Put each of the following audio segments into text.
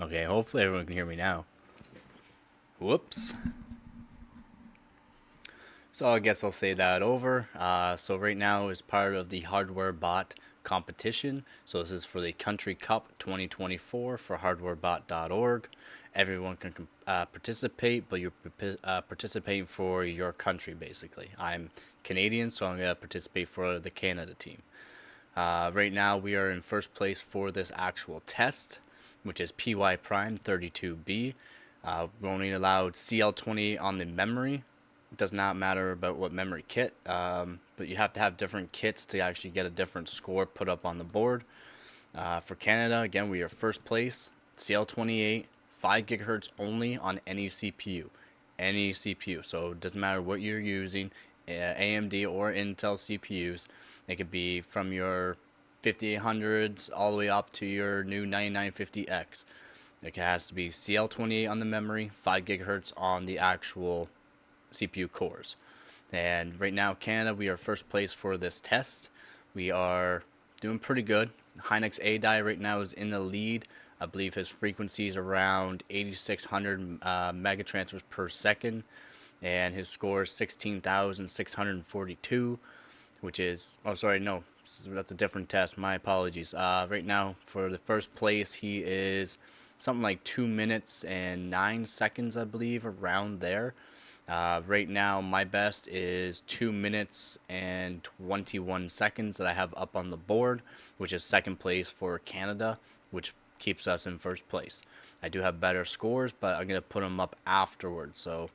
Okay, hopefully everyone can hear me now. Whoops. So I guess I'll say that over. So right now is part of the Hardware Bot competition. So this is for the Country Cup 2024 for hardwarebot.org. Everyone can participate, but you're participating for your country basically. I'm Canadian, so I'm going to participate for the Canada team. Right now we are in first place for this actual test, which is PY Prime 32B. We're only allowed CL28 on the memory. It does not matter about what memory kit, but you have to have different kits to actually get a different score put up on the board. For Canada, again, we are first place, CL28, 5 gigahertz only on any CPU. Any CPU. So it doesn't matter what you're using, AMD or Intel CPUs. It could be from your 5800s all the way up to your new 9950X. It has to be CL28 on the memory, 5 gigahertz on the actual CPU cores. And right now, Canada, we are first place for this test. We are doing pretty good. Hynix A die right now is in the lead. I believe his frequency is around 8,600 megatransfers per second, and his score is 16,642, which is, oh sorry, no, that's a different test. My apologies. Right now, for the first place, he is something like 2 minutes and 9 seconds, I believe, around there. Right now, my best is 2 minutes and 21 seconds that I have up on the board, which is second place for Canada, which keeps us in first place. I do have better scores, but I'm going to put them up afterwards. So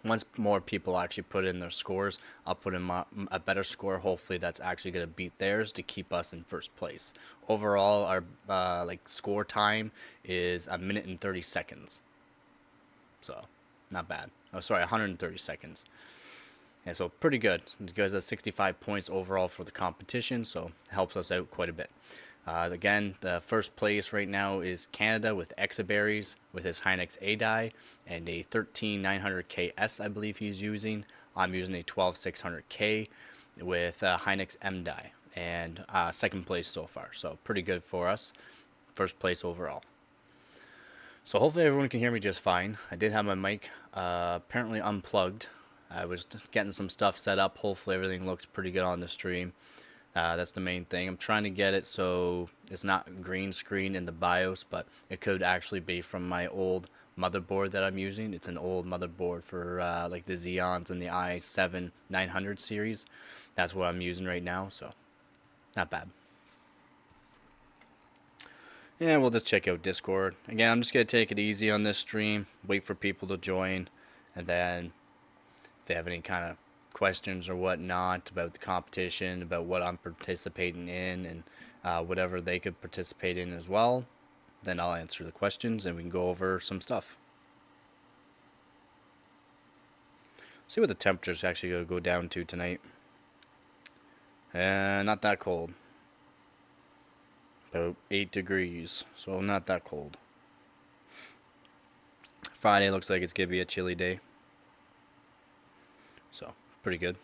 once more people actually put in their scores, I'll put in a better score. Hopefully that's actually going to beat theirs to keep us in first place. Overall, our score time is 1 minute and 30 seconds. So not bad. Oh, sorry, 130 seconds. And so pretty good. It goes at 65 points overall for the competition, so helps us out quite a bit. Again, the first place right now is Canada with Exaberries with his Hynix A die and a 13900KS, I believe he's using. I'm using a 12600K with Hynix M die, and second place so far. So pretty good for us. First place overall. So hopefully everyone can hear me just fine. I did have my mic apparently unplugged. I was getting some stuff set up. Hopefully everything looks pretty good on the stream. That's the main thing. I'm trying to get it so it's not green screen in the BIOS, but it could actually be from my old motherboard that I'm using. It's an old motherboard for like the Xeons and the i7-900 series. That's what I'm using right now, so not bad. Yeah, we'll just check out Discord. Again, I'm just going to take it easy on this stream, wait for people to join, and then if they have any kind of questions or whatnot about the competition, about what I'm participating in, and whatever they could participate in as well, then I'll answer the questions and we can go over some stuff. See what the temperature's actually going to go down to tonight. Not that cold. About 8 degrees, so not that cold. Friday looks like it's going to be a chilly day. So, pretty good.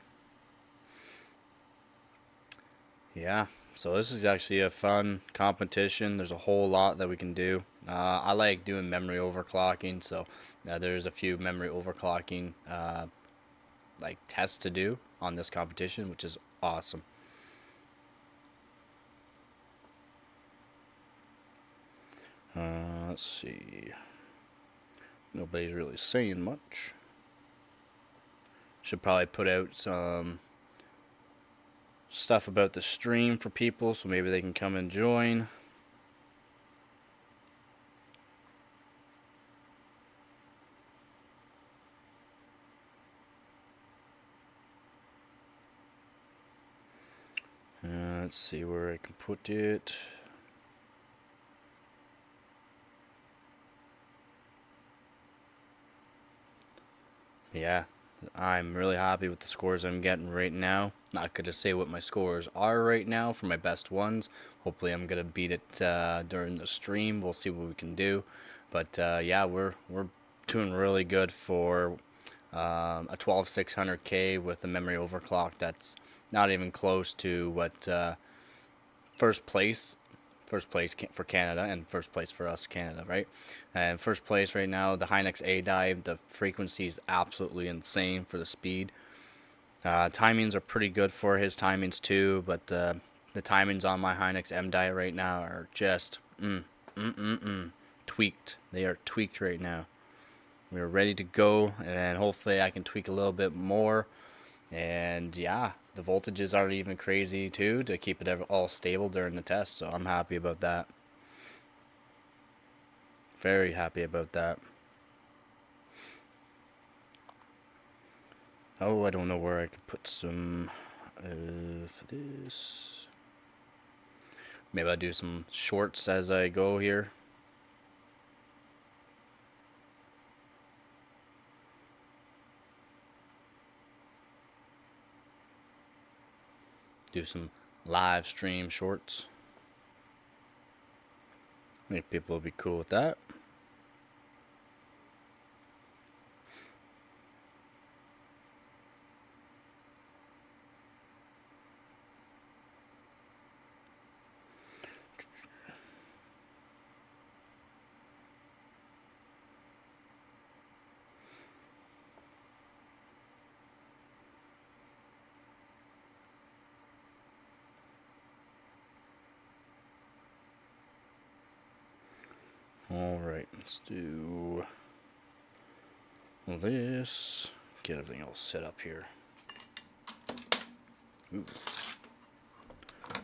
Yeah, so this is actually a fun competition. There's a whole lot that we can do. I like doing memory overclocking, so there's a few memory overclocking like tests to do on this competition, which is awesome. Let's see. Nobody's really saying much. Should probably put out some stuff about the stream for people so maybe they can come and join. Let's see where I can put it. Yeah, I'm really happy with the scores I'm getting right now. Not going to say what my scores are right now for my best ones. Hopefully I'm going to beat it during the stream. We'll see what we can do. But yeah, we're doing really good for a 12600K with a memory overclock that's not even close to what first place first place for Canada and first place for us, Canada, right? And first place right now, the Hynix A dive. The frequency is absolutely insane for the speed. Timings are pretty good for his timings too, but the timings on my Hynix M dive right now are just tweaked. They are tweaked right now. We're ready to go, and hopefully I can tweak a little bit more. And yeah, the voltages aren't even crazy too to keep it all stable during the test, so I'm happy about that. Very happy about that. Oh, I don't know where I could put some for this. Maybe I'll do some shorts as I go here. Do some live stream shorts. I think people will be cool with that. Alright, let's do this. Get everything all set up here. Ooh. I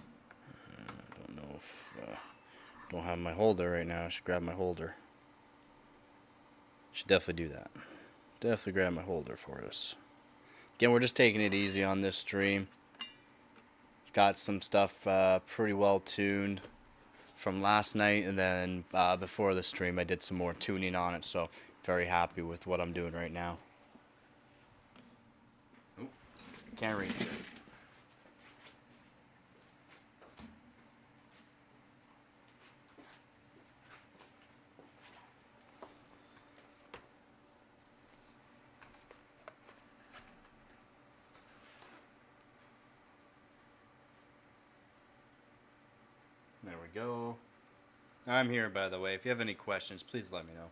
don't know if don't have my holder right now. I should grab my holder. Should definitely do that. Definitely grab my holder for us. Again, we're just taking it easy on this stream. Got some stuff pretty well tuned from last night, and then before the stream I did some more tuning on it, so very happy with what I'm doing right now. Ooh, can't reach it. There we go. I'm here, by the way. If you have any questions, please let me know.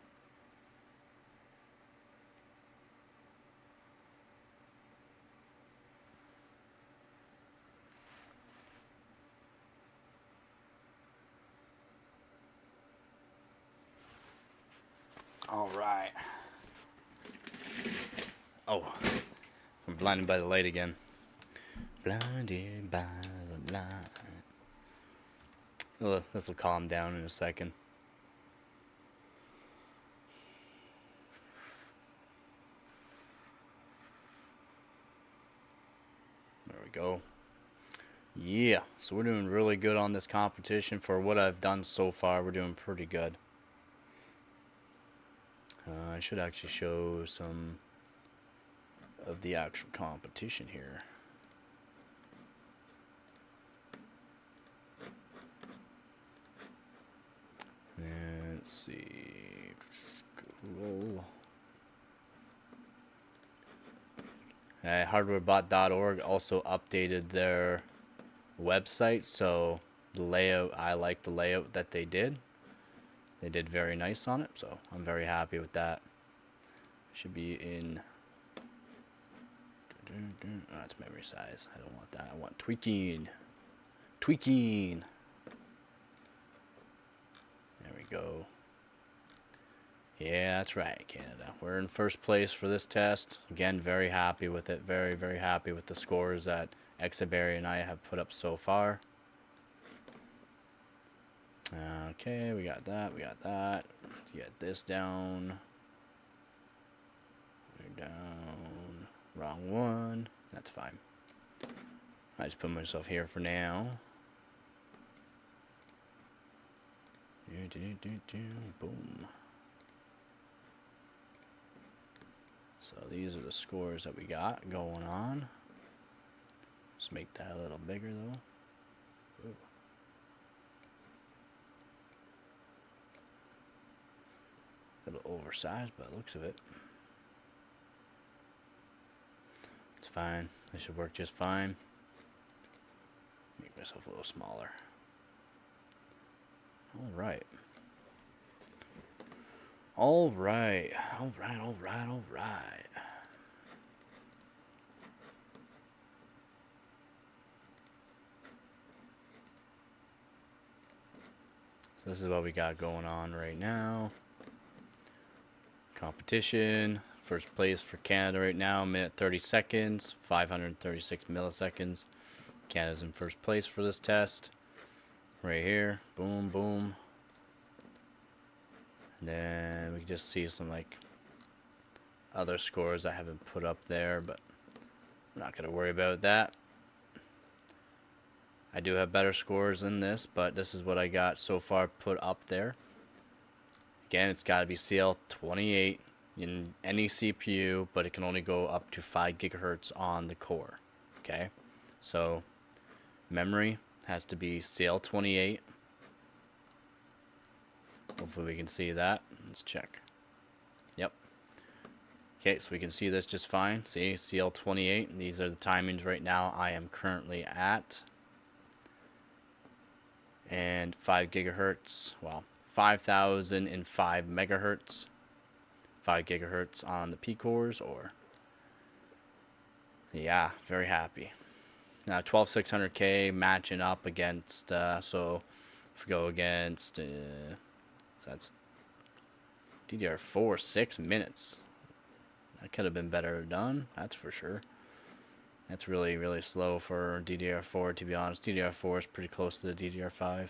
All right. Oh, I'm blinded by the light again. Blinded by the light. Oh, this will calm down in a second. There we go. Yeah, so we're doing really good on this competition. For what I've done so far, we're doing pretty good. I should actually show some of the actual competition here. Let's see. Cool. Hardwarebot.org also updated their website, so the layout, I like the layout that they did. They did very nice on it, so I'm very happy with that. Should be in. Oh, that's memory size. I don't want that. I want tweaking. Tweaking. There we go. Yeah, that's right, Canada. We're in first place for this test. Again, very happy with it. Very, very happy with the scores that Exaberry and I have put up so far. Okay, we got that. We got that. Let's get this down. We're down. Wrong one. That's fine. I just put myself here for now. Boom. So these are the scores that we got going on. Just make that a little bigger though. Ooh. A little oversized by the looks of it. It's fine. This should work just fine. Make myself a little smaller. All right. All right. All right. All right. All right. So this is what we got going on right now. Competition. First place for Canada right now, minute 30 seconds, 536 milliseconds. Canada's in first place for this test. Right here. Boom, boom. And then we can just see some like other scores I haven't put up there, but I'm not going to worry about that. I do have better scores than this, but this is what I got so far put up there. Again, it's got to be CL28 in any CPU, but it can only go up to 5 gigahertz on the core. Okay, so memory has to be CL28. Hopefully we can see that. Let's check. Yep. Okay, so we can see this just fine. See, CL28. These are the timings right now I am currently at. And 5 gigahertz. Well, 5005 megahertz. 5 gigahertz on the P cores, or yeah, very happy. Now 12600K matching up against, so if we go against, so that's DDR4, 6 minutes. That could have been better done, that's for sure. That's really, really slow for DDR4, to be honest. DDR4 is pretty close to the DDR5.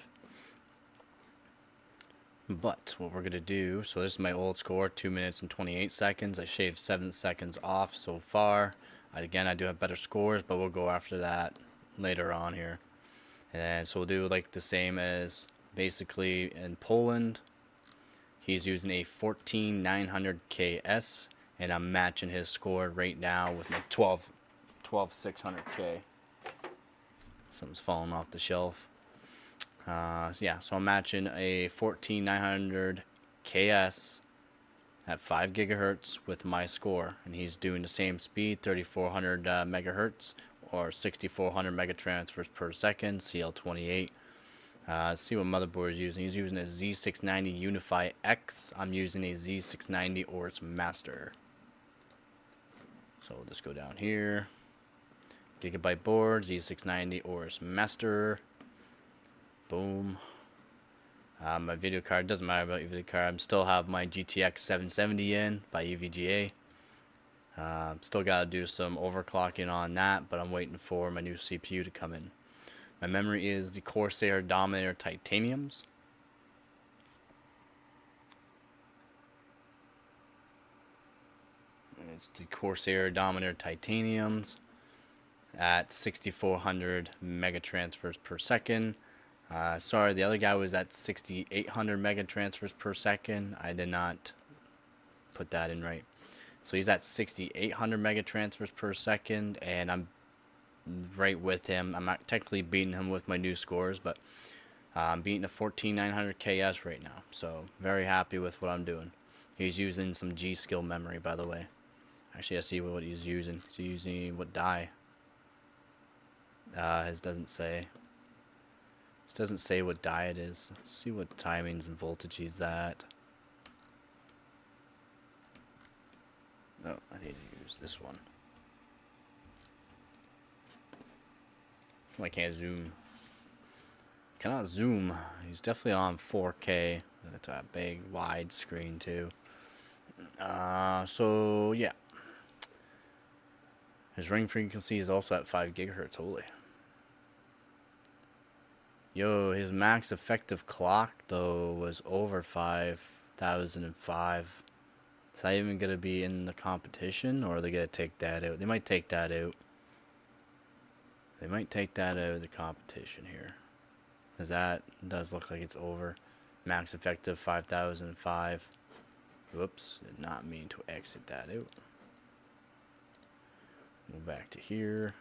But what we're going to do, so this is my old score, 2 minutes and 28 seconds. I shaved 7 seconds off so far. Again, I do have better scores, but we'll go after that later on here. And so we'll do like the same as basically in Poland. He's using a 14900KS, and I'm matching his score right now with my 12600K. Something's falling off the shelf. Yeah, so I'm matching a 14900 KS at 5 gigahertz with my score, and he's doing the same speed, 3400 megahertz or 6400 megatransfers per second, CL28. Let's see what motherboard he's using. He's using a Z690 Unify X. I'm using a Z690 Oris Master. So we'll just go down here. Gigabyte board, Z690 Oris Master. Boom. My video card, doesn't matter about your video card. I still have my GTX 770 in by EVGA. Still got to do some overclocking on that, but I'm waiting for my new CPU to come in. My memory is the Corsair Dominator Titaniums. It's the Corsair Dominator Titaniums at 6400 megatransfers per second. Sorry, the other guy was at 6800 megatransfers per second. I did not put that in right. So he's at 6800 megatransfers per second, and I'm right with him. I'm not technically beating him with my new scores, but I'm beating a 14900 KS right now. So very happy with what I'm doing. He's using some G-Skill memory, by the way. Actually, I see what he's using. He's using what die? His doesn't say. It doesn't say what die it is. Let's see what timings and voltage he's at. Oh, I need to use this one. I can't zoom. Cannot zoom. He's definitely on 4K. It's a big wide screen too. So yeah. His ring frequency is also at 5 gigahertz. Holy. Yo, his max effective clock though was over 5005. Is that even gonna be in the competition, or are they gonna take that out? They might take that out. They might take that out of the competition here, because that does look like it's over. Max effective 5005. Whoops, did not mean to exit that out. Go back to here.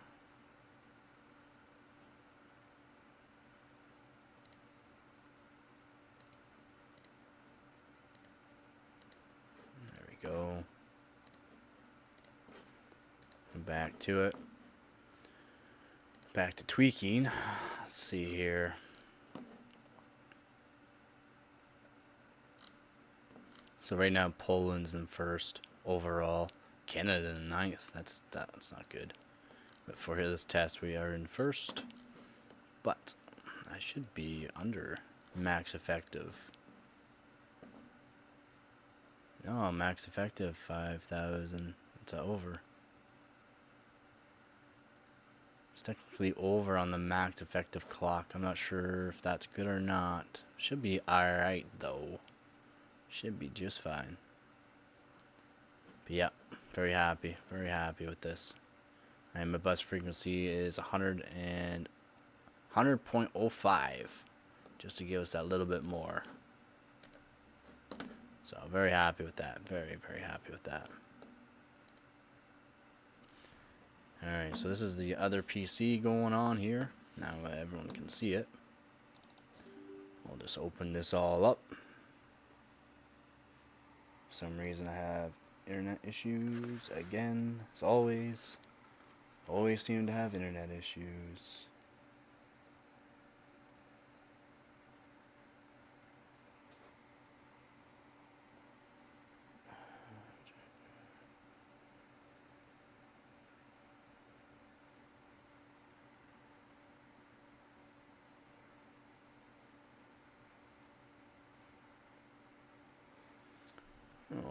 There we go. Back to it. Back to tweaking. Let's see here. So right now Poland's in first overall, Canada in ninth. That's not good. But for this test we are in first. But I should be under max effective. No, max effective 5,000. It's over. It's technically over on the max effective clock. I'm not sure if that's good or not. Should be alright though. Should be just fine. But yeah, very happy with this. And my bus frequency is 100.05, just to give us that little bit more. So very happy with that. Very happy with that. Alright, so this is the other PC going on here. Now everyone can see it. We'll just open this all up. For some reason I have internet issues again, as always. Always seem to have internet issues.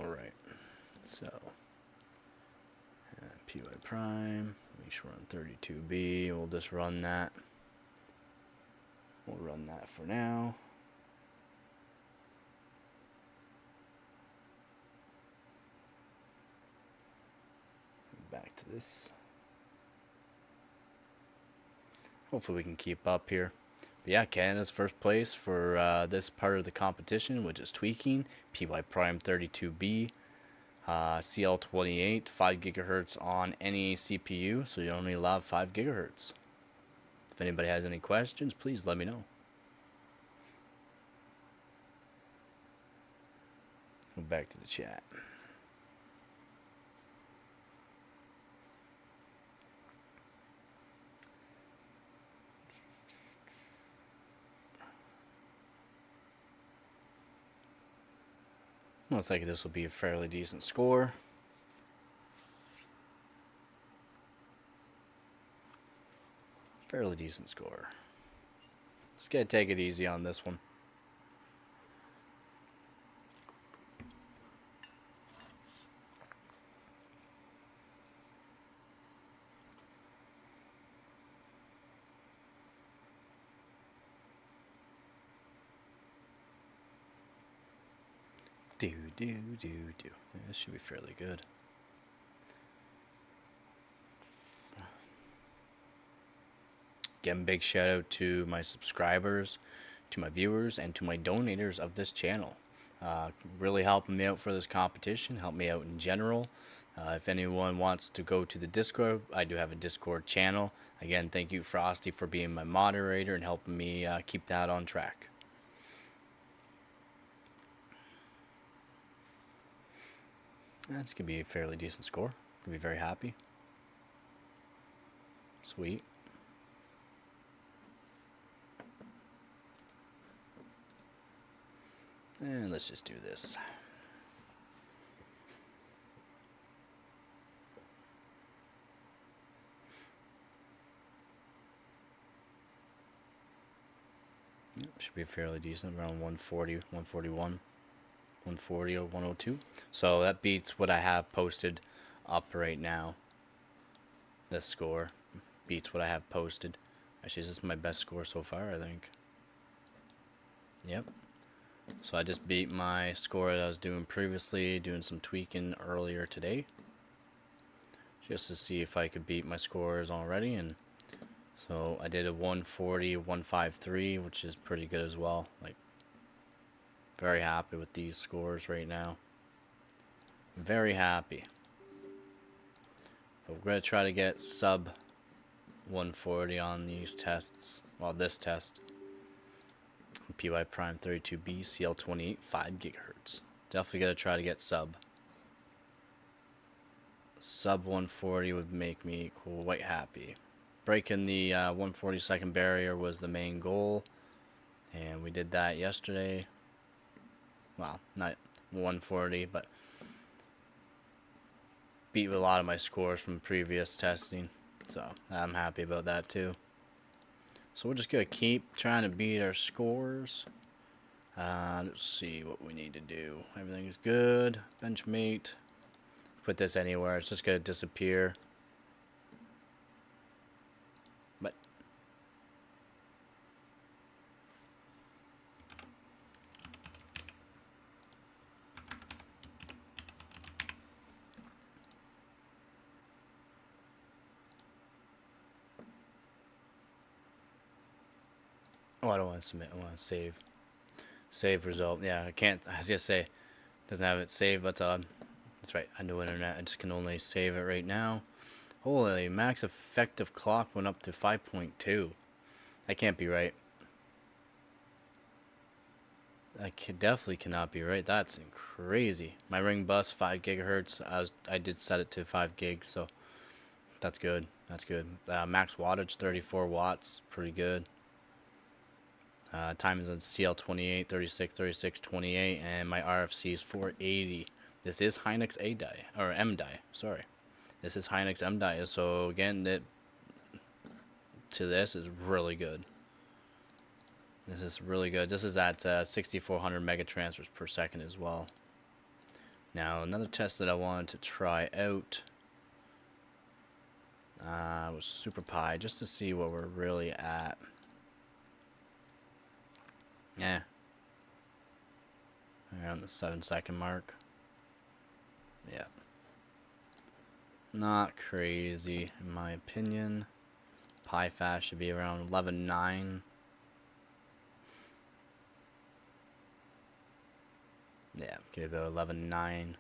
Alright, so PY prime, make sure we're on 32B, we'll just run that. We'll run that for now. Back to this. Hopefully we can keep up here. But yeah, Canada's first place for this part of the competition, which is tweaking, PY prime 32B. CL28, 5 gigahertz on any CPU, so you're only allowed 5 gigahertz. If anybody has any questions, please let me know. Go back to the chat. Looks like this will be a fairly decent score. Fairly decent score. Just gotta take it easy on this one. This should be fairly good. Again, big shout out to my subscribers, to my viewers, and to my donators of this channel. Really helping me out for this competition, help me out in general. If anyone wants to go to the Discord, I do have a Discord channel. Again, thank you, Frosty, for being my moderator and helping me keep that on track. That's going to be a fairly decent score. Going to be very happy. Sweet. And let's just do this. Yep, should be fairly decent, around 140, 141. 140 or 102. So that beats what I have posted up right now. This score beats what I have posted. Actually, this is my best score so far, I think. Yep. So I just beat my score that I was doing previously, doing some tweaking earlier today. Just to see if I could beat my scores already. And so I did a 140, 153, which is pretty good as well. Like, very happy with these scores right now. Very happy. But we're going to try to get sub 140 on these tests. Well, this test. PY prime 32B, CL28, 5 gigahertz. Definitely going to try to get sub. Sub 140 would make me quite happy. Breaking the 140-second barrier was the main goal. And we did that yesterday. Well, not 140, but beat a lot of my scores from previous testing, so I'm happy about that too. So we're just gonna keep trying to beat our scores. Let's see what we need to do. Everything's good. Benchmate. Put this anywhere, it's just gonna disappear. But oh, I don't want to submit. I want to save. Save result. Yeah, I can't. I was gonna say doesn't have it saved, but that's right. I know internet. I just can only save it right now. Holy, max effective clock went up to 5.2. That can't be right. Definitely cannot be right. That's crazy. My ring bus 5 gigahertz. I did set it to 5 gigs, so that's good. That's good. Max wattage 34 watts. Pretty good. Time is on CL28, 36, 36, 28, and my RFC is 480. This is Hynix A die, or M die, sorry. This is Hynix M die, so again, this is really good. This is really good. This is at 6400 megatransfers per second as well. Now, another test that I wanted to try out was SuperPi, just to see what we're really at. Yeah. Around the 7-second mark. Yeah. Not crazy, in my opinion. Pi fast should be around 11.9. Yeah, give it 11.9.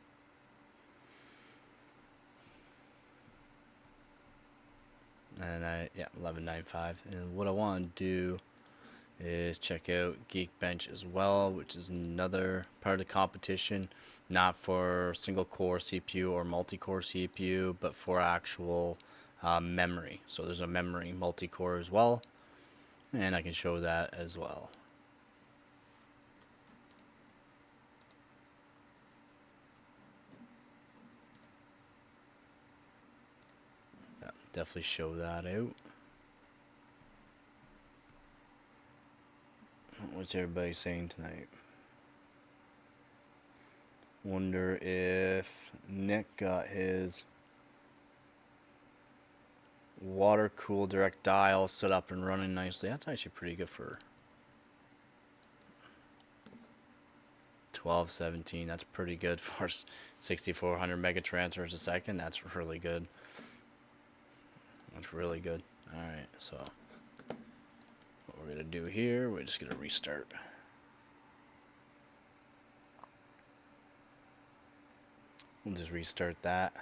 And yeah, 11.95. And what I want to do is check out Geekbench as well, which is another part of the competition, not for single core CPU or multi-core CPU, but for actual memory. So there's a memory multi-core as well, and I can show that as well. Yeah, definitely show that out. What's everybody saying tonight? Wonder if Nick got his water cool direct dial set up and running nicely. That's actually pretty good for 1217. That's pretty good for 6400 megatransfers a second. That's really good. That's really good. Alright, so what we're gonna do here, we're just gonna restart. We'll just restart that.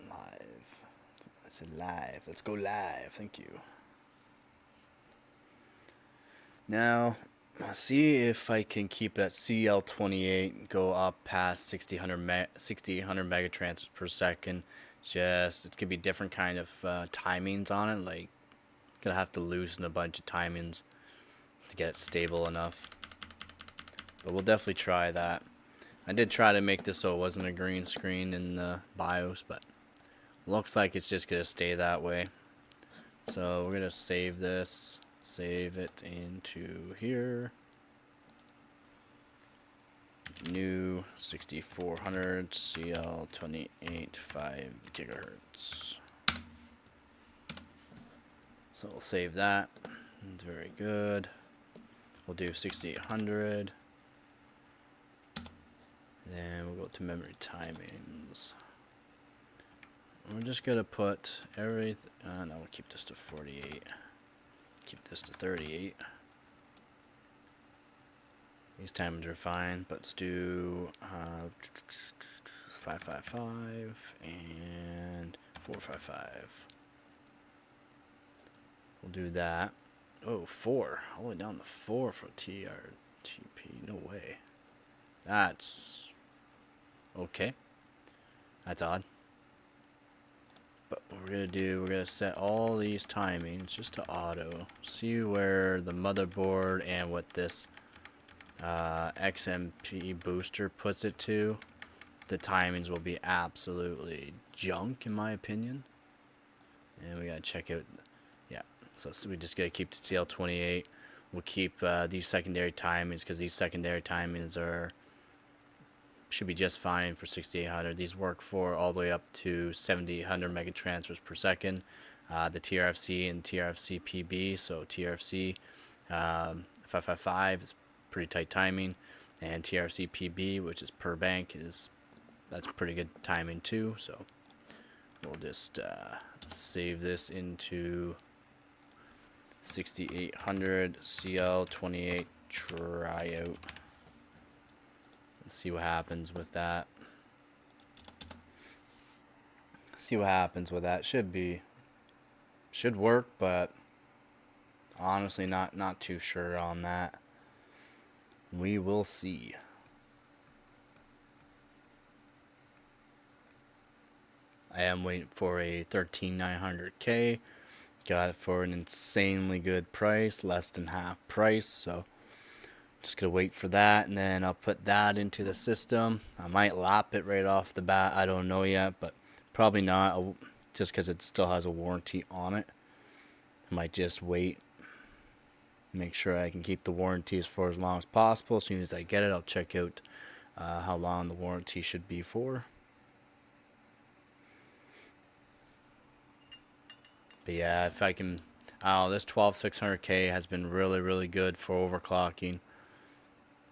Live. I said live. Let's go live. Thank you. Now, I'll see if I can keep that CL28 go up past 6800 megatransfers per second. Just it could be different kind of timings on it. Like, gonna have to loosen a bunch of timings to get it stable enough. But we'll definitely try that. I did try to make this so it wasn't a green screen in the BIOS, but looks like it's just gonna stay that way. So we're gonna save this, save it into here. New 6400 CL28 5 gigahertz. So we'll save that. It's very good. We'll do 6800. Then we'll go to memory timings. We're just gonna put everything. No, we'll keep this to 48. Keep this to 38. These timings are fine, but let's do 555 and 455. We'll do that. Oh, 4. All the way down to 4 for TRTP. No way. That's okay. That's odd. But what we're gonna set all these timings just to auto. See where the motherboard and what this XMP booster puts it to. The timings will be absolutely junk in my opinion. And we gotta check out, yeah. So we just gotta keep the CL28. We'll keep these secondary timings because these secondary timings should be just fine for 6800. These work for all the way up to 7800 mega transfers per second. The TRFC and TRFC PB, so TRFC 555 is pretty tight timing, and TRFC PB, which is per bank, that's pretty good timing too. So we'll just save this into 6800 CL28 tryout. Let's see what happens with that. See what happens with that. Should work, but honestly not too sure on that. We will see. I am waiting for a 13900K. Got it for an insanely good price, less than half price, so just gonna wait for that, and then I'll put that into the system. I might lap it right off the bat, I don't know yet, but probably not, just because it still has a warranty on it. I might just wait, make sure I can keep the warranties for as long as possible. As soon as I get it, I'll check out how long the warranty should be for. But yeah, if I can, this 12600K has been really good for overclocking.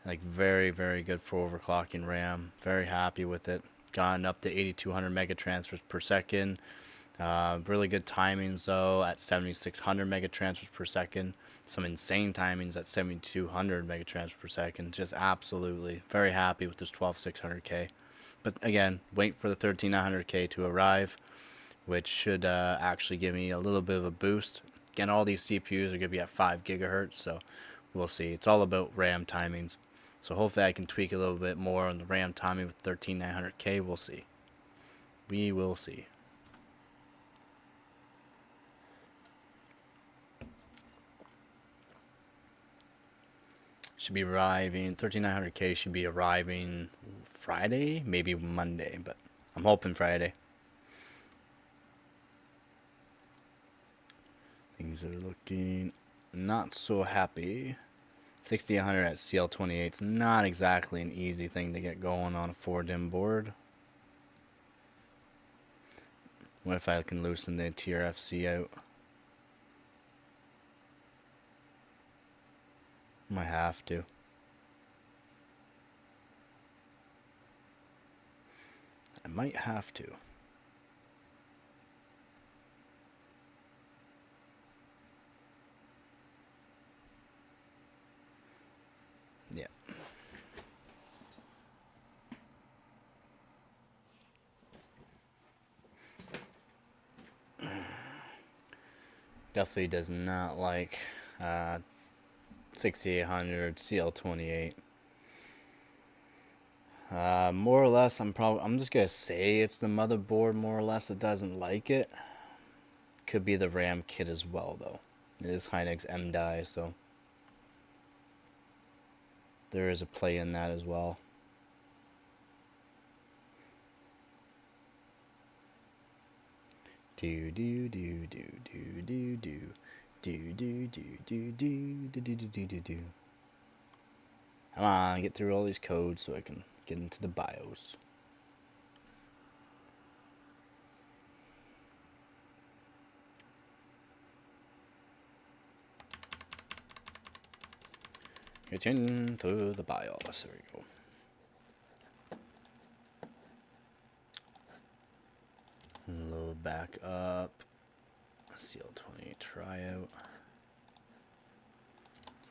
Like very good for overclocking RAM. Very happy with it. Gone up to 8200 mega transfers per second. Really good timings though at 7600 mega transfers per second. Some insane timings at 7200 mega transfers per second. Just absolutely very happy with this 12600K. But again, wait for the 13900K to arrive, which should actually give me a little bit of a boost. Again, all these CPUs are going to be at 5 gigahertz, so we'll see. It's all about RAM timings. So hopefully I can tweak a little bit more on the RAM timing with 13900K. We'll see. We will see. Should be arriving, 13900K should be arriving Friday, maybe Monday, but I'm hoping Friday. Things are looking not so happy. 6800 at CL28 is not exactly an easy thing to get going on a 4-DIMM board. What if I can loosen the TRFC out? Might have to. I might have to. Yeah. Definitely does not like 6800 CL28. More or less, I'm just gonna say it's the motherboard more or less that doesn't like it. Could be the RAM kit as well though. It is Hynix M die, so there is a play in that as well. Do do do do do do do do do do do do do do do do do. Come on, get through all these codes so I can get into the BIOS. Get into the BIOS. There we go. Load back up. CL28 tryout.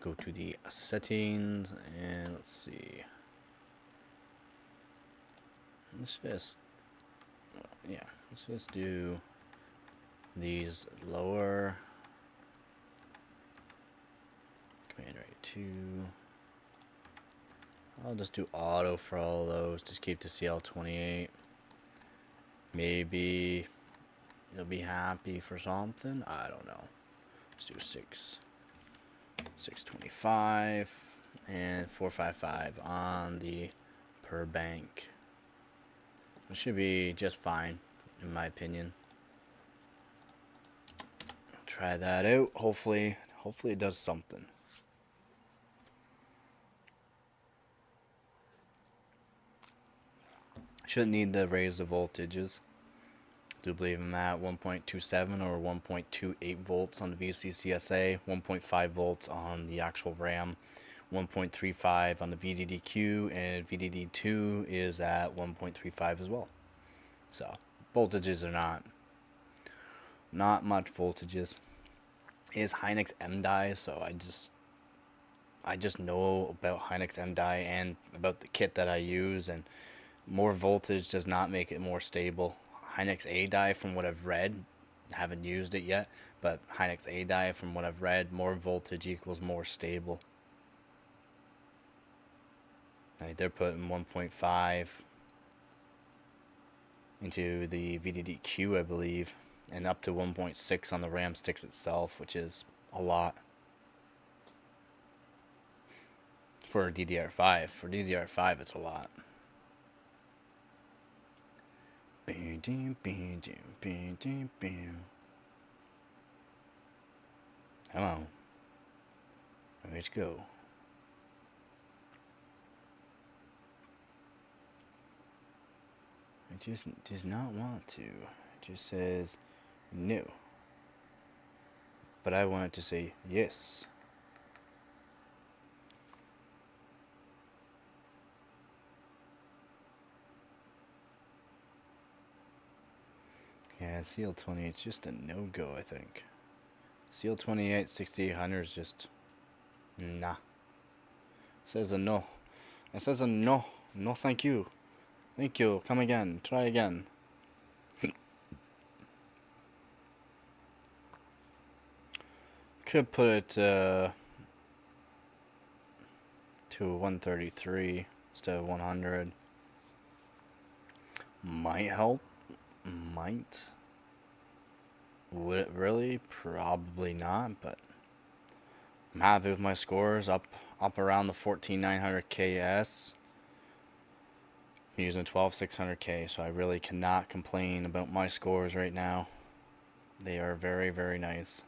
Go to the settings and let's see. Let's just do these lower. Command right 2. I'll just do auto for all those. Just keep the CL28. Maybe he'll be happy for something. I don't know. Let's do 625 and 455 on the per bank. It should be just fine, in my opinion. Try that out. Hopefully it does something. Shouldn't need to raise the voltages. Do believe I'm at 1.27 or 1.28 volts on the VCCSA, 1.5 volts on the actual RAM, 1.35 on the VDDQ, and VDD2 is at 1.35 as well. So voltages are not much voltages. It is Hynix MDI, so I just know about Hynix MDI and about the kit that I use, and more voltage does not make it more stable. Hynix A-die, from what I've read, haven't used it yet, but Hynix A-die, from what I've read, more voltage equals more stable. Like they're putting 1.5 into the VDDQ, I believe, and up to 1.6 on the RAM sticks itself, which is a lot for DDR5. For DDR5, it's a lot. Come on. Let's go. It just does not want to. It just says no. But I want it to say yes. Yeah, CL28 is just a no-go, I think. CL28 6800 is just nah. It says a no. It says a no. No, thank you. Thank you. Come again. Try again. Could put it to 133 instead of 100. Might help. Might. Would it really? Probably not, but I'm happy with my scores. Up around the 14900 KS. I'm using 12600K, so I really cannot complain about my scores right now. They are very, very nice.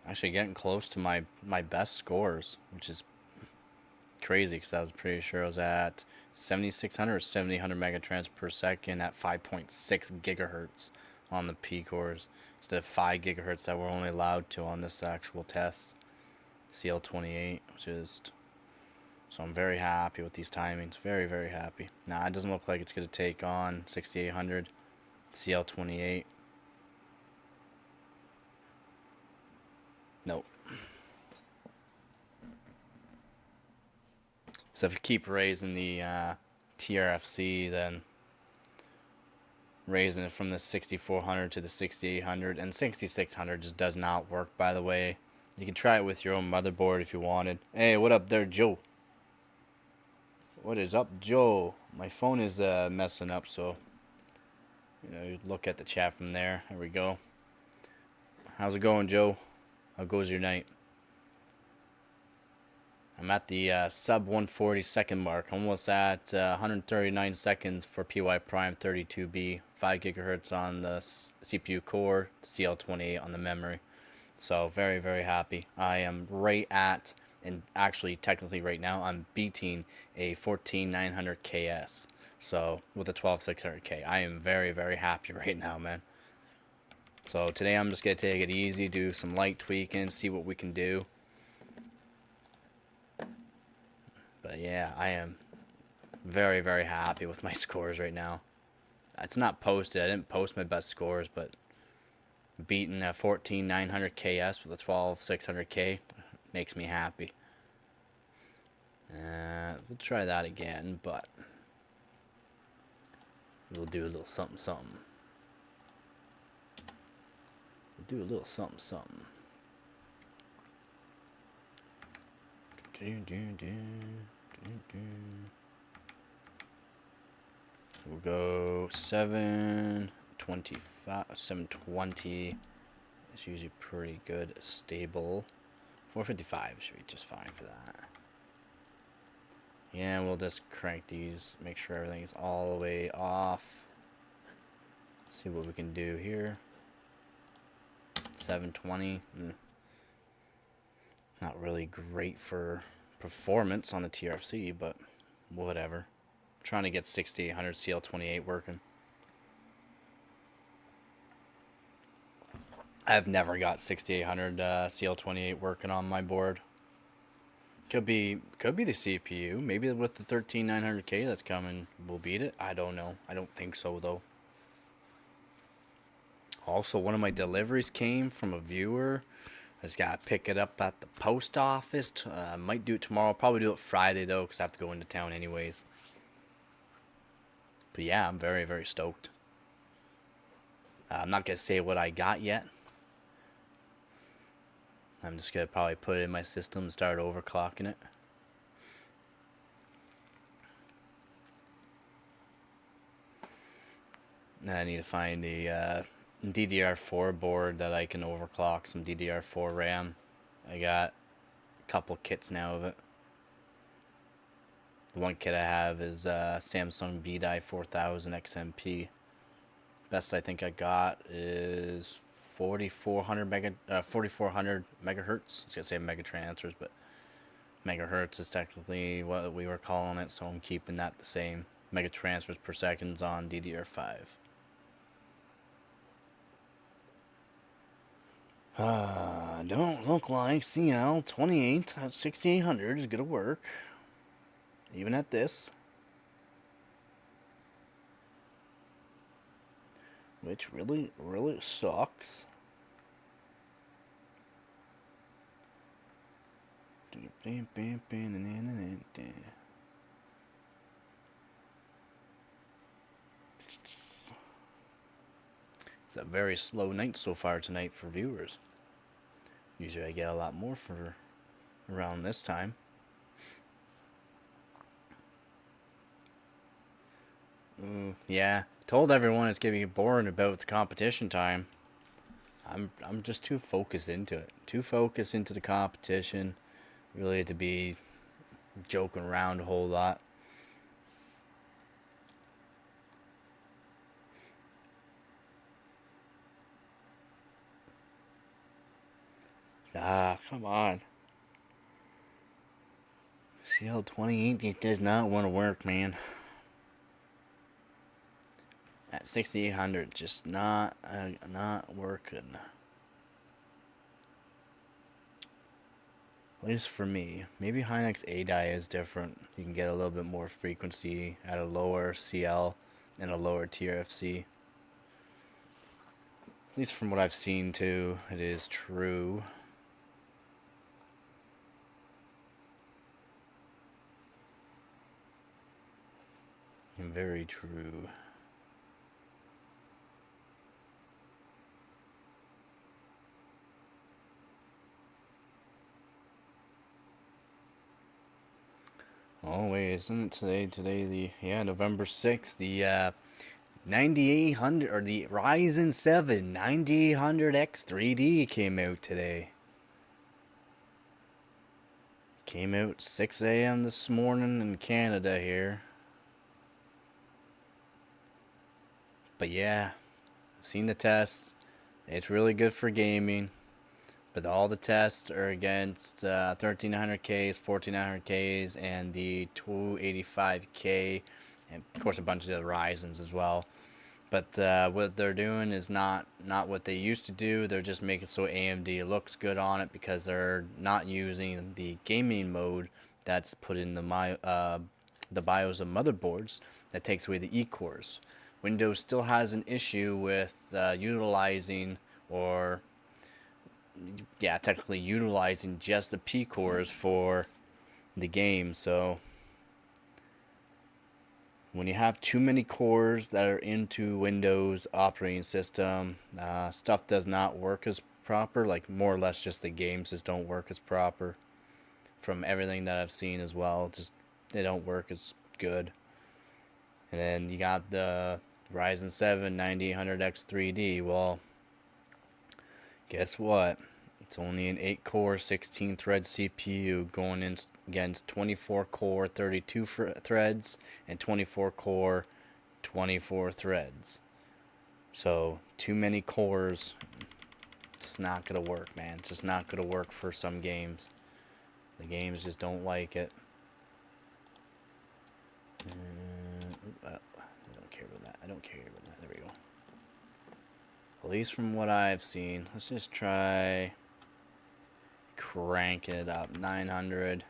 Actually getting close to my best scores, which is crazy because I was pretty sure I was at 7600 or 7000 megatrans per second at 5.6 gigahertz on the P cores instead of 5 gigahertz that we're only allowed to on this actual test. CL28, which is, so I'm very happy with these timings. Very, very happy. Now it doesn't look like it's going to take on 6800 CL28. Nope. So if you keep raising the TRFC, then raising it from the 6400 to the 6800, and 6600 just does not work, by the way. You can try it with your own motherboard if you wanted. Hey, what up there, Joe? What is up, Joe? My phone is messing up, so you look at the chat from there. There we go. How's it going, Joe? How goes your night? I'm at the sub 140 second mark, almost at 139 seconds for PY Prime 32B, 5 gigahertz on the CPU core, CL28 on the memory. So very, very happy. I am right at, and actually technically right now, I'm beating a 14900 KS. So with a 12600K, I am very, very happy right now, man. So today I'm just going to take it easy, do some light tweaking, see what we can do. But yeah, I am very, very happy with my scores right now. It's not posted. I didn't post my best scores, but beating a 14900 KS with a 12600K makes me happy. We'll try that again, but we'll do a little something, something. We'll do a little something, something. we'll go 725, 720. It's usually pretty good, stable. 455 should be just fine for that. Yeah, we'll just crank these, make sure everything's all the way off. See what we can do here. 720. Not really great for performance on the TRC, but whatever. I'm trying to get 6800 CL28 working. I've never got 6800 CL28 working on my board. Could be the CPU. Maybe with the 13900K that's coming, we'll beat it. I don't know. I don't think so though. Also, one of my deliveries came from a viewer. I just gotta pick it up at the post office. Might do it tomorrow. Probably do it Friday though, because I have to go into town anyways. But yeah, I'm very, very stoked. I'm not gonna say what I got yet. I'm just gonna probably put it in my system and start overclocking it. And I need to find a DDR4 board that I can overclock some DDR4 RAM. I got a couple kits now of it. The one kit I have is Samsung BDI 4000 XMP. Best I think I got is 4400 megahertz. I was gonna say megatransfers, but megahertz is technically what we were calling it, so I'm keeping that the same. Megatransfers per second on DDR5. Don't look like CL28 at 6800 is gonna work, even at this. Which really, really sucks. It's a very slow night so far tonight for viewers. Usually I get a lot more for around this time. Yeah, told everyone it's getting boring about the competition time. I'm just too focused into it. Too focused into the competition, really, to be joking around a whole lot. Come on. CL28, it does not want to work, man. At 6800, just not working. At least for me. Maybe Hynix ADI is different. You can get a little bit more frequency at a lower CL and a lower TRFC. At least from what I've seen too, it is true. Very true. Oh wait, isn't it today the November 6th, the 9800 or the Ryzen 7 9800X 3D came out today. Came out 6 a.m. this morning in Canada here. But yeah, I've seen the tests. It's really good for gaming. But all the tests are against 13900Ks, 14900Ks, and the 285K, and of course a bunch of the Ryzens as well. But what they're doing is not what they used to do. They're just making so AMD looks good on it because they're not using the gaming mode that's put in the BIOS of motherboards that takes away the E-cores. Windows still has an issue with utilizing technically utilizing just the P cores for the game. So when you have too many cores that are into Windows operating system, stuff does not work as proper. Like more or less just the games just don't work as proper. From everything that I've seen as well, just they don't work as good. And then you got the Ryzen 7 9800X 3D. Well, guess what? It's only an 8-core, 16-thread CPU going in against 24-core, 32 threads, and 24-core, 24 threads. So, too many cores. It's not going to work, man. It's just not going to work for some games. The games just don't like it. I don't care about that. I don't care about that. There we go. At least from what I've seen. Let's just try cranking it up. 900.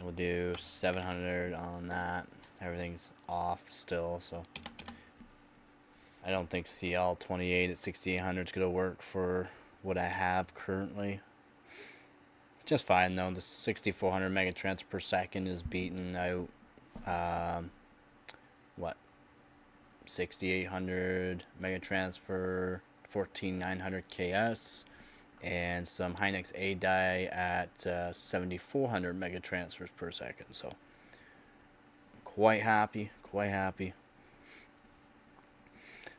We'll do 700 on that. Everything's off still, so I don't think CL28 at 6800 is going to work for what I have currently. Just fine though. The 6400 megatransfers per second is beating out what 6800 megatransfer 14900 KS and some Hynix A die at 7400 megatransfers per second. So quite happy.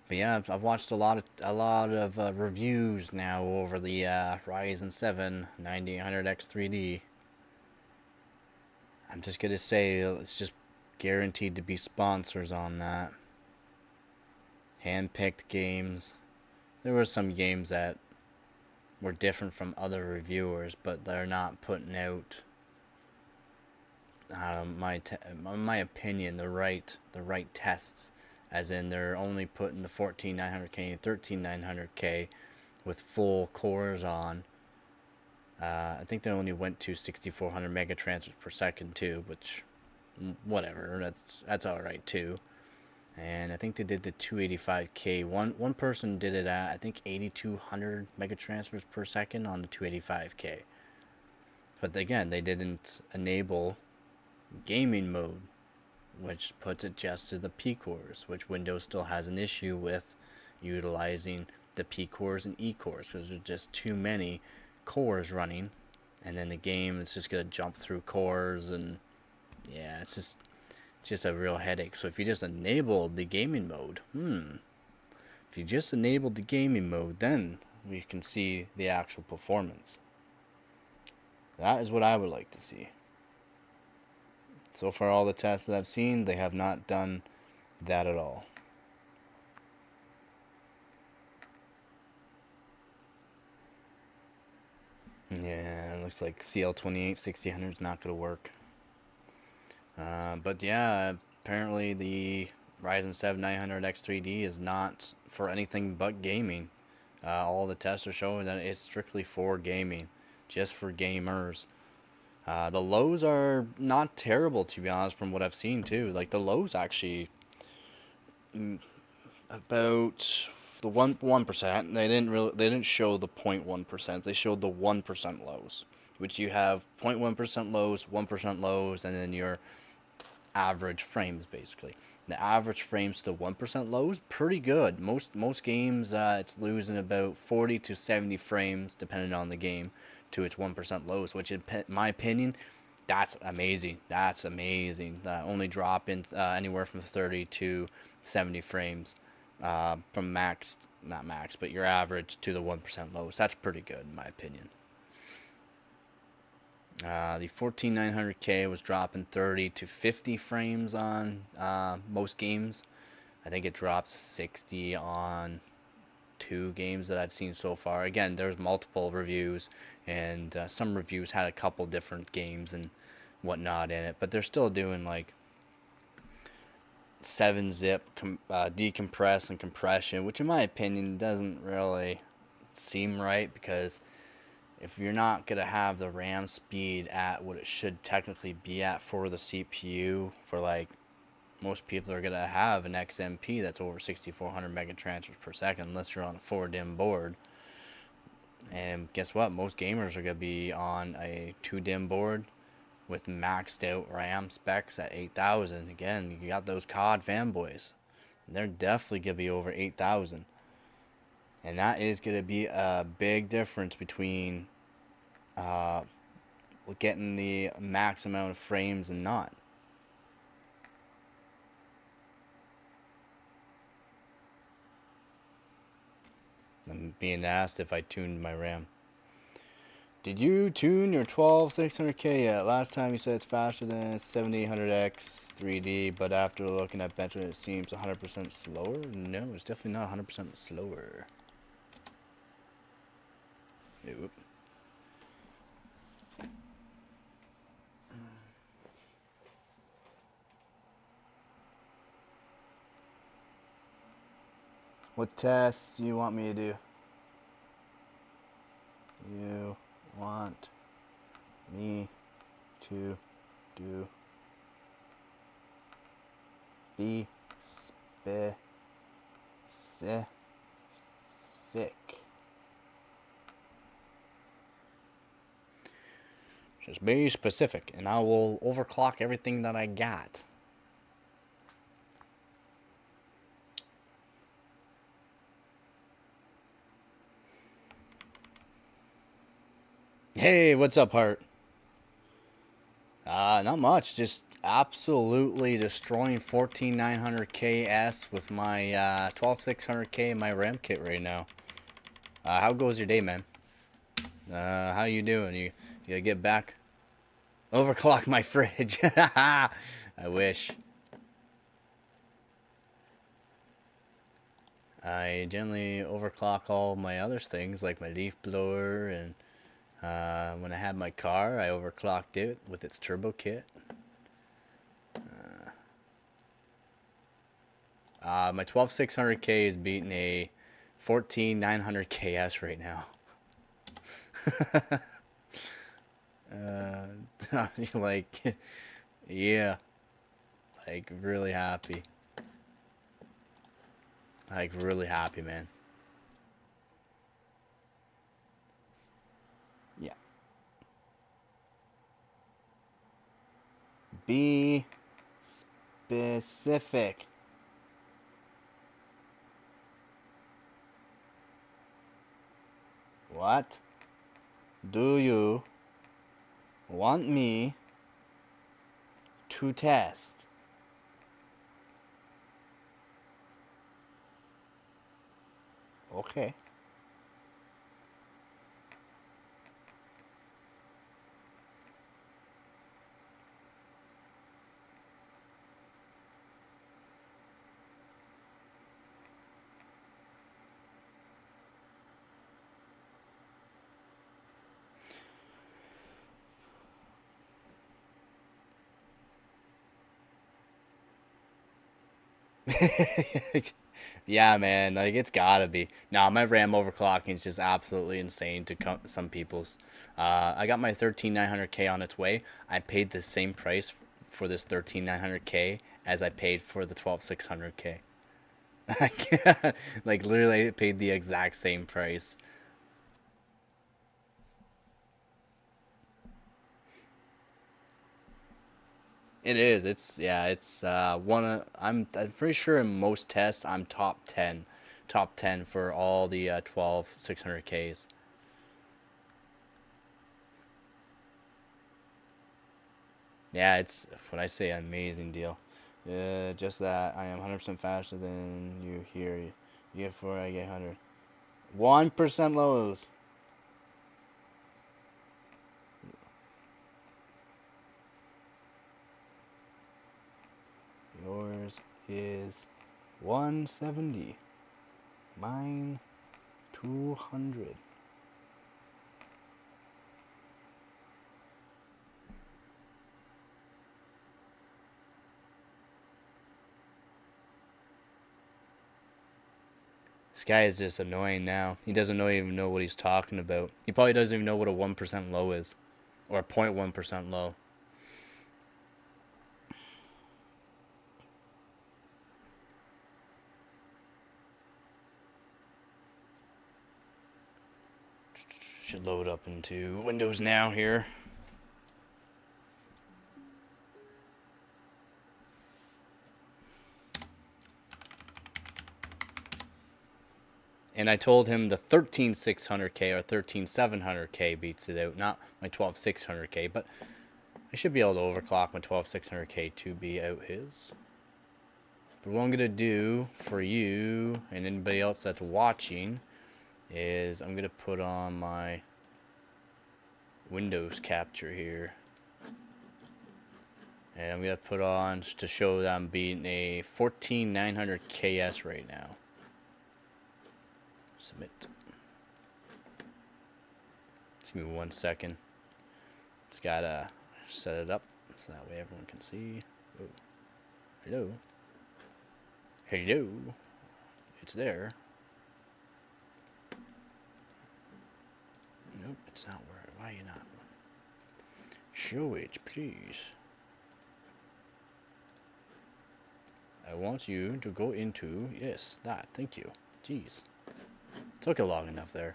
But yeah, I've watched a lot of reviews now over the Ryzen 7 9800X 3D. I'm just gonna say it's just guaranteed to be sponsors on that. Hand-picked games. There were some games that were different from other reviewers, but they're not putting out, in my opinion, the right tests. As in, they're only putting the 14900K and 13900K with full cores on. I think they only went to 6400 megatransfers per second too, which, whatever, that's all right too. And I think they did the 285K. One person did it at, I think, 8200 megatransfers per second on the 285K. But again, they didn't enable gaming mode, which puts it just to the P cores, which Windows still has an issue with utilizing the P cores and E cores because there's just too many cores running, and then the game is just gonna jump through cores, and yeah, it's just a real headache. So if you just enabled the gaming mode, if you just enabled the gaming mode, then we can see the actual performance. That is what I would like to see. So far, all the tests that I've seen, they have not done that at all. Yeah, it looks like CL28 6000 is not going to work. But yeah, apparently the Ryzen 7 900X 3D is not for anything but gaming. All the tests are showing that it's strictly for gaming, just for gamers. The lows are not terrible, to be honest, from what I've seen too. Like the lows actually about the 1%. They didn't show the 0.1%. They showed the 1% lows, which you have 0.1% lows, 1% lows, and then your average frames basically. The average frames to 1% lows, pretty good. Most games, it's losing about 40 to 70 frames depending on the game to its 1% lows, which in my opinion, that's amazing. That's amazing. Only drop in anywhere from 30 to 70 frames from not max, but your average to the 1% lows. That's pretty good in my opinion. The 14900K was dropping 30 to 50 frames on most games. I think it dropped 60 on 2 games that I've seen so far. Again, there's multiple reviews, and some reviews had a couple different games and whatnot in it, but they're still doing like 7-zip decompress and compression, which in my opinion doesn't really seem right, because if you're not going to have the RAM speed at what it should technically be at for the CPU, for like most people are going to have an XMP that's over 6400 megatransfers per second unless you're on a 4-DIMM board. And guess what? Most gamers are going to be on a 2-DIMM board with maxed out RAM specs at 8000. Again, you got those COD fanboys. They're definitely going to be over 8000. And that is going to be a big difference between getting the max amount of frames and not. I'm being asked if I tuned my RAM. Did you tune your 12600K yet? Last time you said it's faster than 7800X 3D, but after looking at benchmark it seems 100% slower? No, it's definitely not 100% slower. Nope. What tests do you want me to do? You want me to do be specific. Just be specific, and I will overclock everything that I got. Hey, what's up, Hart? Not much. Just absolutely destroying 14900KS with my 12600K in my RAM kit right now. How goes your day, man? How you doing? You get back? Overclock my fridge. I wish. I generally overclock all my other things like my leaf blower, and when I had my car I overclocked it with its turbo kit. My 12600K is beating a 14900KS right now. Like, yeah, like really happy. Like really happy, man. Yeah. Be specific. What do you want me to test? Okay. Yeah, man, like it's gotta be. Nah, my RAM overclocking is just absolutely insane to some people's. I got my 13900K on its way. I paid the same price for this 13900K as I paid for the 12600K. Like literally, I paid the exact same price. It is. It's yeah. It's one of. I'm pretty sure in most tests I'm top 10 for all the 12 600Ks. Yeah, it's when I say amazing deal. Just that I am 100% faster than you here. You get 4, I get 100. 1% lows. Yours is 170. Mine 200. This guy is just annoying now. He doesn't even know what he's talking about. He probably doesn't even know what a 1% low is. Or a 0.1% low. Should load up into Windows now here. And I told him the 13600K or 13700K beats it out, not my 12600K, but I should be able to overclock my 12600K to be out his. But what I'm going to do for you and anybody else that's watching is I'm gonna put on my Windows capture here, and I'm gonna put on to show that I'm beating a 14900 KS right now. Submit. Just give me 1 second. It's gotta set it up so that way everyone can see. Oh. Hello. Hello. It's there. Nope, it's not where. Why are you not? Show it, please. I want you to go into, yes, that. Thank you. Jeez. Took it long enough there.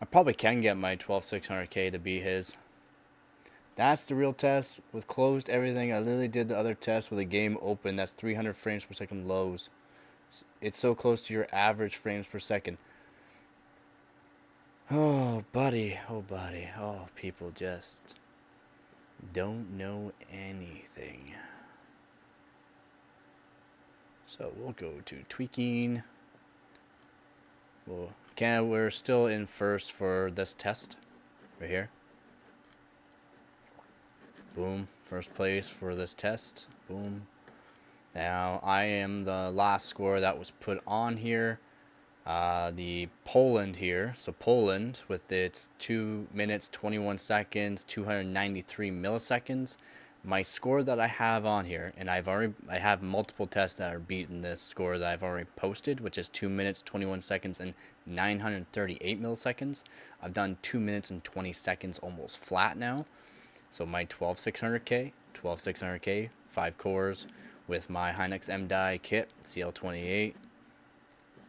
I probably can get my 12600K to beat his. That's the real test with closed everything. I literally did the other test with a game open. That's 300 frames per second lows. It's so close to your average frames per second. Oh, buddy. Oh, buddy. Oh, people just don't know anything. So we'll go to tweaking. We're still in first for this test right here. Boom, first place for this test. Boom. Now I am the last score that was put on here. The Poland here. So Poland with its 2 minutes 21 seconds 293 milliseconds. My score that I have on here, and I have multiple tests that are beating this score that I've already posted, which is 2 minutes 21 seconds and 938 milliseconds. I've done 2 minutes and 20 seconds almost flat now. So my 12600K, 5 cores with my Hynix M-Die kit, CL28.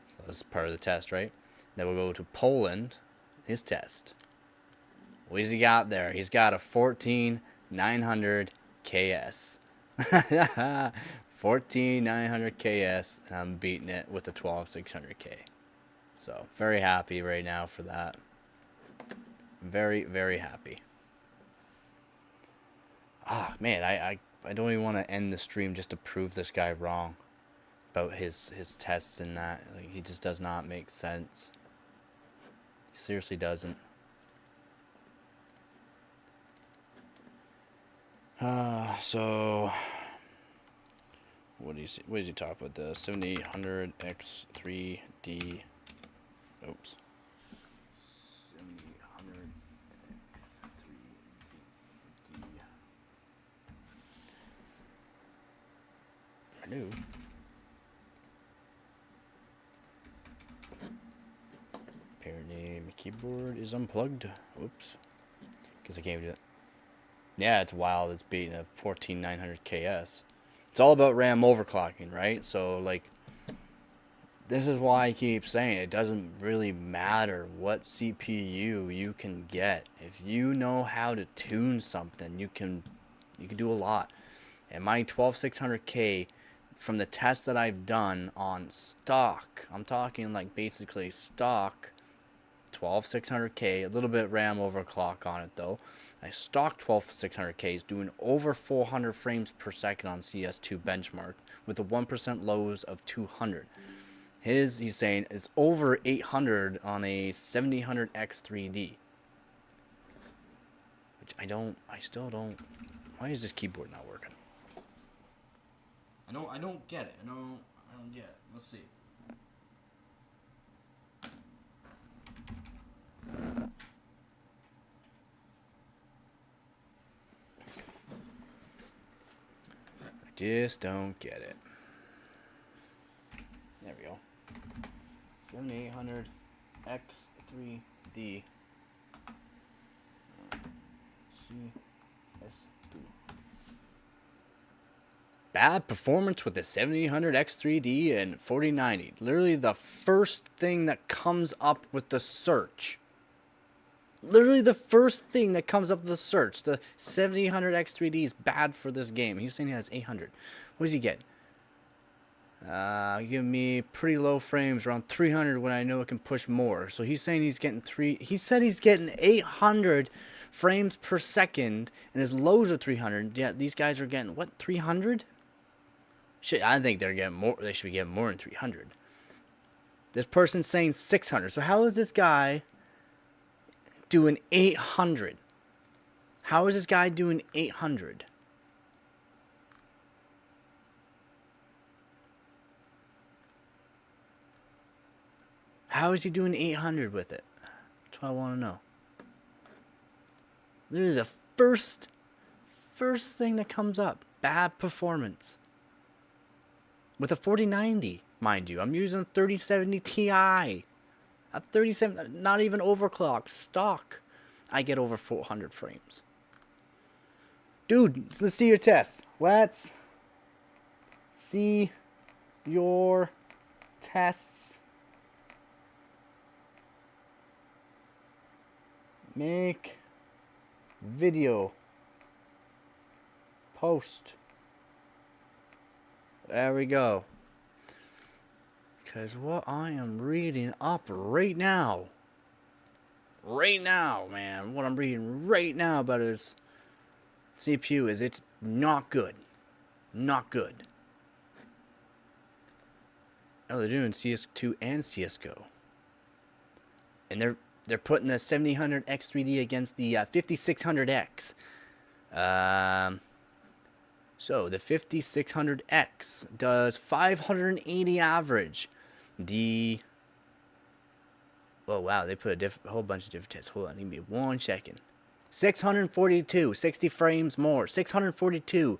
So this is part of the test, right? Then we'll go to Poland, his test. What has he got there? He's got a 14900 KS. 14900 KS, and I'm beating it with a 12600K. So very happy right now for that. Very, very happy. Ah, man, I don't even want to end the stream just to prove this guy wrong about his tests and that. Like, he just does not make sense. He seriously doesn't. So what does he talk about? The 7800 X3D. Oops. 7800 X3D. I knew. Apparently my keyboard is unplugged. Oops. Because I can't do it. Yeah, it's wild. It's beating a 14900 KS. It's all about RAM overclocking, right? So, like, this is why I keep saying it doesn't really matter what CPU you can get. If you know how to tune something, you can do a lot. And my 12600K, from the tests that I've done on stock, I'm talking like basically stock 12600K, a little bit RAM overclock on it though. I stock 12600K is doing over 400 frames per second on CS2 benchmark with a 1% lows of 200. He's saying it's over 800 on a 7000 X3D. Which I still don't. Why is this keyboard not working? I don't get it. I don't get it. Let's see. I just don't get it. There we go. 7800 X3D. CS2. Bad performance with the 7800 X3D and 4090. Literally the first thing that comes up with the search. Literally the first thing that comes up with the search. The 7800 X3D is bad for this game. He's saying he has 800. What does he get? Give me pretty low frames, around 300 when I know it can push more. So he's saying he's getting he said he's getting 800 frames per second and his lows are 300. Yeah, these guys are getting what, 300? I think they're getting more. They should be getting more than 300. This person's saying 600. So how is this guy doing 800? How is this guy doing 800? How is he doing 800 with it? That's what I want to know. Literally the first thing that comes up. Bad performance. With a 4090, mind you. I'm using 3070 Ti. At 37, not even overclocked. Stock. I get over 400 frames. Dude, let's see your test. Let's see your tests. Make video. Post. There we go. Because what I am reading up right now, man, what I'm reading right now about his CPU is it's not good. Not good. Oh, they're doing CS2 and CSGO. And they're putting the 7000X3D against the 5600X. So the 5600X does 580 average. Oh wow, they put a whole bunch of different tests. Hold on, give me 1 second. 642, 60 frames more. 642.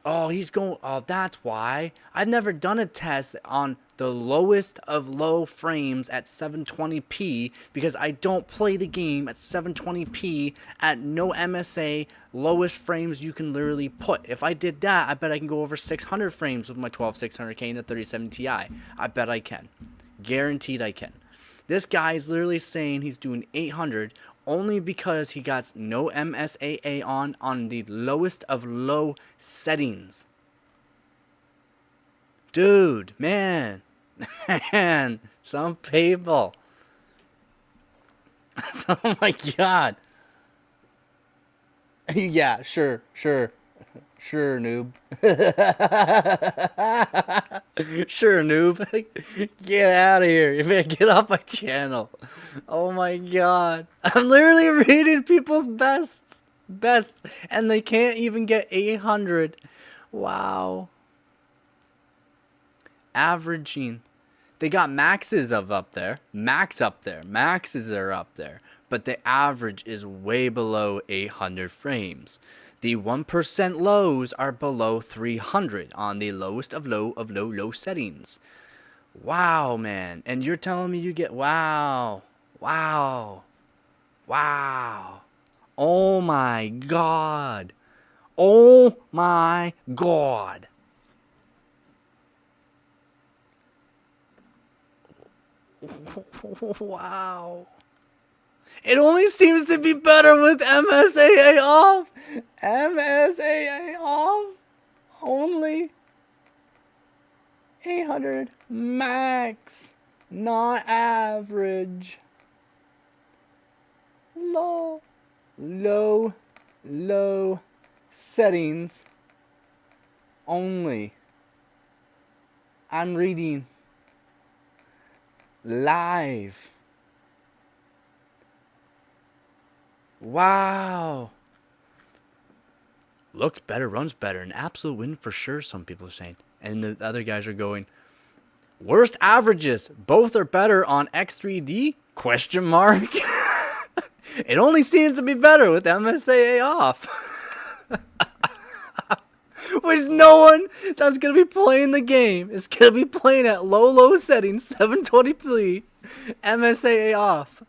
Oh, he's going. Oh, that's why. I've never done a test on the lowest of low frames at 720p because I don't play the game at 720p at no MSA, lowest frames you can literally put. If I did that, I bet I can go over 600 frames with my 12600K and a 3070 Ti. I bet I can. Guaranteed I can. This guy is literally saying he's doing 800 only because he got no MSAA on the lowest of low settings. Dude, man, some people. Oh my god. Yeah, sure, noob. Sure, noob. Get out of here. You better get off my channel. Oh my god. I'm literally reading people's best. And they can't even get 800. Wow. Averaging. They got maxes up there. Maxes are up there. But the average is way below 800 frames. The 1% lows are below 300 on the lowest of low settings. Wow, man. And you're telling me you get... Wow. Oh my god. Wow. It only seems to be better with MSAA off. MSAA off. Only 800 max. Not average. Low settings. Only. I'm reading live. Wow. Looks better, runs better. An absolute win for sure, some people are saying. And the other guys are going, worst averages. Both are better on X3D? Question mark. It only seems to be better with MSAA off. Which no one that's going to be playing the game is going to be playing at low settings, 720p, MSAA off.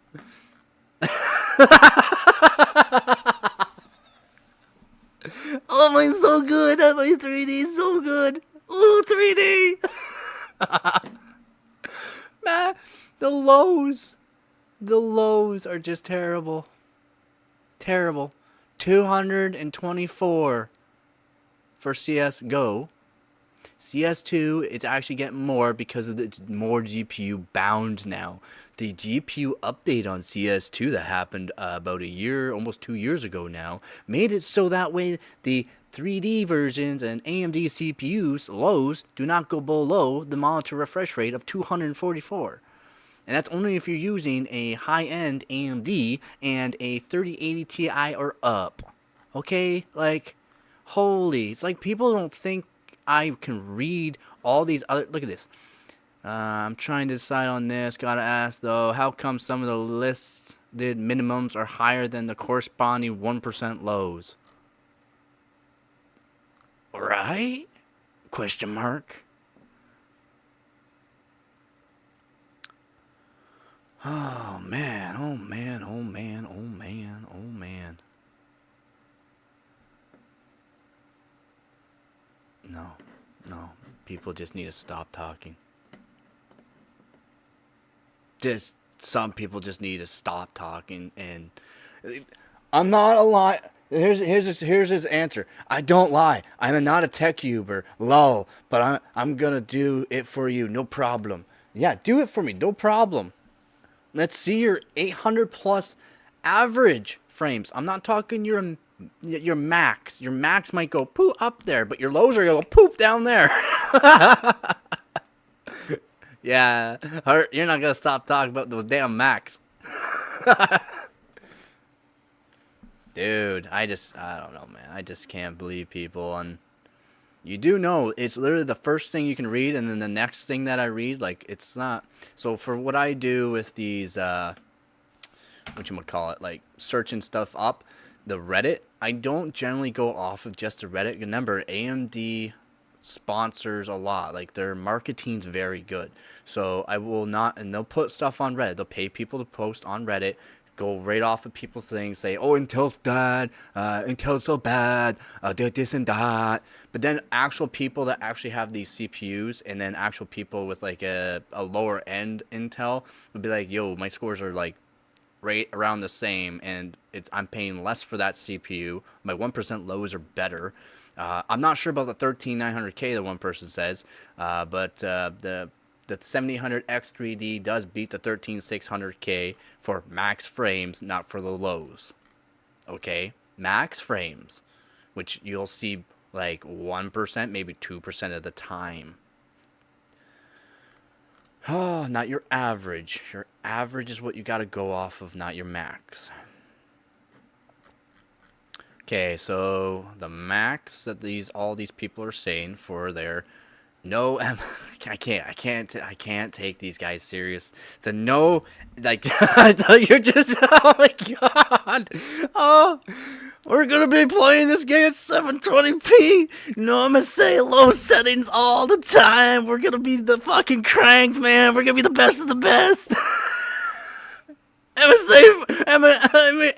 Oh my, so good. Oh my 3D, so good. Ooh, 3D. Man, the lows are just terrible. 224 for CSGO. CS2, it's actually getting more because of it's more GPU bound now. The GPU update on CS2 that happened about a year, almost 2 years ago now, made it so that way the 3D versions and AMD CPUs lows do not go below the monitor refresh rate of 244. And that's only if you're using a high-end AMD and a 3080 Ti or up. Okay? Like, holy. It's like people don't think I can read all these other... Look at this. I'm trying to decide on this. Gotta ask, though, how come some of the listed minimums are higher than the corresponding 1% lows? Right? Question mark. Oh man, oh man, oh man, oh man, oh man. No, no. People just need to stop talking. Some people just need to stop talking, and I'm not a lie. Here's his answer. I don't lie. I'm not a tech uber, lol. But I'm gonna do it for you, no problem. Yeah, do it for me, no problem. Let's see your 800 plus average frames. I'm not talking your max. Your max might go poof up there, but your lows are gonna go poof down there. Yeah, you're not gonna stop talking about those damn max. Dude, I don't know, man. I just can't believe people. And you do know it's literally the first thing you can read, and then the next thing that I read, like, it's not. So for what I do with these, whatchamacallit, like searching stuff up, the Reddit, I don't generally go off of just the Reddit. Remember, AMD sponsors a lot. Like, their marketing's very good. So I will not, and they'll put stuff on Reddit. They'll pay people to post on Reddit. Go right off of people's things, say, oh, Intel's bad, Intel's so bad, they're this and that. But then actual people that actually have these CPUs, and then actual people with like a lower end Intel will be like, yo, my scores are like right around the same, and I'm paying less for that CPU. My 1% lows are better. I'm not sure about the 13900K that one person says, but the 7800X3D does beat the 13600K for max frames, not for the lows. Okay? Max frames, which you'll see like 1%, maybe 2% of the time. Oh, not your average. Your average is what you got to go off of, not your max. Okay, so the max that all these people are saying for their no, I can't take these guys serious. The no, like, you're just, oh my god, oh, we're gonna be playing this game at 720p. No, I'm gonna say low settings all the time. We're gonna be the fucking cranked, man. We're gonna be the best of the best.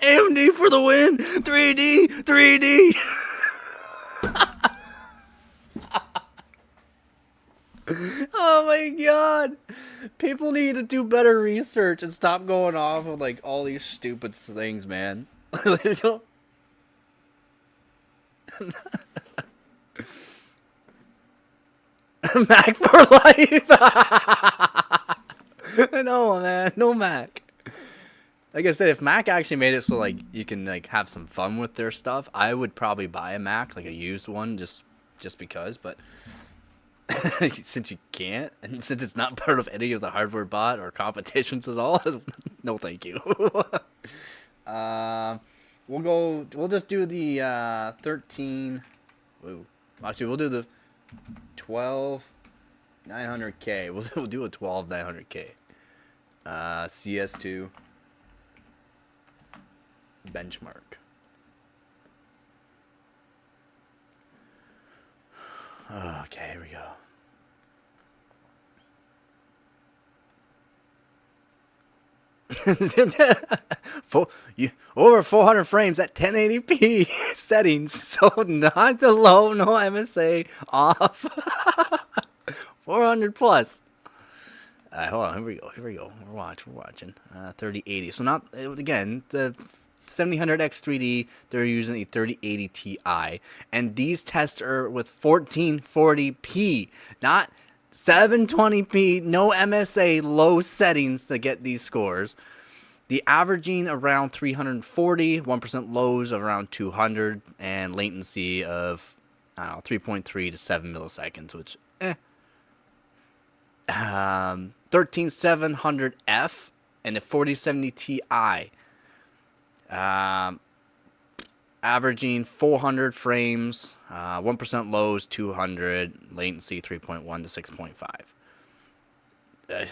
AMD for the win. 3D. Oh my god. People need to do better research and stop going off of like all these stupid things, man. Mac for life. No, man, no Mac. Like I said, if Mac actually made it so like you can like have some fun with their stuff, I would probably buy a Mac, like a used one, just because. But since you can't, and since it's not part of any of the hardware bot or competitions at all, no, thank you. We'll just do the 13. Whoa. Actually, we'll do the 12900K. We'll do a 12900K. CS2 benchmark. Okay, here we go. Over 400 frames at 1080p settings, so not the low, no MSA off. 400 plus. Hold on, here we go. We're watching. 3080. So not again the 7000X3D, they're using a 3080 Ti. And these tests are with 1440p, not 720p, no MSA, low settings to get these scores. The averaging around 340, 1% lows of around 200, and latency of, I don't know, 3.3 to 7 milliseconds, which, 13700F and a 4070 Ti. Averaging 400 frames, 1% lows, 200, latency 3.1 to 6.5.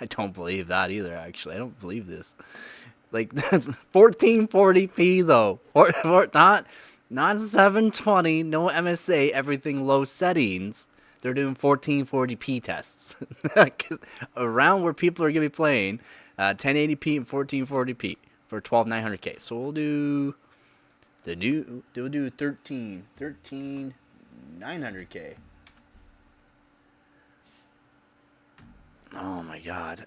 I don't believe that either, actually. I don't believe this. Like, that's 1440p, though. Not 720, no MSA, everything low settings. They're doing 1440p tests. Around where people are going to be playing 1080p and 1440p for 12900K. So we'll do we'll do 13900K. Oh my god.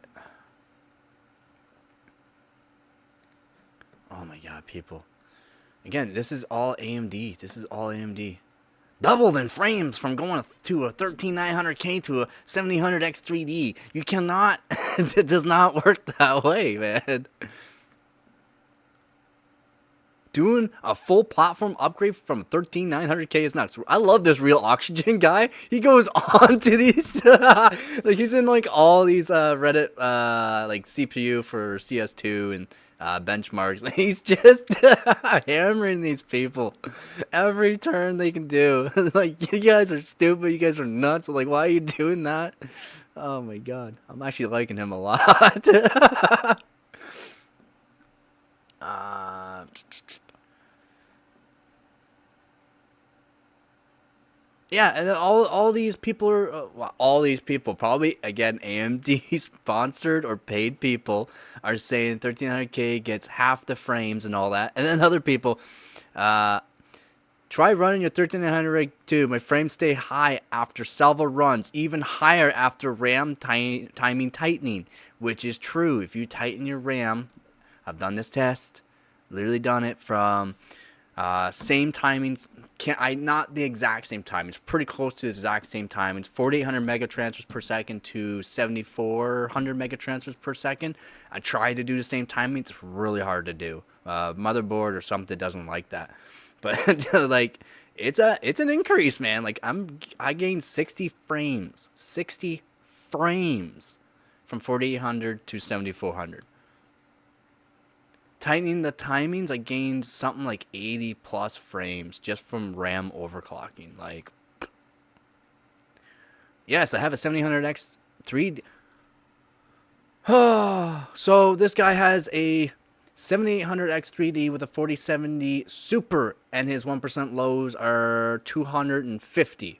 Oh my god, people. Again, this is all AMD. This is all AMD. Doubled in frames from going to a 13900K to a 7000X3D. You cannot. It does not work that way, man. Doing a full platform upgrade from 13900K is nuts. I love this Real Oxygen guy. He goes on to these, like he's in like all these Reddit like CPU for CS2 and benchmarks. He's just hammering these people every turn they can do. Like, you guys are stupid. You guys are nuts. Like, why are you doing that? Oh my god, I'm actually liking him a lot. Yeah, and all these people are, well, all these people, probably, again, AMD sponsored or paid people, are saying 1300K gets half the frames and all that. And then other people, try running your 1300 too. My frames stay high after several runs, even higher after RAM timing tightening, which is true. If you tighten your RAM, I've done this test, literally done it from same timings, not the exact same timings, pretty close to the exact same timings, 4800 megatransfers per second to 7400 megatransfers per second. I tried to do the same timing. It's really hard to do. Motherboard or something doesn't like that. But like, it's an increase, man. Like, I gained 60 frames from 4800 to 7400. Tightening the timings, I gained something like 80 plus frames just from RAM overclocking. Like, yes, I have a 7000X 3D. So this guy has a 7800X 3D with a 4070 Super, and his 1% lows are 250.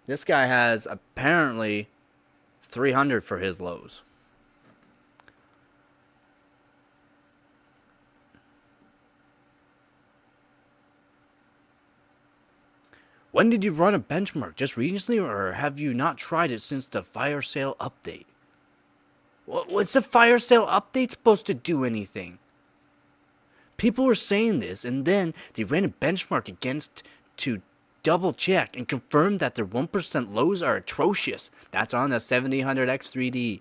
This guy has apparently 300 for his lows. When did you run a benchmark? Just recently, or have you not tried it since the fire sale update? What's the fire sale update supposed to do anything? People were saying this, and then they ran a benchmark against to double check and confirm that their 1% lows are atrocious. That's on the 7000X 3D.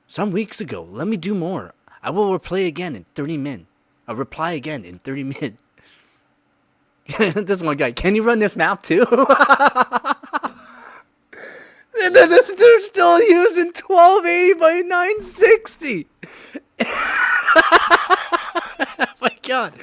Some weeks ago. Let me do more. I will reply again in 30 min. I'll reply again in 30 min. This one guy, can you run this map too? This dude's still using 1280 by 960. Oh my god.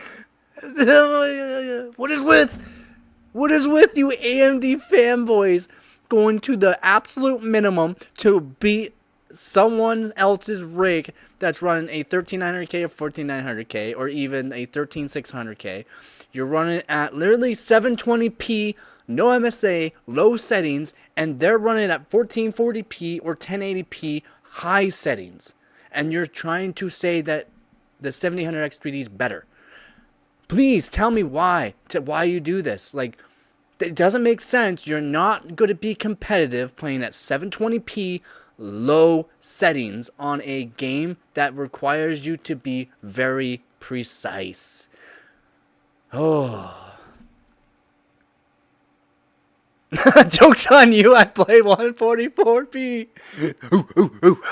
What is with you AMD fanboys going to the absolute minimum to beat someone else's rig that's running a 13900K or 14900K or even a 13600K? You're running at literally 720p, no MSA, low settings, and they're running at 1440p or 1080p high settings. And you're trying to say that the 7000X 3D is better. Please tell me why you do this. Like, it doesn't make sense. You're not going to be competitive playing at 720p, low settings on a game that requires you to be very precise. Oh. Joke's on you, I play 144p. Ooh, ooh, ooh.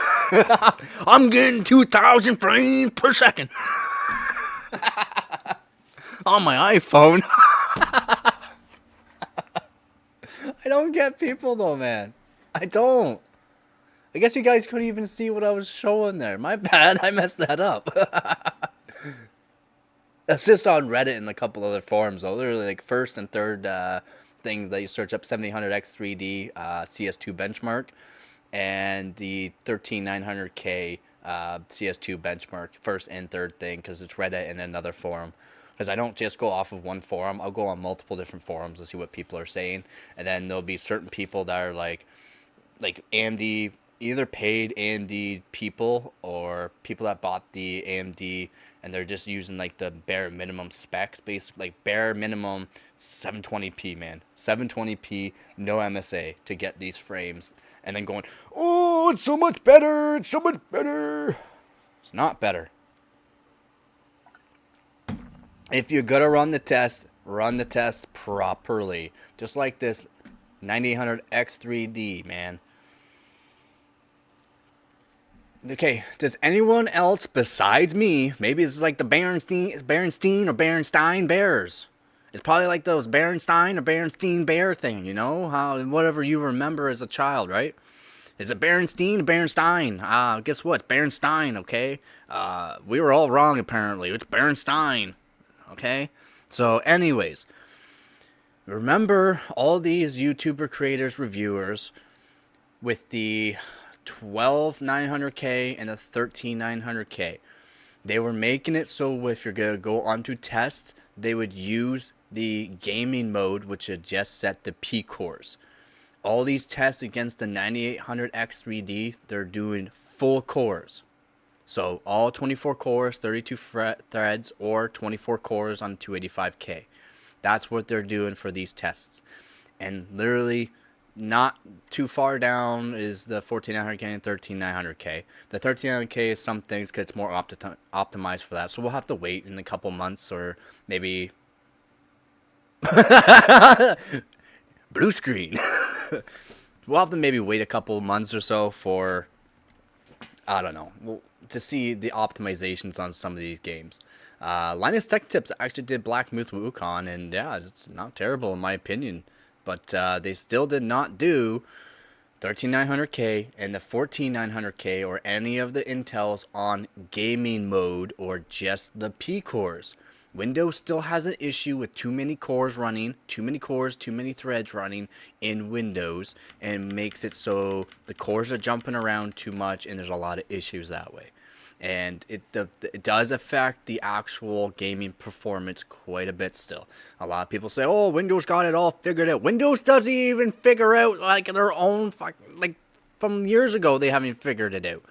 I'm getting 2,000 frames per second. On my iPhone. I don't get people though, man. I don't. I guess you guys couldn't even see what I was showing there. My bad, I messed that up. It's just on Reddit and a couple other forums though. Literally like first and third thing that you search up 7800X3D CS2 benchmark and the 13900K CS2 benchmark, first and third thing, because it's Reddit and another forum. Because I don't just go off of one forum, I'll go on multiple different forums to see what people are saying, and then there'll be certain people that are like AMD, either paid AMD people or people that bought the AMD and they're just using like the bare minimum specs, basically like bare minimum 720p, man, 720p, no MSA to get these frames, and then going, oh, it's so much better, it's so much better. It's not better. If you're gonna run the test properly, just like this 9800X3D, man. Okay, does anyone else besides me, maybe it's like the Berenstein or Berenstein Bears. It's probably like those Berenstein or Berenstein Bear thing, you know? How, whatever you remember as a child, right? Is it Berenstein or Berenstein? Guess what? It's Berenstein, okay? We were all wrong, apparently. It's Berenstein, okay? So, anyways, remember all these YouTuber creators, reviewers, with the 12900K and the 13900K. They were making it so if you're going to go onto tests, they would use the gaming mode, which had just set the P cores. All these tests against the 9800X3D, they're doing full cores. So all 24 cores, 32 threads, or 24 cores on 285K. That's what they're doing for these tests. And literally, not too far down is the 14900K and 13900K. The 13900K is some things because it's more optimized for that. So we'll have to wait in a couple months or maybe blue screen. We'll have to maybe wait a couple months or so for, I don't know, to see the optimizations on some of these games. Linus Tech Tips actually did Black Myth Wukong, and yeah, it's not terrible in my opinion. But they still did not do 13900K and the 14900K or any of the Intels on gaming mode or just the P cores. Windows still has an issue with too many cores running, too many threads running in Windows, and makes it so the cores are jumping around too much, and there's a lot of issues that way. And it does affect the actual gaming performance quite a bit still. A lot of people say, oh, Windows got it all figured out. Windows doesn't even figure out like their own like from years ago they haven't figured it out.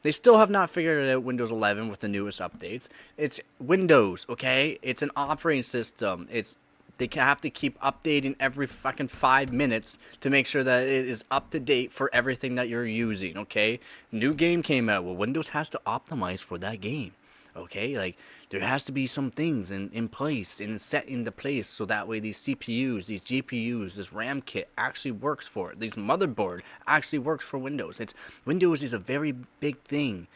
They still have not figured it out, Windows 11 with the newest updates. It's Windows, okay? It's an operating system. They have to keep updating every fucking 5 minutes to make sure that it is up to date for everything that you're using, okay? New game came out. Well, Windows has to optimize for that game, okay? Like, there has to be some things in place and set into place so that way these CPUs, these GPUs, this RAM kit actually works for it. This motherboard actually works for Windows. Windows is a very big thing.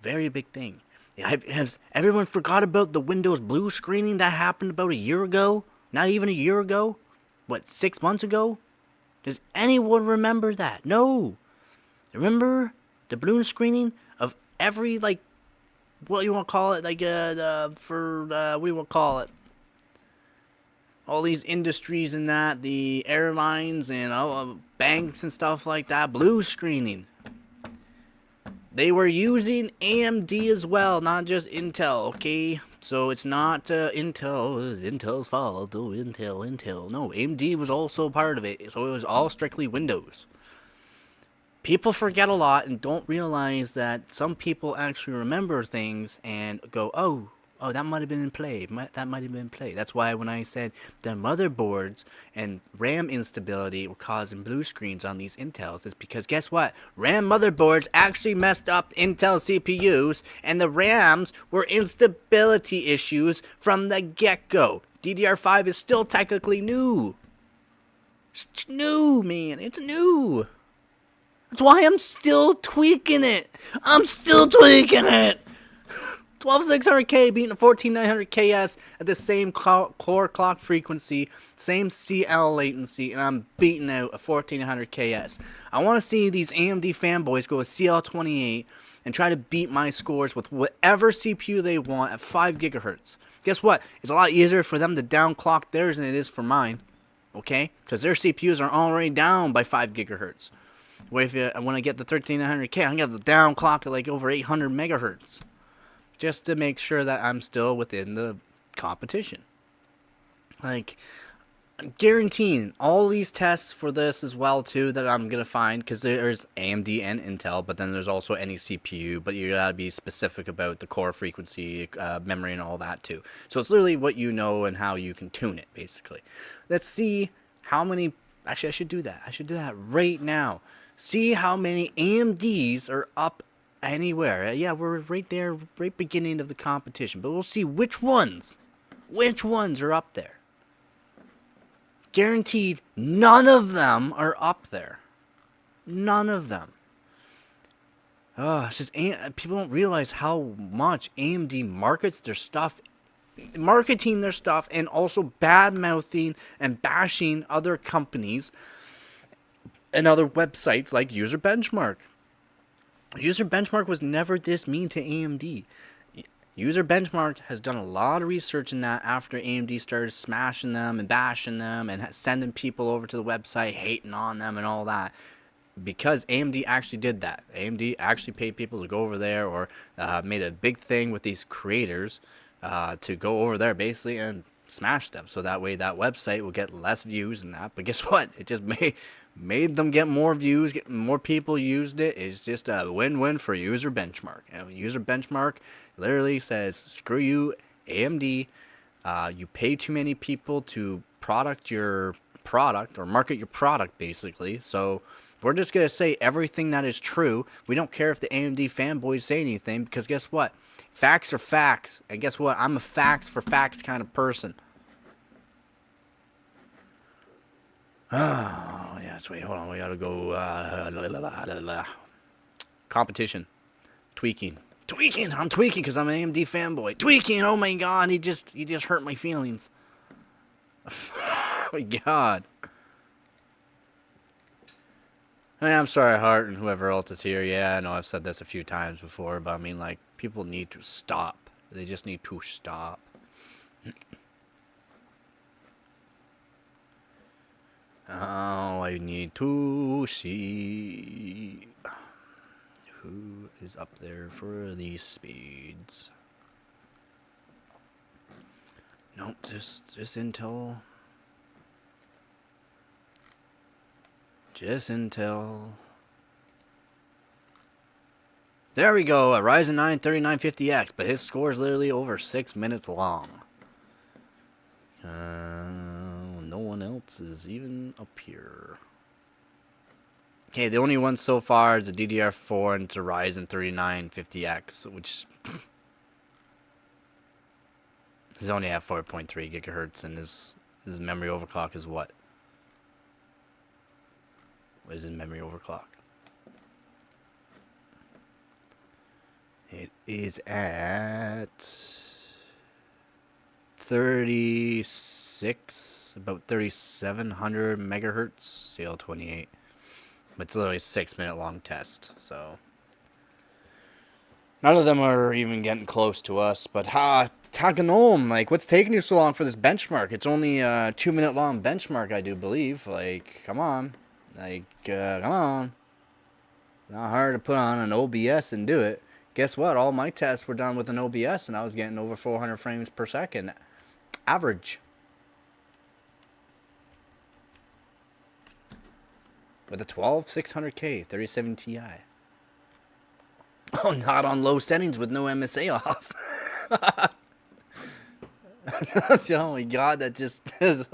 Very big thing. Has everyone forgot about the Windows blue screening that happened about a year ago? Not even a year ago? What, 6 months ago? Does anyone remember that? No. Remember the balloon screening of every, like, what do you want to call it? Like, what do you want to call it? All these industries and that, the airlines and banks and stuff like that. Blue screening. They were using AMD as well, not just Intel, okay? So it's not Intel's fault. Oh, Intel. No, AMD was also part of it. So it was all strictly Windows. People forget a lot and don't realize that some people actually remember things and go, oh, Oh, that might have been in play. That might have been in play. That's why when I said the motherboards and RAM instability were causing blue screens on these Intels, is because guess what? RAM motherboards actually messed up Intel CPUs, and the RAMs were instability issues from the get-go. DDR5 is still technically new. It's new, man. It's new. That's why I'm still tweaking it. I'm still tweaking it. 12600K beating a 14900KS at the same core clock frequency, same CL latency, and I'm beating out a 1400KS. I want to see these AMD fanboys go with CL28 and try to beat my scores with whatever CPU they want at 5 gigahertz. Guess what? It's a lot easier for them to downclock theirs than it is for mine. Okay? Because their CPUs are already down by 5 gigahertz. Where when I get the 13900K, I'm going to get the downclock at like over 800 megahertz. Just to make sure that I'm still within the competition. Like, I'm guaranteeing all these tests for this as well, too, that I'm going to find, because there's AMD and Intel, but then there's also any CPU, but you got to be specific about the core frequency, memory, and all that, too. So it's literally what you know and how you can tune it, basically. Let's see how many... Actually, I should do that. I should do that right now. See how many AMDs are up anywhere. Yeah, we're right there, right beginning of the competition. But we'll see which ones are up there. Guaranteed, none of them are up there. None of them. Oh, it's just people don't realize how much AMD marketing their stuff, and also bad-mouthing and bashing other companies and other websites like User Benchmark. User Benchmark was never this mean to AMD. User Benchmark has done a lot of research in that after AMD started smashing them and bashing them and sending people over to the website hating on them and all that. Because AMD actually did that. AMD actually paid people to go over there, or made a big thing with these creators to go over there basically and smash them. So that way that website will get less views and that. But guess what? It just made them get more views, get more people used it. It's just a win-win for User Benchmark. And User Benchmark literally says, screw you, AMD. You pay too many people to product your product or market your product, basically. So we're just going to say everything that is true. We don't care if the AMD fanboys say anything, because guess what? Facts are facts. And guess what? I'm a facts for facts kind of person. Oh, yeah, wait, hold on. We got to go. Competition. Tweaking. I'm tweaking because I'm an AMD fanboy. Tweaking. Oh, my God. He just hurt my feelings. Oh, my God. I'm sorry, Hart, and whoever else is here. Yeah, I know I've said this a few times before, but I mean, like, people need to stop. They just need to stop. Oh, I need to see who is up there for these speeds. Nope, just Intel. Just Intel. There we go, a Ryzen 9 3950X, but his score is literally over 6 minutes long. No one else is even up here. Okay, the only one so far is the DDR4 and it's a Ryzen 3950X, which is only at 4.3 gigahertz, and his memory overclock is what? What is his memory overclock? It is at 36, about 3700 megahertz, CL28. But it's literally a 6 minute long test, so none of them are even getting close to us. But Takanom, like, what's taking you so long for this benchmark? It's only a 2 minute long benchmark, I do believe. Like, come on. Like, come on. Not hard to put on an OBS and do it. Guess what? All my tests were done with an OBS, and I was getting over 400 frames per second. Average. With a 12600K 37 Ti. Oh, not on low settings with no MSA off. Oh my god, that just because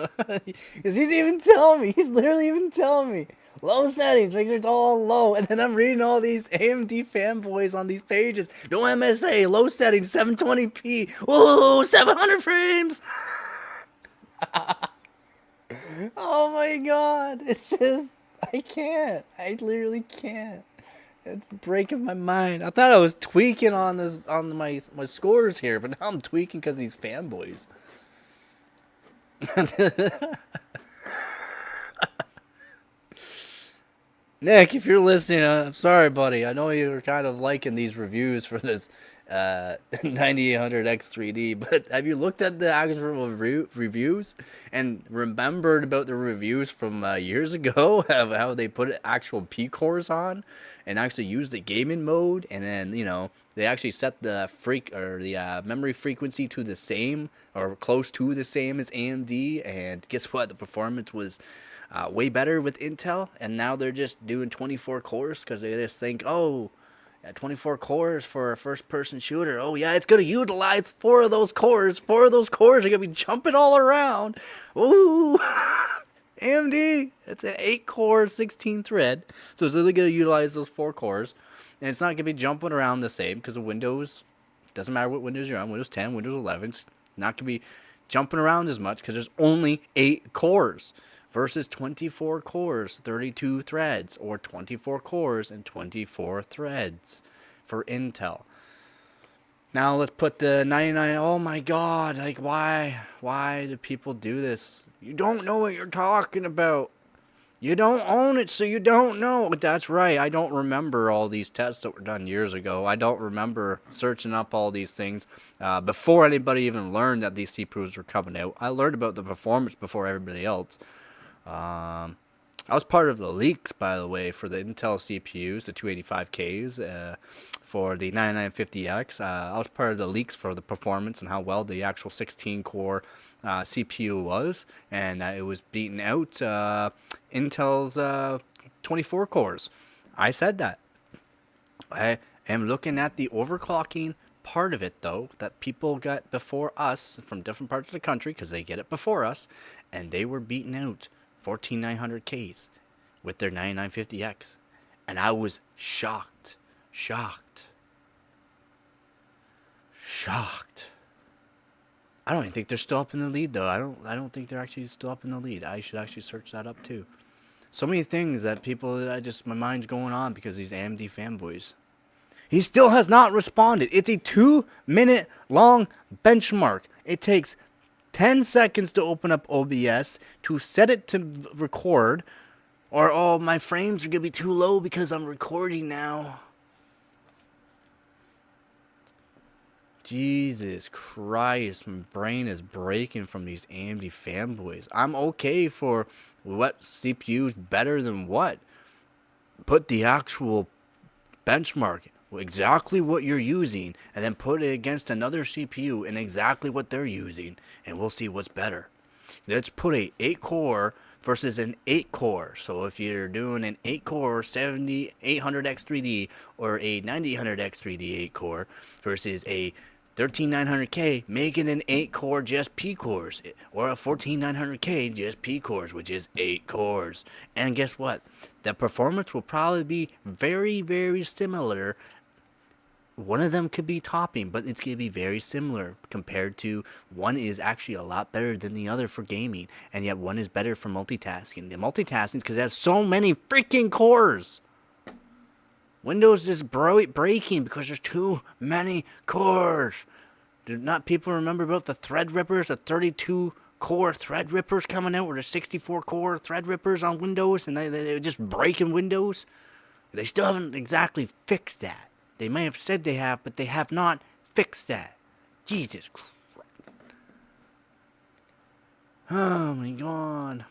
he's even telling me, he's literally even telling me low settings, make sure it's all low, and then I'm reading all these AMD fanboys on these pages. No MSA, low settings, 720p, whoa, 700 frames. Oh my god, it's just I can't, I literally can't. It's breaking my mind. I thought I was tweaking on this on my scores here, but now I'm tweaking because these fanboys. Nick, if you're listening, I'm sorry, buddy. I know you were kind of liking these reviews for this 9800X3D, but have you looked at the actual reviews and remembered about the reviews from years ago of how they put actual P cores on and actually use the gaming mode, and then they actually set the memory frequency to the same or close to the same as AMD, and guess what? The performance was way better with Intel, and now they're just doing 24 cores because they just think, oh, 24 cores for a first-person shooter. Oh yeah, it's gonna utilize 4 of those cores. 4 of those cores are gonna be jumping all around. Ooh, AMD. It's an 8-core, 16-thread, so it's really gonna utilize those 4 cores, and it's not gonna be jumping around the same because of Windows. Doesn't matter what Windows you're on, Windows 10, Windows 11. It's not gonna be jumping around as much because there's only 8 cores. Versus 24 cores, 32 threads, or 24 cores and 24 threads for Intel. Now let's put the 99. Oh my god, like why do people do this? You don't know what you're talking about. You don't own it, so you don't know. That's right, I don't remember all these tests that were done years ago. I don't remember searching up all these things before anybody even learned that these CPUs were coming out. I learned about the performance before everybody else. I was part of the leaks, by the way, for the Intel CPUs, the 285Ks, for the 9950X. I was part of the leaks for the performance and how well the actual 16-core CPU was, and it was beating out Intel's 24 cores. I said that. I am looking at the overclocking part of it, though, that people got before us from different parts of the country, because they get it before us, and they were beating out 14900Ks with their 9950X, and I was shocked. I don't even think they're still up in the lead, though. I don't think they're actually still up in the lead. I should actually search that up too. So many things that people, my mind's going on because these AMD fanboys. He still has not responded. It's a 2-minute long benchmark. It takes 10 seconds to open up OBS, to set it to record, or, oh, my frames are going to be too low because I'm recording now. Jesus Christ, my brain is breaking from these AMD fanboys. I'm okay for what CPU's better than what. Put the actual benchmark, exactly what you're using, and then put it against another CPU and exactly what they're using, and we'll see what's better. Let's put a 8-core versus an 8-core. So if you're doing an 8-core 7800X3D or a 9000X3D 8-core versus a 13900K, make it an 8-core just P cores, or a 14900K just P cores, which is 8 cores. And guess what? The performance will probably be very, very similar. One of them could be topping, but it's going to be very similar compared to one is actually a lot better than the other for gaming, and yet one is better for multitasking. The multitasking because it has so many freaking cores. Windows is breaking because there's too many cores. Do not people remember about the thread rippers, the 32-core thread rippers coming out, or the 64-core thread rippers on Windows, and they just breaking Windows? They still haven't exactly fixed that. They may have said they have, but they have not fixed that. Jesus Christ. Oh my God.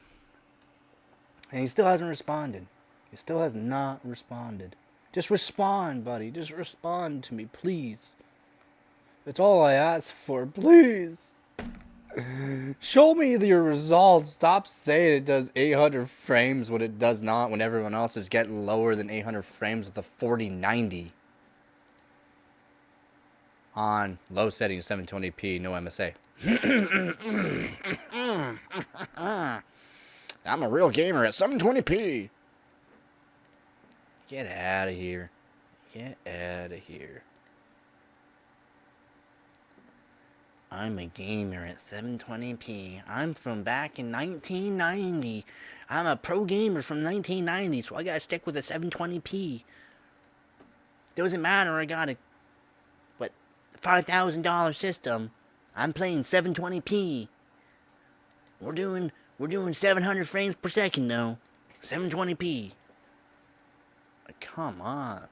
And he still hasn't responded. He still has not responded. Just respond, buddy. Just respond to me, please. That's all I ask for, please. Show me your results. Stop saying it does 800 frames when it does not, when everyone else is getting lower than 800 frames with the 4090. On low settings, 720p, no MSA. I'm a real gamer at 720p. Get out of here. Get out of here. I'm a gamer at 720p. I'm from back in 1990. I'm a pro gamer from 1990, so I gotta stick with a 720p. Doesn't matter, I got a $5,000 system. I'm playing 720p. We're doing 700 frames per second though. 720p. Come on.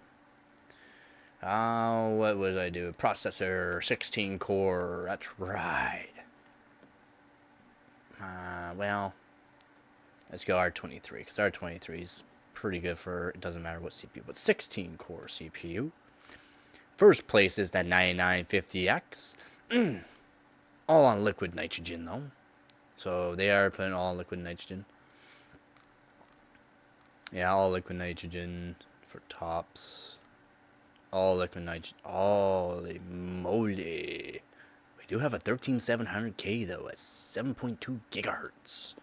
Oh, what was I doing? Processor, 16 core. That's right. Well, let's go R23, because R23 is pretty good for, it doesn't matter what CPU, but 16 core CPU. First place is that 9950X. All on liquid nitrogen, though. So they are putting all liquid nitrogen. Yeah, all liquid nitrogen for tops. All liquid nitrogen. Holy moly. We do have a 13700K, though, at 7.2 gigahertz.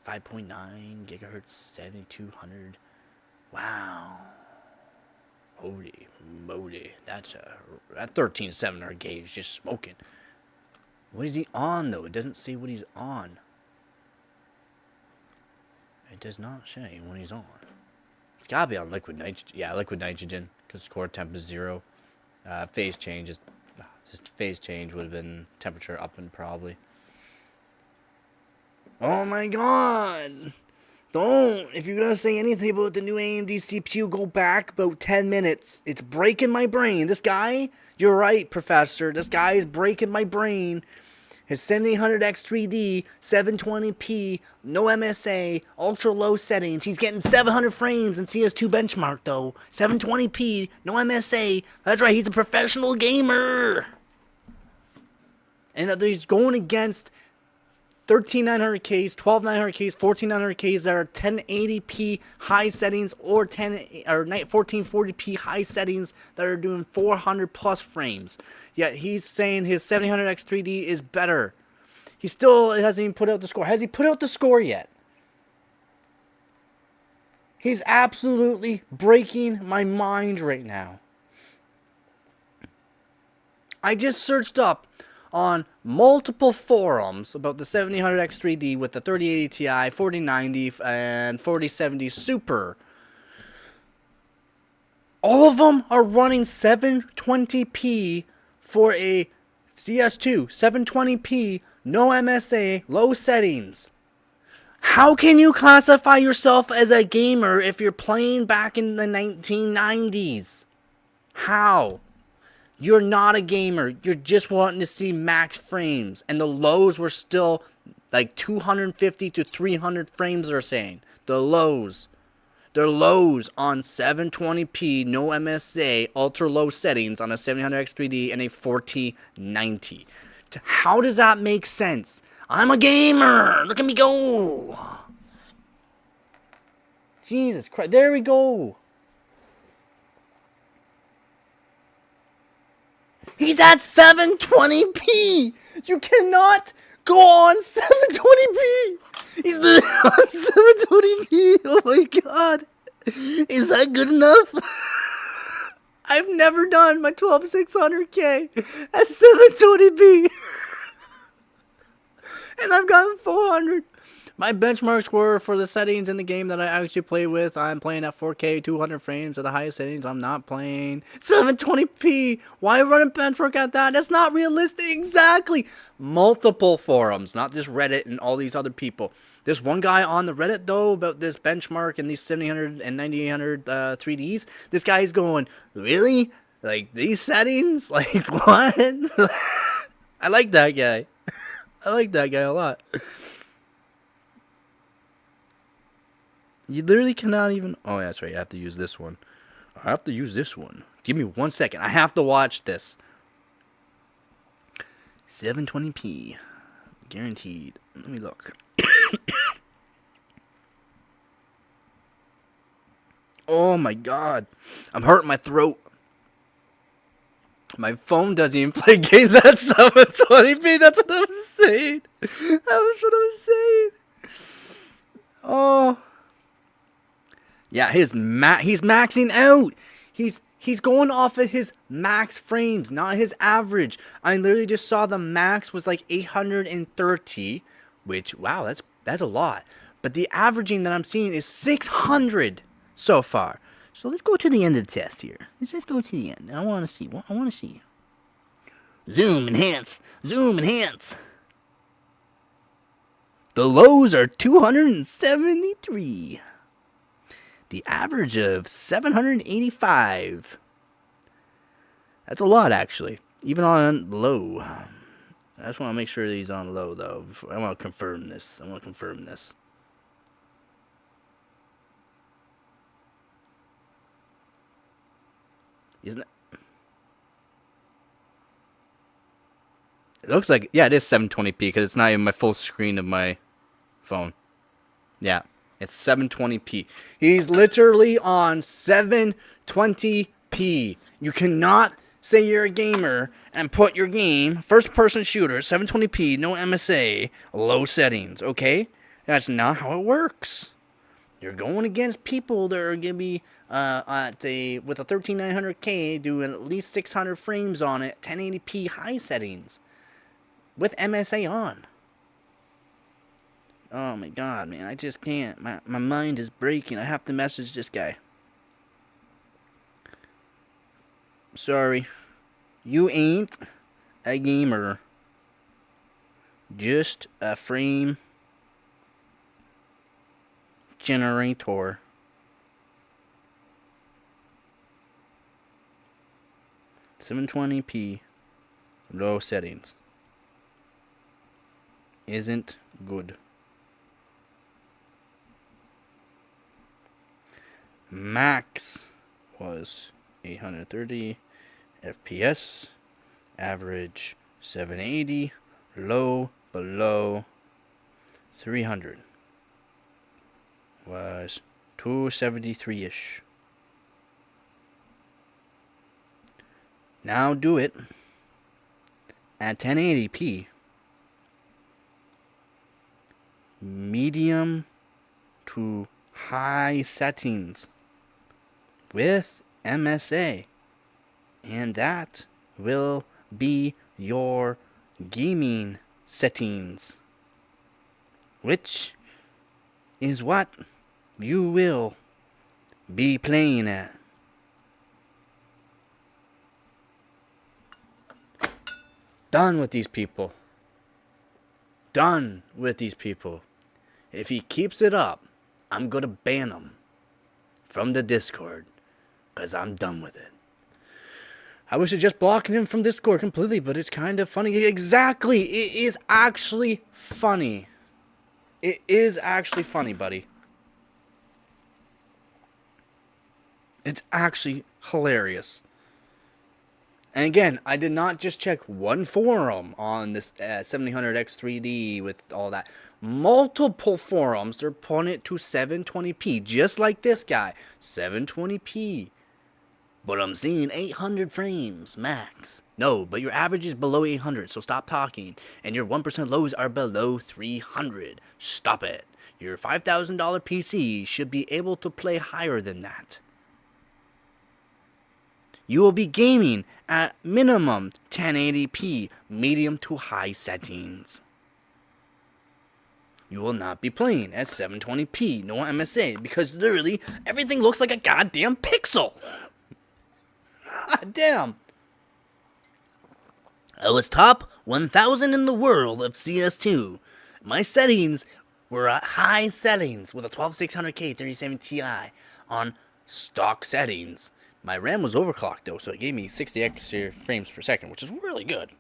5.9 gigahertz, 7200. Wow. Holy moly. That 13700K is just smoking. What is he on, though? It doesn't say what he's on. It does not say when he's on. It's gotta be on liquid nitrogen. Yeah, liquid nitrogen, because core temp is 0. Phase change is just phase change would have been temperature up and probably. Oh my god! Don't! If you're gonna say anything about the new AMD CPU, go back about 10 minutes. It's breaking my brain. This guy, you're right, Professor. This guy is breaking my brain. His 7800X3D, 720p, no MSA, ultra low settings. He's getting 700 frames in CS2 benchmark though. 720p, no MSA. That's right, he's a professional gamer. And he's going against 13900Ks, 12900Ks, 14900Ks that are 1080p high settings or 1440p high settings that are doing 400 plus frames. Yet he's saying his 7800X3D is better. He still hasn't even put out the score. Has he put out the score yet? He's absolutely breaking my mind right now. I just searched up on multiple forums about the 7800X3D with the 3080 Ti, 4090, and 4070 Super. All of them are running 720p for a CS2. 720p, no MSA, low settings. How can you classify yourself as a gamer if you're playing back in the 1990s? How? You're not a gamer. You're just wanting to see max frames. And the lows were still like 250 to 300 frames, they're saying. The lows. They're lows on 720p, no MSA, ultra low settings on a 700X3D and a 4090. How does that make sense? I'm a gamer. Look at me go. Jesus Christ. There we go. He's at 720p. You cannot go on 720p. He's on 720p. Oh my god. Is that good enough? I've never done my 12600K at 720p. And I've gotten 400. My benchmarks were for the settings in the game that I actually play with. I'm playing at 4K, 200 frames at the highest settings. I'm not playing 720p. Why run a benchmark at that? That's not realistic. Exactly. Multiple forums, not just Reddit and all these other people. This one guy on the Reddit, though, about this benchmark and these 7800 and 9800 3Ds, this guy's going, really? Like, these settings? Like, what? I like that guy. I like that guy a lot. You literally cannot even... Oh, that's right. I have to use this one. I have to use this one. Give me 1 second. I have to watch this. 720p. Guaranteed. Let me look. Oh, my God. I'm hurting my throat. My phone doesn't even play games at 720p. That's what I was saying. That was what I was saying. Oh. Yeah, he's maxing out. He's going off of his max frames, not his average. I literally just saw the max was like 830, which wow, that's a lot. But the averaging that I'm seeing is 600 so far. So let's go to the end of the test here. Let's just go to the end. I want to see. I want to see. Zoom enhance. Zoom enhance. The lows are 273. The average of 785. That's a lot, actually. Even on low. I just want to make sure that he's on low, though. I want to confirm this. Isn't it? It looks like, yeah, it is 720p because it's not even my full screen of my phone. Yeah, it's 720p. He's literally on 720p. You cannot say you're a gamer and put your game, first-person shooter, 720p, no MSA, low settings, okay? That's not how it works. You're going against people that are going to be with a 13900K doing at least 600 frames on it, 1080p high settings with MSA on. Oh my god, man, I just can't. My mind is breaking. I have to message this guy. Sorry. You ain't a gamer. Just a frame generator. $720p low settings isn't good. Max was 830 FPS, average 780, low below 300 was 273-ish. Now do it at 1080p, medium to high settings with MSA, and that will be your gaming settings, which is what you will be playing at. Done with these people. Done with these people. If he keeps it up, I'm gonna ban him from the Discord, because I'm done with it. I wish I just blocked him from Discord completely, but it's kind of funny. Exactly! It is actually funny. It is actually funny, buddy. It's actually hilarious. And again, I did not just check one forum on this 7000X3D with all that. Multiple forums, they're putting it to 720p, just like this guy, 720p. But I'm seeing 800 frames max. No, but your average is below 800, so stop talking. And your 1% lows are below 300. Stop it. Your $5,000 PC should be able to play higher than that. You will be gaming at minimum 1080p, medium to high settings. You will not be playing at 720p, no MSA, because literally everything looks like a goddamn pixel. God damn. I was top 1000 in the world of CS2. My settings were at high settings with a 12600K 37 Ti on stock settings. My RAM was overclocked though, so it gave me 60 extra frames per second, which is really good.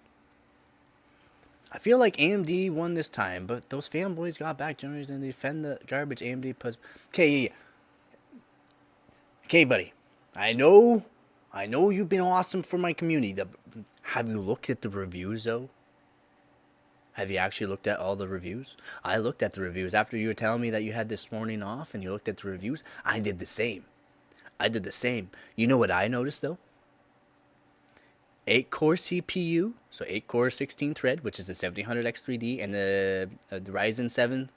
I feel like AMD won this time, but those fanboys got back generators and they defend the garbage AMD puts. Okay, buddy. I know you've been awesome for my community. Have you looked at the reviews though? Have you actually looked at all the reviews? I looked at the reviews after you were telling me that you had this morning off and you looked at the reviews. I did the same. You know what I noticed though? 8-core CPU, so 8-core 16 thread, which is the 7000X3D, and the Ryzen 7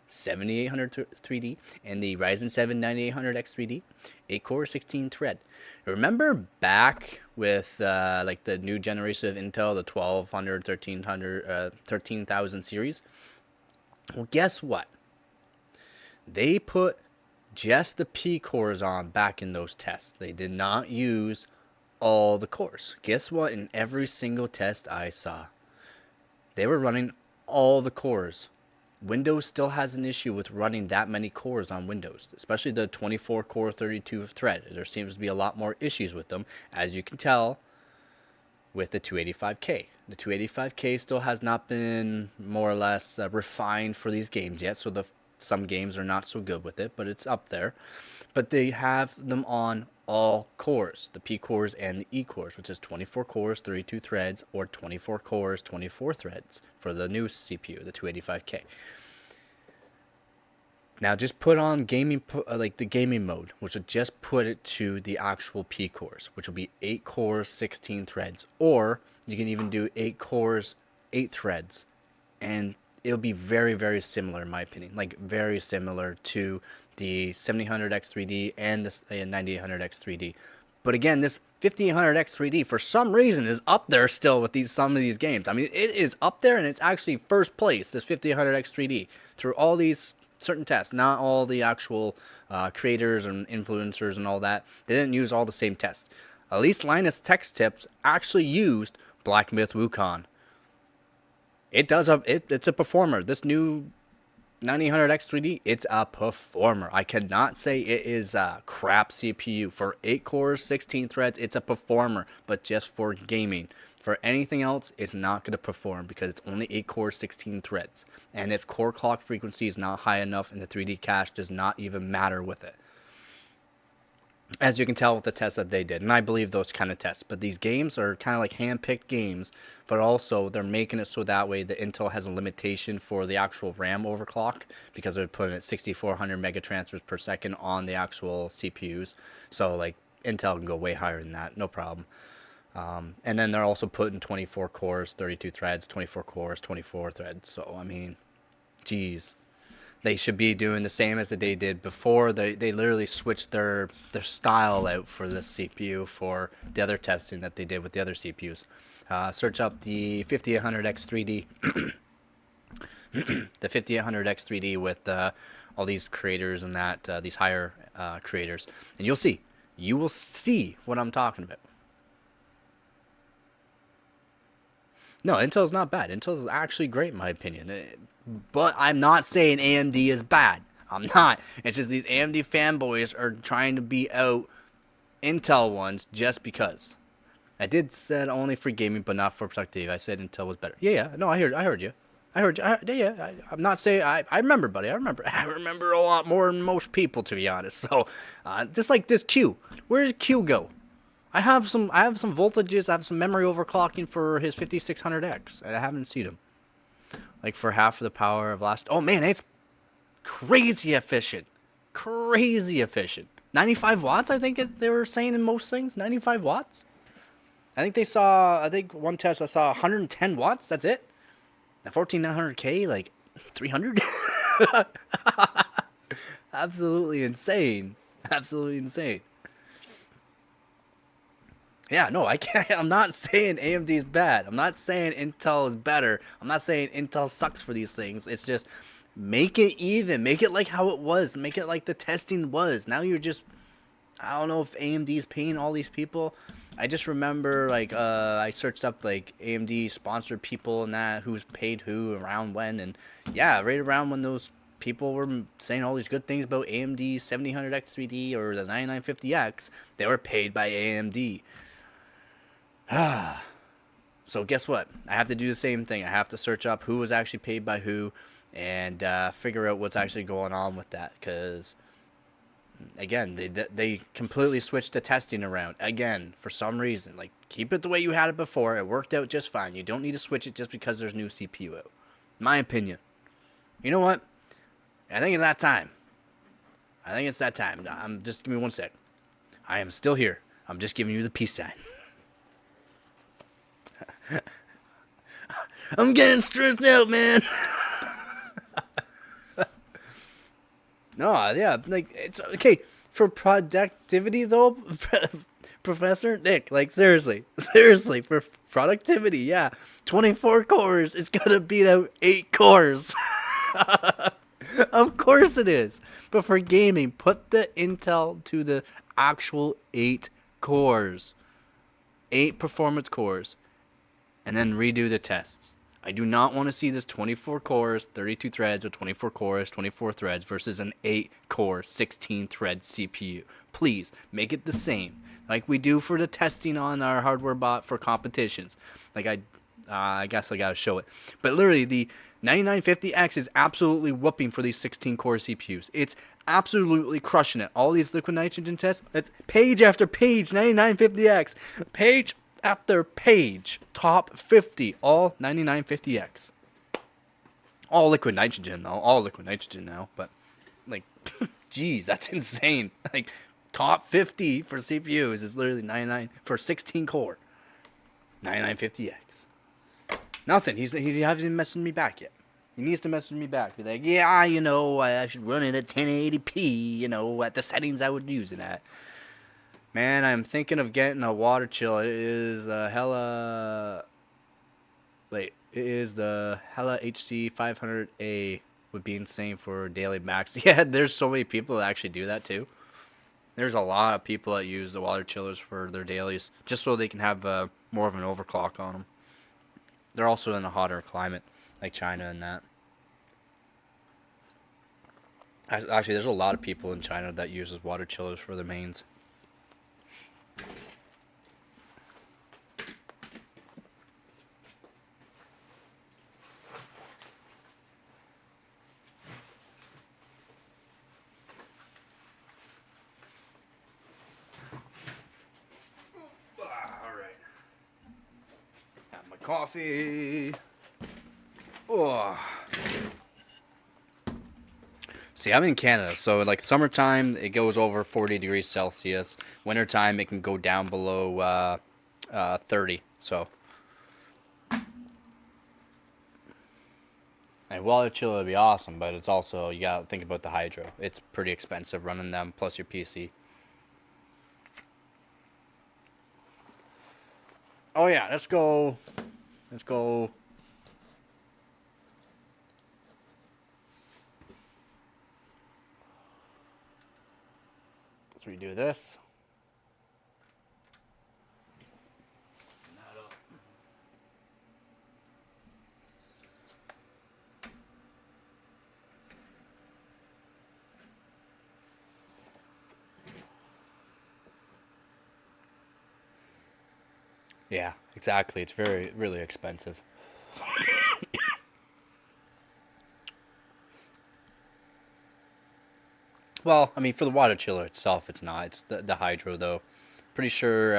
7800 3D, and the Ryzen 7 9800X3D, 8-core 16 thread. Remember back with like the new generation of Intel, the 1200, 1300, 13000 series? Well, guess what? They put just the P cores on back in those tests. They did not use all the cores. Guess what? In every single test I saw, they were running all the cores. Windows still has an issue with running that many cores on Windows, especially the 24 core 32 thread. There seems to be a lot more issues with them, as you can tell with the 285K. The 285K still has not been more or less refined for these games yet, so some games are not so good with it, but it's up there. But they have them on all cores, the P cores and the E cores, which is 24 cores, 32 threads, or 24 cores, 24 threads for the new CPU, the 285K. Now just put on gaming, like the gaming mode, which will just put it to the actual P cores, which will be 8 cores, 16 threads, or you can even do 8 cores, 8 threads, and it'll be very, very similar in my opinion, like very similar to the 7000X3D and the 9800X3D. But again, this 5800X3D for some reason is up there still with some of these games. I mean, it is up there, and it's actually first place, this 5800X3D, through all these certain tests. Not all the actual creators and influencers and all that. They didn't use all the same tests. At least Linus Tech Tips actually used Black Myth Wukong. It's a performer. This new 9800X3D, it's a performer. I cannot say it is a crap CPU. For 8 cores, 16 threads, it's a performer, but just for gaming. For anything else, it's not going to perform because it's only 8 cores, 16 threads. And its core clock frequency is not high enough, and the 3D cache does not even matter with it. As you can tell with the tests that they did, and I believe those kind of tests. But these games are kind of like hand-picked games, but also they're making it so that way the Intel has a limitation for the actual RAM overclock because they're putting it 6400 megatransfers per second on the actual CPUs. So like Intel can go way higher than that, no problem. And then they're also putting 24 cores, 32 threads, 24 cores, 24 threads. So I mean, geez. They should be doing the same as they did before. They literally switched their style out for this CPU for the other testing that they did with the other CPUs. Search up the 5800X3D. The 5800X3D with all these creators and these higher creators. And you'll see. You will see what I'm talking about. No, Intel's not bad. Intel's actually great in my opinion. But I'm not saying AMD is bad. I'm not. It's just these AMD fanboys are trying to beat out Intel ones just because. I did said only for gaming, but not for productive. I said Intel was better. Yeah. No, I heard you. I'm not saying I remember, buddy. I remember a lot more than most people, to be honest. So, just like this Q. Where does Q go? I have some voltages. I have some memory overclocking for his 5600X, and I haven't seen him. Like for half of the power of last. Oh man, it's crazy efficient. 95 watts, I think they were saying in most things. 95 watts. I think one test I saw 110 watts. That's it. The 14900K, like 300. Absolutely insane. Yeah, no, I can't. I'm not saying AMD is bad. I'm not saying Intel is better. I'm not saying Intel sucks for these things. It's just make it even. Make it like how it was. Make it like the testing was. Now you're just, I don't know if AMD is paying all these people. I just remember like I searched up like AMD sponsored people and that who's paid who around when, and yeah, right around when those people were saying all these good things about AMD 7000X3D or the 9950X, they were paid by AMD. So guess what? I have to do the same thing. I have to search up who was actually paid by who and figure out what's actually going on with that. Because, again, they completely switched the testing around. Again, for some reason. Like, keep it the way you had it before. It worked out just fine. You don't need to switch it just because there's new CPU out. My opinion. You know what? I think it's that time. Just give me one sec. I am still here. I'm just giving you the peace sign. I'm getting stressed out, man. No, yeah, like it's okay for productivity though, Professor Nick. Like seriously, seriously for productivity, yeah, 24 cores is gonna beat out 8 cores. Of course it is. But for gaming, put the Intel to the actual 8 cores, 8 performance cores, and then redo the tests. I do not want to see this 24 cores, 32 threads, or 24 cores, 24 threads versus an 8 core, 16 thread CPU. Please make it the same, like we do for the testing on our hardware bot for competitions. Like I guess I gotta show it, but literally the 9950X is absolutely whooping for these 16 core CPUs. It's absolutely crushing it. All these liquid nitrogen tests, it's page after page, 9950X, page after page, top 50, all 9950X. All liquid nitrogen though, all liquid nitrogen now, but like, geez, that's insane. Like, top 50 for CPUs is literally 99 for 16 core, 9950X. Nothing. He hasn't messaged me back yet. He needs to message me back. Be like, yeah, you know, I should run it at 1080p, you know, at the settings I would use it at. Man, I'm thinking of getting a water chill. It is hella... Wait, it is the hella HC 500A would be insane for daily max. Yeah, there's so many people that actually do that too. There's a lot of people that use the water chillers for their dailies, just so they can have more of an overclock on them. They're also in a hotter climate, like China and that. Actually, there's a lot of people in China that uses water chillers for their mains. Alright. Have my coffee. Oh. See, I'm in Canada, so like summertime, it goes over 40 degrees Celsius. Wintertime, it can go down below 30. So, and water chiller would be awesome, but it's also, you gotta think about the hydro. It's pretty expensive running them, plus your PC. Oh yeah, let's go. Let's go. Let's redo this. Yeah, exactly. It's really expensive. Well, I mean, for the water chiller itself, it's not. It's the hydro, though. Pretty sure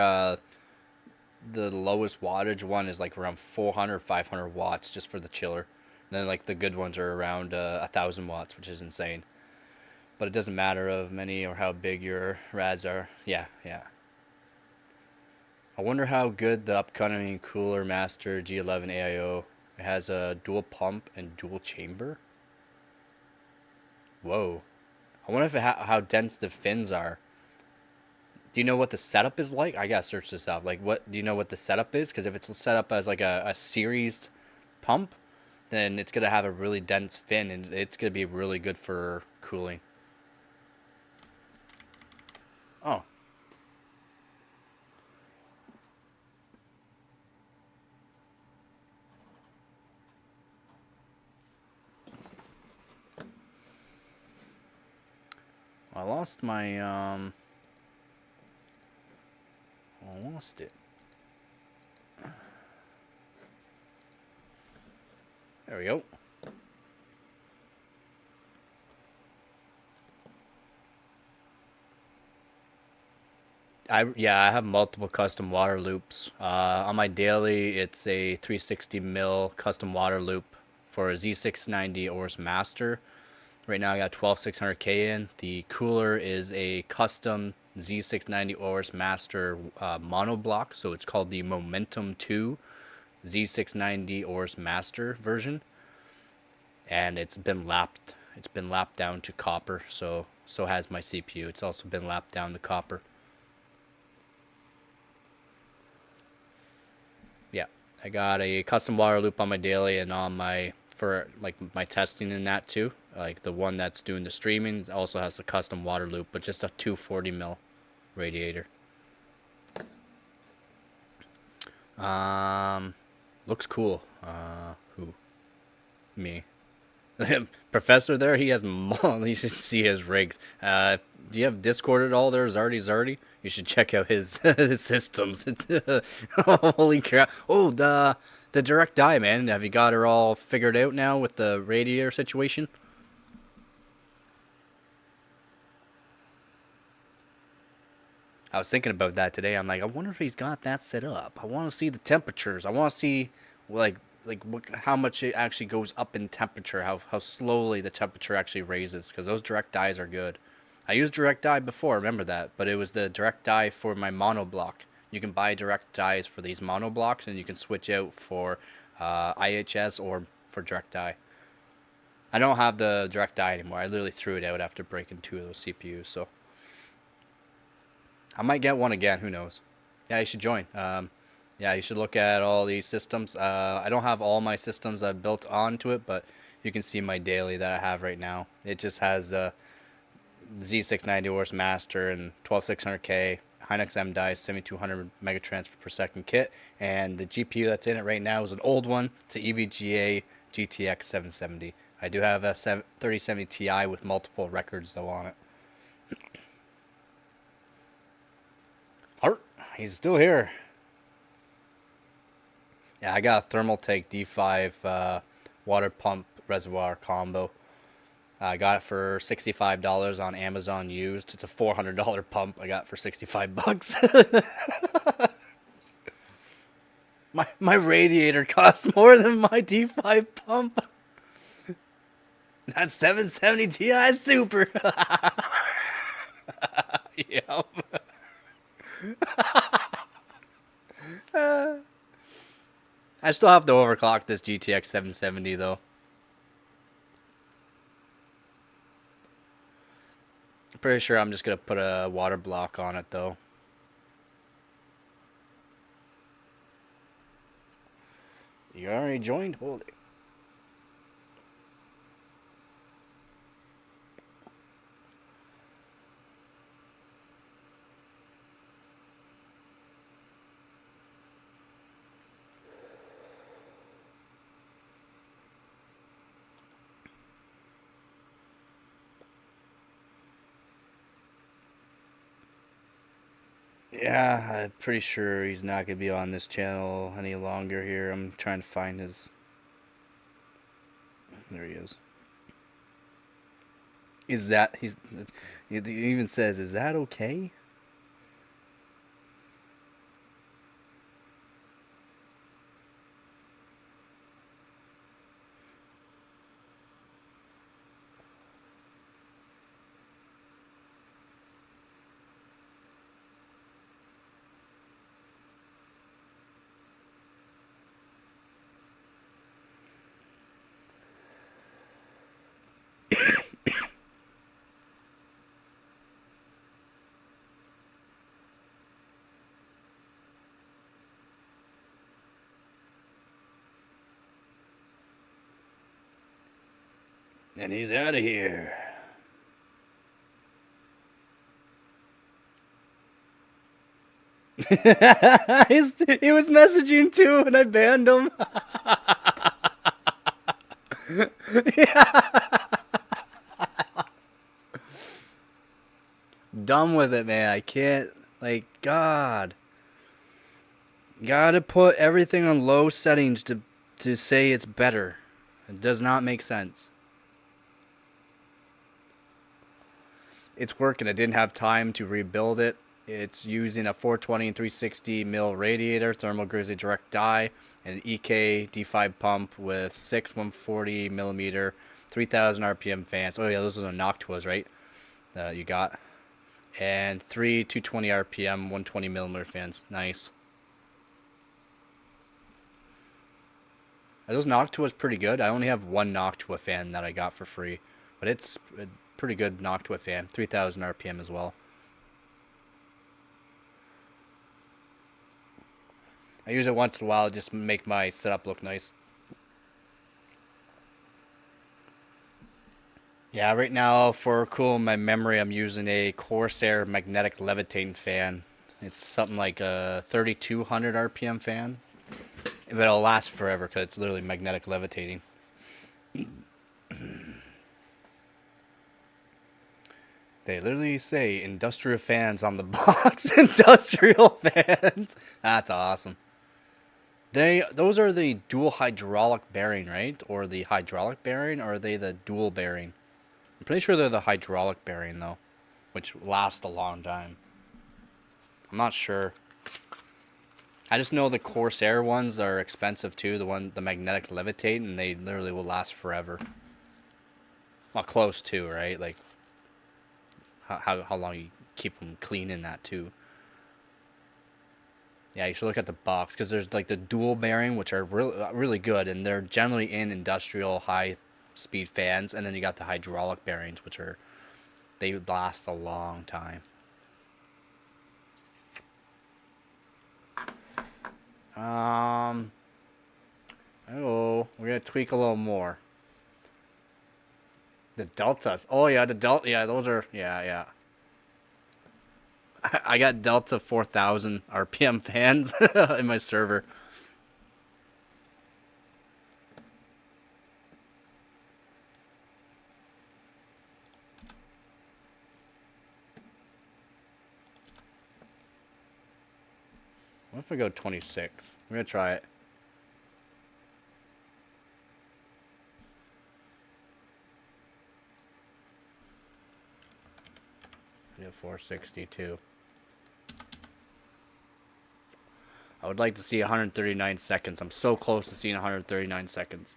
the lowest wattage one is like around 400, 500 watts just for the chiller. And then like the good ones are around 1,000 watts, which is insane. But it doesn't matter of many or how big your rads are. Yeah, yeah. I wonder how good the upcoming Cooler Master G11 AIO. It has a dual pump and dual chamber. Whoa. I wonder if how dense the fins are. Do you know what the setup is like? I gotta search this up. Like, what do you know what the setup is? Because if it's set up as like a series pump, then it's gonna have a really dense fin, and it's gonna be really good for cooling. Oh, I lost my I lost it. There we go. I have multiple custom water loops. On my daily, it's a 360 mil custom water loop for a Z690 Ors Master. Right now I got 12600K in. The cooler is a custom Z690 Ors Master monoblock, so it's called the Momentum 2. Z690 Ors Master version, and it's been lapped. It's been lapped down to copper. So has my CPU. It's also been lapped down to copper. Yeah, I got a custom water loop on my daily and on my for like my testing in that too. Like the one that's doing the streaming also has the custom water loop, but just a 240 mil radiator. Looks cool. Who? Me. Professor there, he has you should see his rigs. Do you have Discord at all there, Zardy? You should check out his, his systems. Holy crap. Oh, the direct die, man. Have you got her all figured out now with the radiator situation? I was thinking about that today. I'm like, I wonder if he's got that set up. I want to see the temperatures. I want to see how much it actually goes up in temperature, how slowly the temperature actually raises, because those direct dies are good. I used direct die before, remember that, but it was the direct die for my monoblock. You can buy direct dies for these monoblocks, and you can switch out for IHS or for direct die. I don't have the direct die anymore. I literally threw it out after breaking 2 of those CPUs, so I might get one again. Who knows? Yeah, you should join. Yeah, you should look at all these systems. I don't have all my systems I've built onto it, but you can see my daily that I have right now. It just has the Z690 Ors Master and 12600K Hynix M die 7200 megatransfer per second kit, and the GPU that's in it right now is an old one. It's an EVGA GTX 770. I do have a 3070 Ti with multiple records though on it. Art, he's still here. Yeah, I got a Thermaltake D5 water pump reservoir combo. I got it for $65 on Amazon used. It's a $400 pump I got for 65 bucks. my radiator costs more than my D5 pump. That 770 Ti Super. Yep. I still have to overclock this GTX 770 though. I'm pretty sure I'm just gonna put a water block on it though. You already joined? Holy. Yeah, I'm pretty sure he's not gonna be on this channel any longer here. I'm trying to find his... There he is. Is that... He even says, is that okay? And he's out of here. He was messaging too, and I banned him. Yeah. Done with it, man. I can't, like, God. Gotta put everything on low settings to say it's better. It does not make sense. It's working. I didn't have time to rebuild it. It's using a 420 and 360 mil radiator, thermal grizzly direct die, and an EK D5 pump with 6 140 millimeter, 3000 RPM fans. Oh yeah, those are the Noctuas, right? You got. And 3 220 RPM, 120 millimeter fans. Nice. Those Noctua's pretty good. I only have one Noctua fan that I got for free, but it's a pretty good Noctua fan. 3,000 RPM as well. I use it once in a while just to make my setup look nice. Yeah, right now for cooling my memory, I'm using a Corsair magnetic levitating fan. It's something like a 3,200 RPM fan, but it'll last forever because it's literally magnetic levitating. They literally say industrial fans on the box. Industrial fans. That's awesome. Those are the dual hydraulic bearing, right? Or the hydraulic bearing, or are they the dual bearing? I'm pretty sure they're the hydraulic bearing though, which last a long time. I'm not sure. I just know the Corsair ones are expensive too. The magnetic levitate, and they literally will last forever. Well, close to, right? Like how long you keep them clean in that too. Yeah, you should look at the box because there's like the dual bearing, which are really good, and they're generally in industrial high speed fans, and then you got the hydraulic bearings, which are they last a long time. Oh, we're gonna tweak a little more. The deltas. Oh yeah, the delta. Yeah, those are. Yeah. I got Delta 4000 RPM fans in my server. What if I go 26? I'm gonna try it. Yeah, 462. I would like to see 139 seconds. I'm so close to seeing 139 seconds.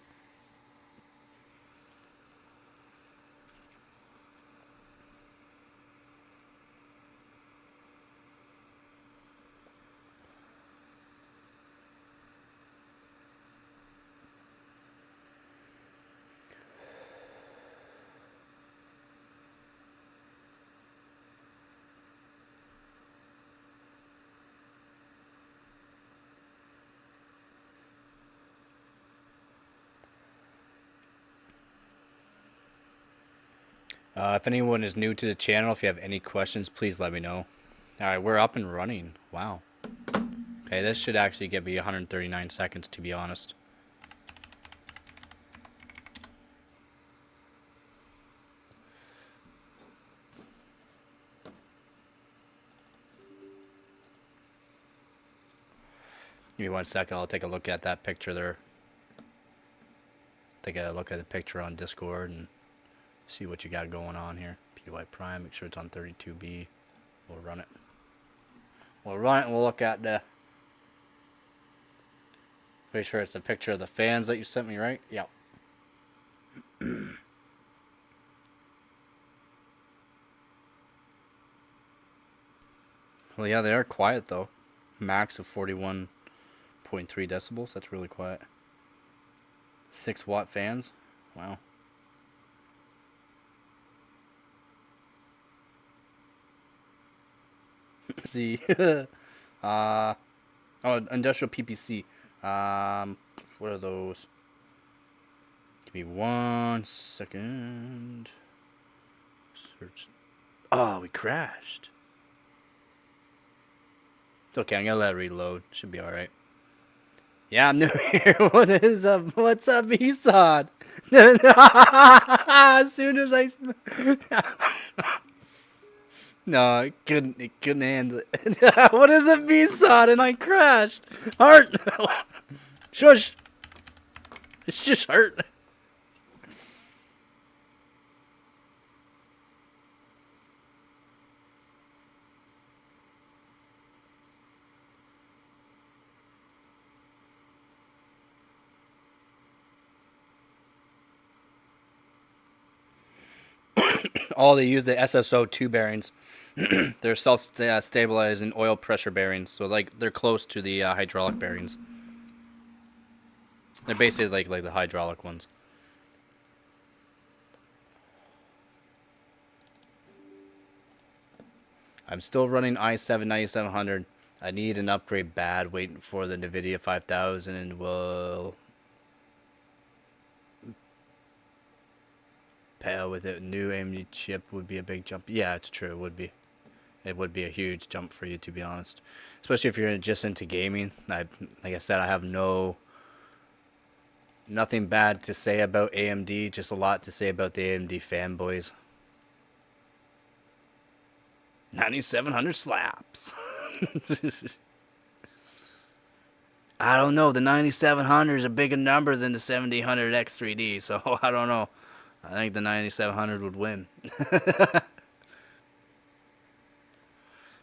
If anyone is new to the channel, if you have any questions, please let me know. Alright, we're up and running. Wow. Okay, this should actually get me 139 seconds, to be honest. Give me 1 second, I'll take a look at that picture there. Take a look at the picture on Discord and see what you got going on here. PY Prime, make sure it's on 32B. We'll run it. We'll run it and we'll look at the... Pretty sure it's a picture of the fans that you sent me, right? Yeah. Well, yeah, they are quiet though. Max of 41.3 decibels. That's really quiet. 6-watt fans. Wow. See. Oh, industrial PPC. What are those? Give me 1 second. Search. Oh, we crashed. It's okay, I'm gonna let it reload. Should be alright. Yeah, I'm new here. What is up? What's up, Esad? As soon as I... No, it couldn't handle it. What is it, Esad? And I crashed. Heart! Shush! It's just hurt. Oh, they use the SSO2 bearings. They're self-stabilizing oil pressure bearings, so like they're close to the hydraulic bearings. They're basically like the hydraulic ones. I'm still running i7 9700. I need an upgrade bad, waiting for the NVIDIA 5000, and will pair with it. New AMD chip would be a big jump. Yeah, it's true. It would be. It would be a huge jump for you, to be honest. Especially if you're just into gaming. Like I said, I have nothing bad to say about AMD. Just a lot to say about the AMD fanboys. 9700 slaps. I don't know. The 9700 is a bigger number than the 7000 X3D, so I don't know. I think the 9700 would win.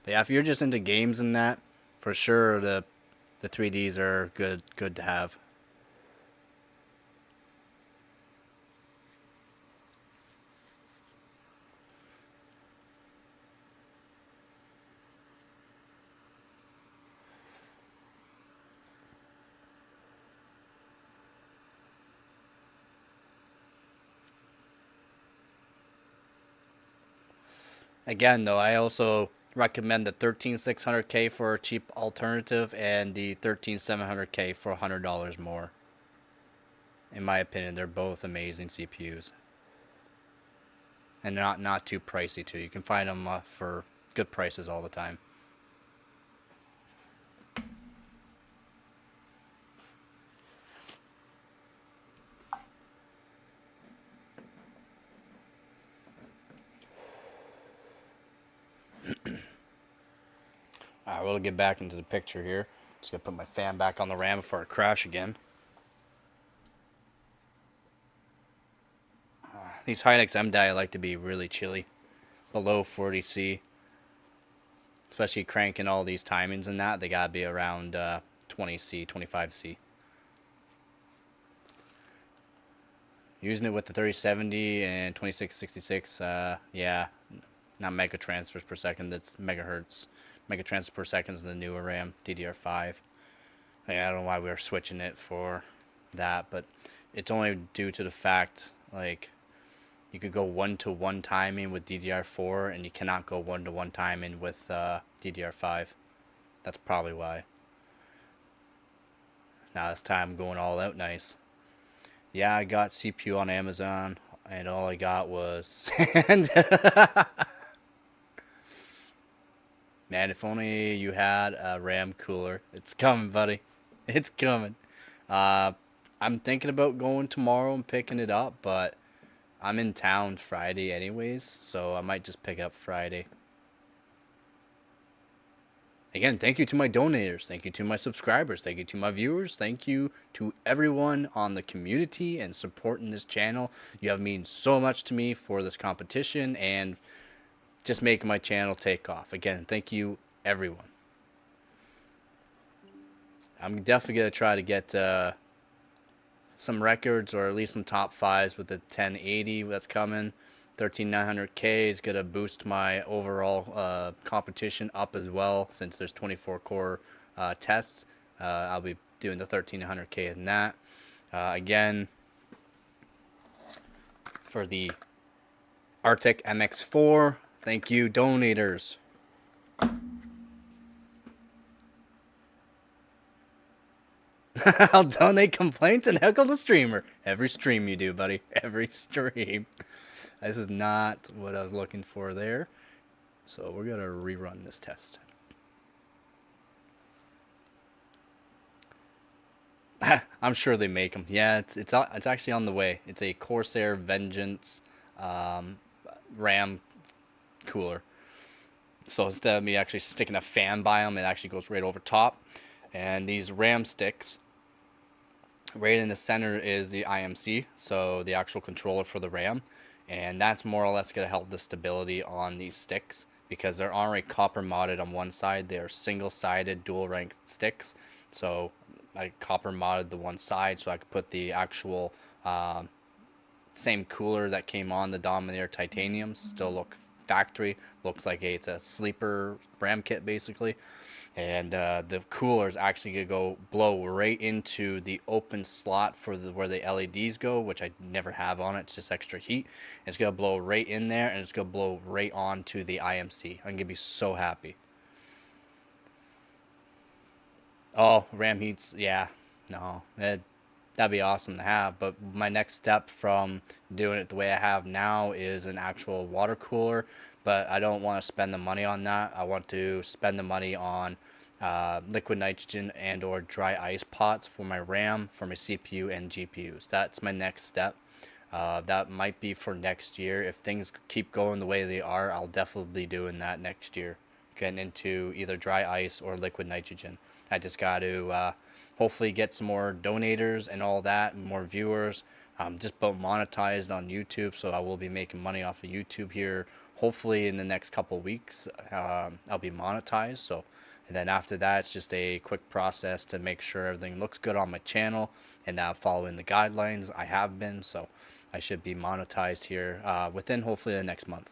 But yeah, if you're just into games and that, for sure the 3Ds are good to have. Again, though, I also recommend the 13600K for a cheap alternative and the 13700K for $100 more. In my opinion, they're both amazing CPUs. And not too pricey, too. You can find them for good prices all the time. Alright, we'll get back into the picture here. Just gonna put my fan back on the RAM before I crash again. These Hynix MDI like to be really chilly, below 40C. Especially cranking all these timings and that, they gotta be around 20C, 25C. Using it with the 3070 and 2666, yeah, not mega transfers per second, that's megahertz. Mega transfers per second is the newer RAM, DDR5. I don't know why we were switching it for that, but it's only due to the fact, like, you could go 1-to-1 timing with DDR4, and you cannot go 1-to-1 timing with DDR5. That's probably why. Now this time I'm going all out nice. Yeah, I got CPU on Amazon, and all I got was sand. Man, if only you had a RAM cooler. It's coming, buddy. It's coming. I'm thinking about going tomorrow and picking it up, but I'm in town Friday anyways, so I might just pick up Friday. Again, thank you to my donators. Thank you to my subscribers. Thank you to my viewers. Thank you to everyone on the community and supporting this channel. You have meant so much to me for this competition and just making my channel take off. Again, thank you, everyone. I'm definitely going to try to get some records, or at least some top fives with the 1080 that's coming. 13900K is going to boost my overall competition up as well, since there's 24 core tests. I'll be doing the 1300K in that. Again, for the Arctic MX4, thank you, donators. I'll donate complaints and heckle the streamer. Every stream you do, buddy. Every stream. This is not what I was looking for there. So we're going to rerun this test. I'm sure they make them. Yeah, it's actually on the way. It's a Corsair Vengeance RAM cooler. So instead of me actually sticking a fan by them, it actually goes right over top. And these RAM sticks, right in the center is the IMC, so the actual controller for the RAM. And that's more or less going to help the stability on these sticks, because they're already copper modded on one side. They're single-sided dual rank sticks. So I copper modded the one side so I could put the actual same cooler that came on the Dominator Titanium. Still look factory. Looks like it's a sleeper RAM kit basically. And the cooler is actually gonna go blow right into the open slot for where the LEDs go, which I never have on it. It's just extra heat. It's gonna blow right in there, and it's gonna blow right onto the IMC. I'm gonna be so happy. Oh, RAM heats, yeah, no, that'd be awesome to have. But my next step from doing it the way I have now is an actual water cooler. But I don't want to spend the money on that. I want to spend the money on liquid nitrogen and or dry ice pots for my RAM, for my CPU and GPUs. That's my next step. That might be for next year. If things keep going the way they are, I'll definitely be doing that next year. Getting into either dry ice or liquid nitrogen. I just got to hopefully get some more donators and all that, and more viewers. Just about monetized on YouTube, so I will be making money off of YouTube here. Hopefully in the next couple weeks, I'll be monetized. So, and then after that, it's just a quick process to make sure everything looks good on my channel, and that I'm following the guidelines. I have been, so I should be monetized here within hopefully the next month.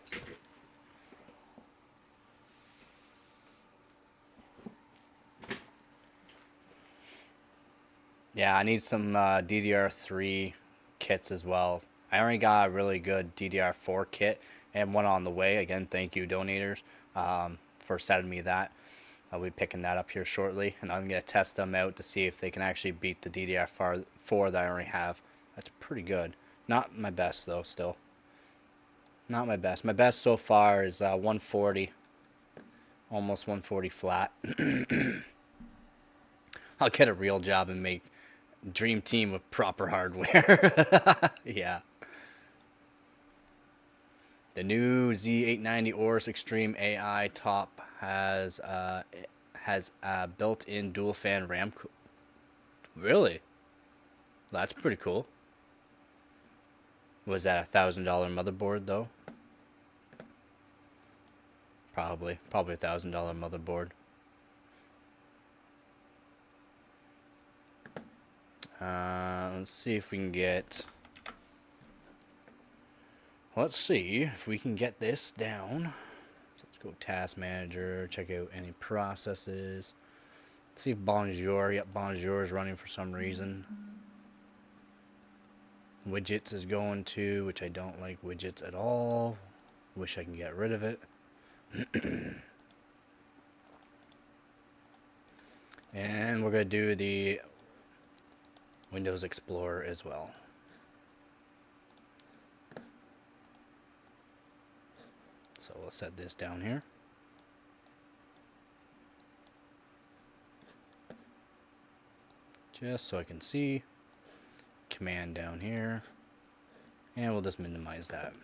Yeah, I need some DDR3 kits as well. I already got a really good DDR4 kit and one on the way. Again, thank you, donators, for sending me that. I'll be picking that up here shortly, and I'm going to test them out to see if they can actually beat the DDR4 that I already have. That's pretty good. Not my best, though, still. Not my best. My best so far is 140. Almost 140 flat. I'll get a real job and make Dream Team with proper hardware. Yeah. The new Z890 Aorus Extreme AI top has built-in dual fan RAM. Really? That's pretty cool. Was that $1,000 motherboard though? Probably $1,000 motherboard. Let's see if we can get. Let's see if we can get this down. So let's go task manager, check out any processes. Let's see if Bonjour, yep, Bonjour is running for some reason. Widgets is going to, which I don't like widgets at all. Wish I can get rid of it. And we're going to do the Windows Explorer as well. So we'll set this down here. Just so I can see. Command down here. And we'll just minimize that.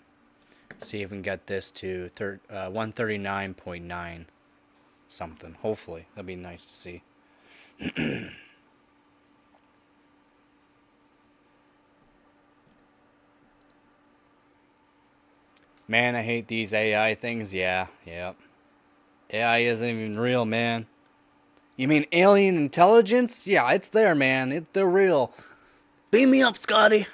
See if we can get this to 139.9 something. Hopefully. That'd be nice to see. Man, I hate these AI things. Yeah. AI isn't even real, man. You mean alien intelligence? Yeah, it's there, man. They're real. Beam me up, Scotty.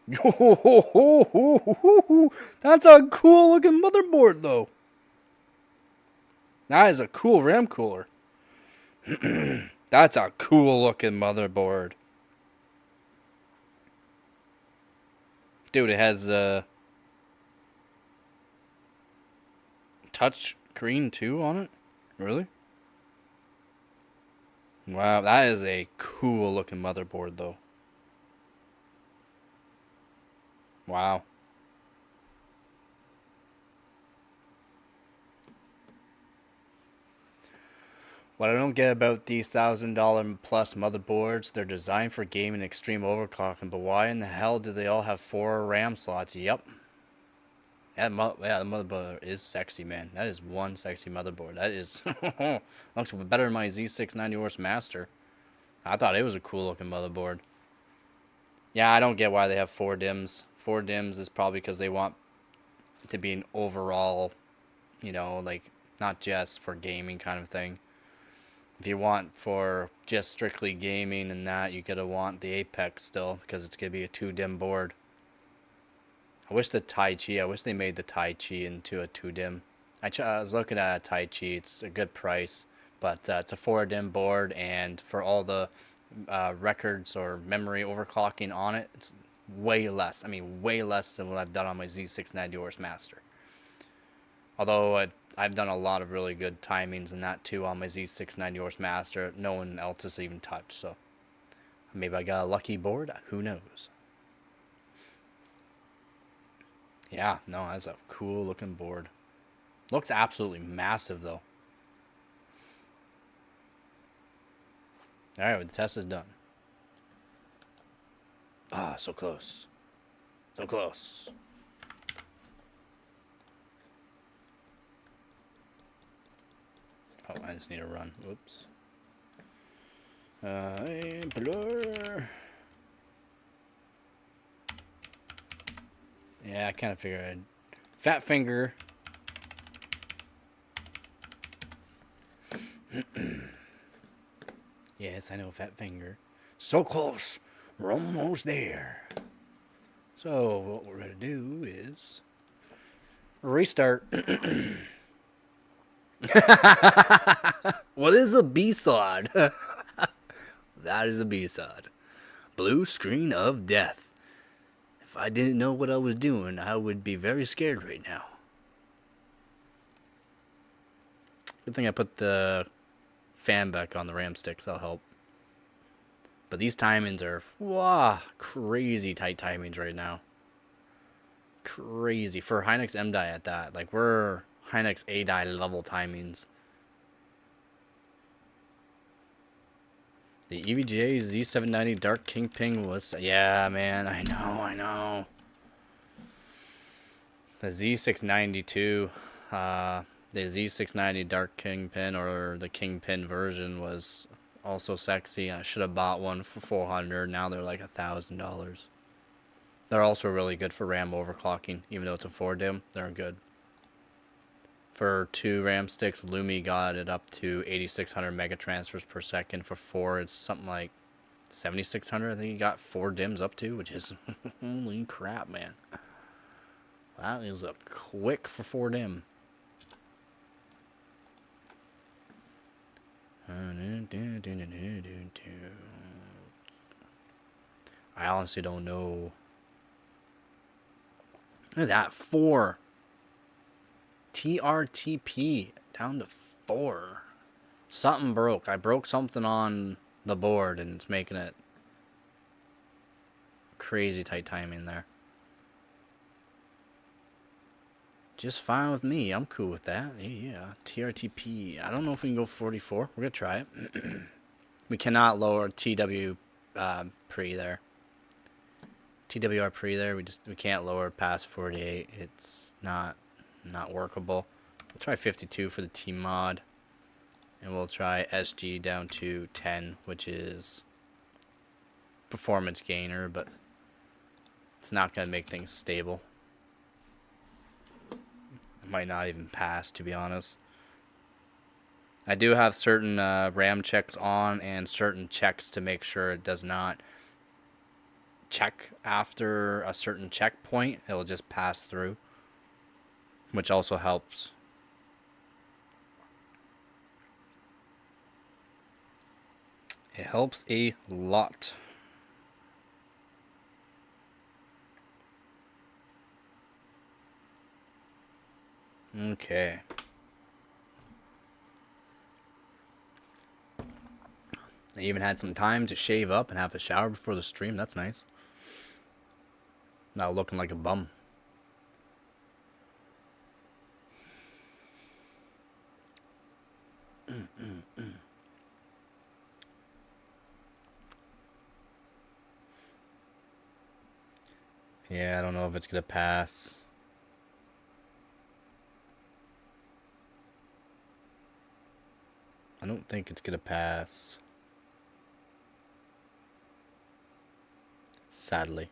That's a cool looking motherboard, though. That is a cool RAM cooler. That's a cool looking motherboard. Dude, it has a touch screen too on it? Really? Wow, that is a cool looking motherboard though. Wow. What I don't get about these $1,000 plus motherboards, they're designed for gaming extreme overclocking, but why in the hell do they all have 4 RAM slots? Yep. Yeah, the motherboard is sexy, man. That is one sexy motherboard. That is looks better than my Z690 Aorus Master. I thought it was a cool looking motherboard. Yeah, I don't get why they have 4 DIMMs. 4 DIMMs is probably because they want it to be an overall, you know, like not just for gaming kind of thing. If you want for just strictly gaming and that, you gotta want the Apex still, because it's gonna be a 2 DIMM board. I wish they made the Tai Chi into a 2 DIMM. I was looking at Tai Chi. It's a good price, but it's a 4 DIMM board, and for all the records or memory overclocking on it, it's way less. I mean, way less than what I've done on my Z690 Master. Although I've done a lot of really good timings and that too on my Z690 Master. No one else has even touched, so maybe I got a lucky board. Who knows? Yeah, no, that's a cool looking board. Looks absolutely massive though. Alright, well, the test is done. Ah, so close. So close. Oh, I just need to run. Whoops. Blur. Yeah, I kind of figured. Fat finger. Yes, I know, fat finger. So close. We're almost there. So, what we're going to do is restart. What is a B-sod? That is a B-sod. Blue screen of death. If I didn't know what I was doing, I would be very scared right now. Good thing I put the fan back on the RAM sticks. That'll help. But these timings are crazy tight timings right now. Crazy. For Hynix M die at that. Like, we're Hynix A die level timings. The EVGA Z790 Dark Kingpin was... Yeah, man. I know. The Z692... the Z690 Dark Kingpin, or the Kingpin version, was also sexy. I should have bought one for $400. Now they're like $1,000. They're also really good for RAM overclocking, even though it's a 4 DIMM. They're good. For 2 RAM sticks, Lumi got it up to 8,600 megatransfers per second. For 4, it's something like 7,600. I think you got 4 DIMMs up to, which is holy crap, man. That is a quick for 4 DIMM. I honestly don't know. Look at that, 4. TRTP down to 4. Something broke. I broke something on the board and it's making it crazy tight timing there. Just fine with me. I'm cool with that. Yeah. TRTP. I don't know if we can go 44. We're going to try it. We cannot lower TW pre there. TWR pre there. We can't lower past 48. It's not workable. We'll try 52 for the T mod. And we'll try SG down to 10, which is performance gainer, but it's not going to make things stable. Might not even pass, to be honest. I do have certain RAM checks on and certain checks to make sure it does not check after a certain checkpoint. It will just pass through, which also helps. It helps a lot. Okay. I even had some time to shave up and have a shower before the stream. That's nice. Not looking like a bum. Yeah, I don't know if it's gonna pass. I don't think it's gonna pass. Sadly.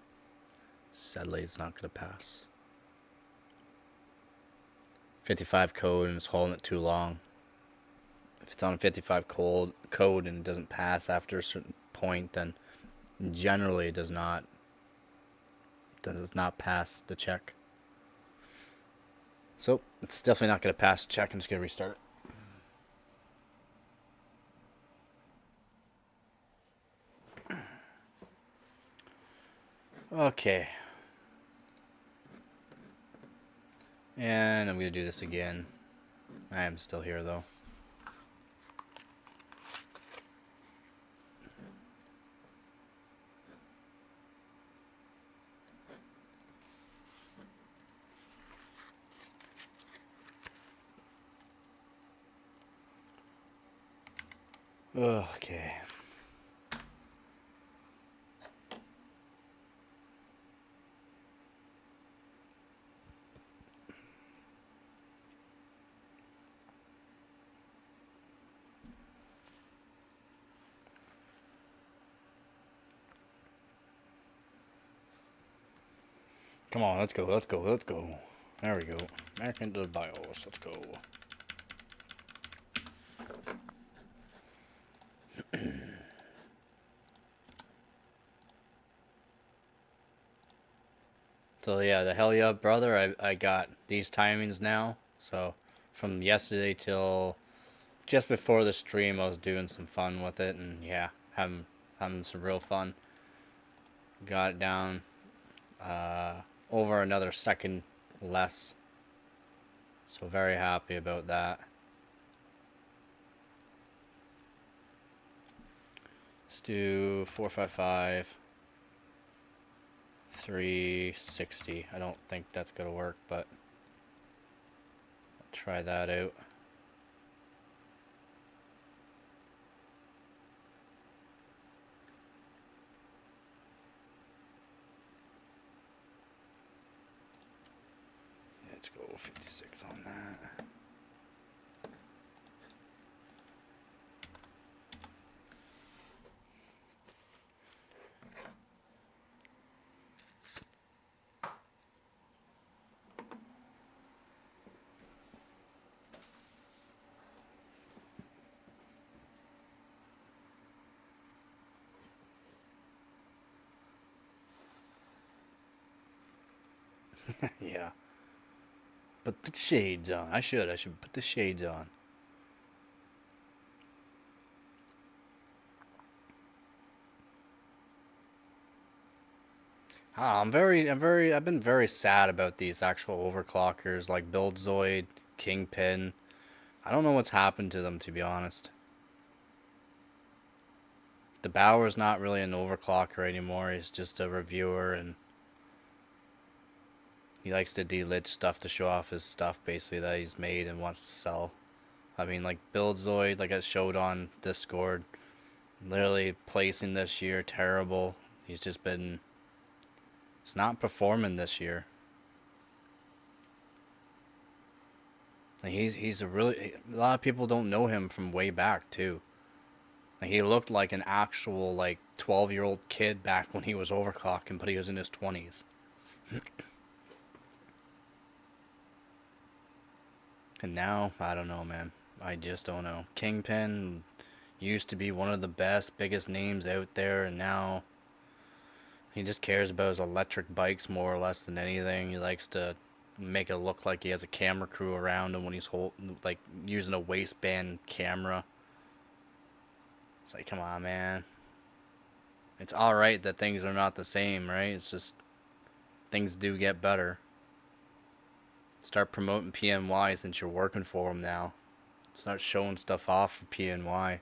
Sadly, it's not gonna pass. 55 code and it's holding it too long. If it's on a 55 code and it doesn't pass after a certain point, then generally it does not pass the check. So it's definitely not going to pass check. I'm just going to restart it. Okay. And I'm going to do this again. I am still here though. Okay. Come on, let's go, let's go, let's go. There we go. Back into the BIOS, let's go. So yeah, the hell yeah, brother, I got these timings now. So from yesterday till just before the stream, I was doing some fun with it, and yeah, having some real fun. Got it down over another second less. So very happy about that. Let's do 455, 360. I don't think that's gonna work, but I'll try that out. Let's go 56 on that. Yeah. Put the shades on. I should put the shades on. I've been very sad about these actual overclockers like Buildzoid, Kingpin. I don't know what's happened to them, to be honest. The Bauer's not really an overclocker anymore. He's just a reviewer, and he likes to delit stuff to show off his stuff, basically, that he's made and wants to sell. I mean, like Buildzoid, like I showed on Discord, literally placing this year terrible. He's just been, he's not performing this year. Like he's a really, a lot of people don't know him from way back too. Like he looked like an actual like 12-year-old kid back when he was overclocking, but he was in his 20s. And now, I don't know, man. I just don't know. Kingpin used to be one of the best, biggest names out there, and now he just cares about his electric bikes more or less than anything. He likes to make it look like he has a camera crew around him when he's like using a waistband camera. It's like, come on, man. It's alright that things are not the same, right? It's just things do get better. Start promoting PNY since you're working for them now. Start showing stuff off for PNY.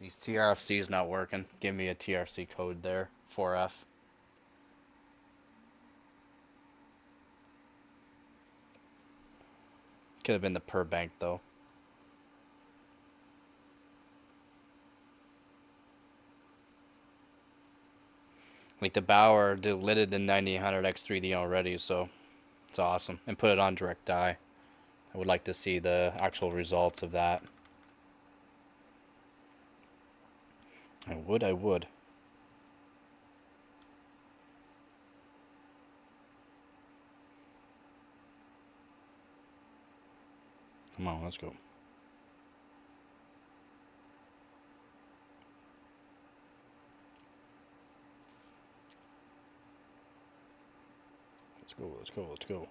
These TRFC's not working. Give me a TRC code there. 4F. Could have been the per bank though. Like the Bauer deleted the 9800 X3D already, so it's awesome. And put it on direct die. I would like to see the actual results of that. I would. Come on, let's go. Let's go, let's go, let's go.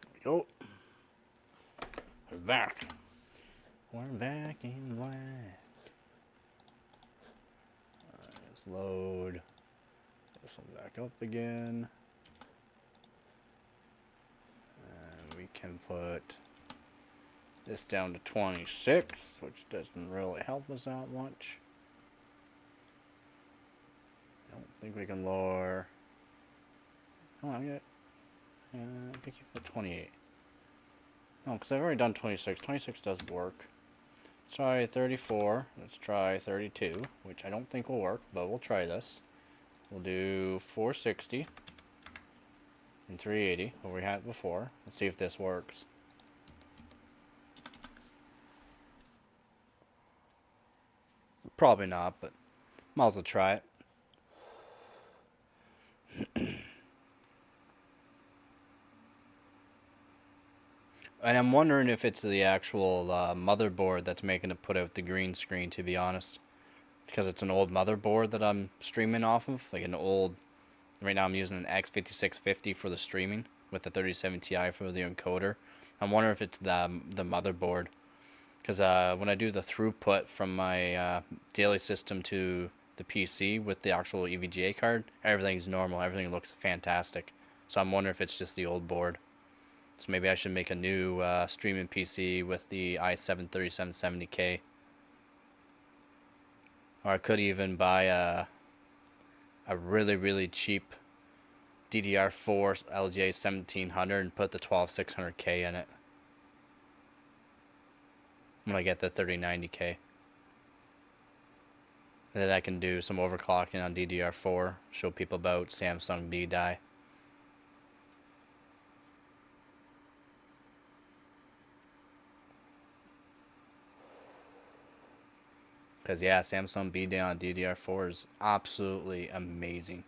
There we go. We're back. We're back in black. Alright, let's load this one back up again. And we can put this down to 26, which doesn't really help us out much. I don't think we can lower. Oh, I think you put 28. No, because I've already done 26. 26 does work. Let's try 34. Let's try 32, which I don't think will work, but we'll try this. We'll do 460 and 380, what we had before. Let's see if this works. Probably not, but might as well try it. And I'm wondering if it's the actual motherboard that's making it put out the green screen, to be honest. Because it's an old motherboard that I'm streaming off of. Like an old... Right now I'm using an X5650 for the streaming, with the 3070 Ti for the encoder. I'm wondering if it's the motherboard. Because when I do the throughput from my daily system to the PC with the actual EVGA card, everything's normal. Everything looks fantastic. So I'm wondering if it's just the old board. So maybe I should make a new streaming PC with the i7 3770K. Or I could even buy a really, really cheap DDR4 LGA 1700 and put the 12600K in it. When I get the 3090K. And then I can do some overclocking on DDR4. Show people about Samsung B-Die. Because, yeah, Samsung B-Die on DDR4 is absolutely amazing.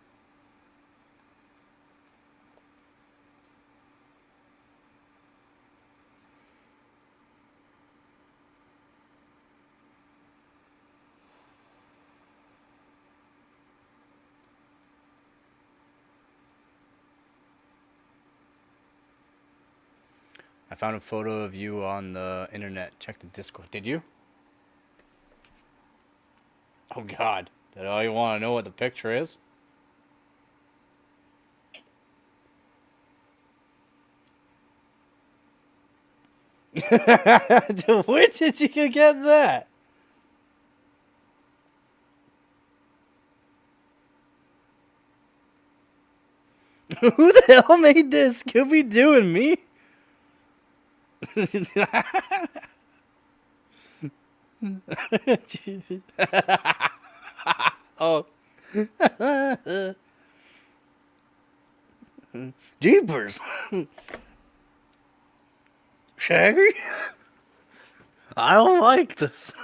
I found a photo of you on the internet. Check the Discord. Did you? Oh God, did all you want to know what the picture is? Where did you get that? Who the hell made this? Scooby-Doo and me? Oh. Jeepers. Shaggy? I don't like this.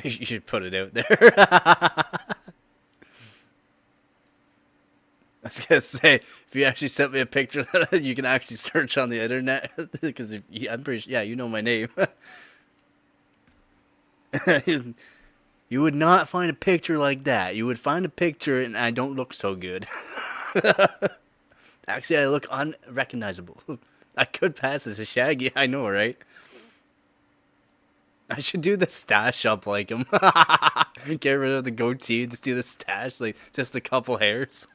You should put it out there. I was gonna say, if you actually sent me a picture that you can actually search on the internet, because I'm pretty sure, yeah, you know my name. You would not find a picture like that. You would find a picture and I don't look so good. Actually, I look unrecognizable. I could pass as a Shaggy, I know, right? I should do the stash up like him. Get rid of the goatee and just do the stash, like just a couple hairs.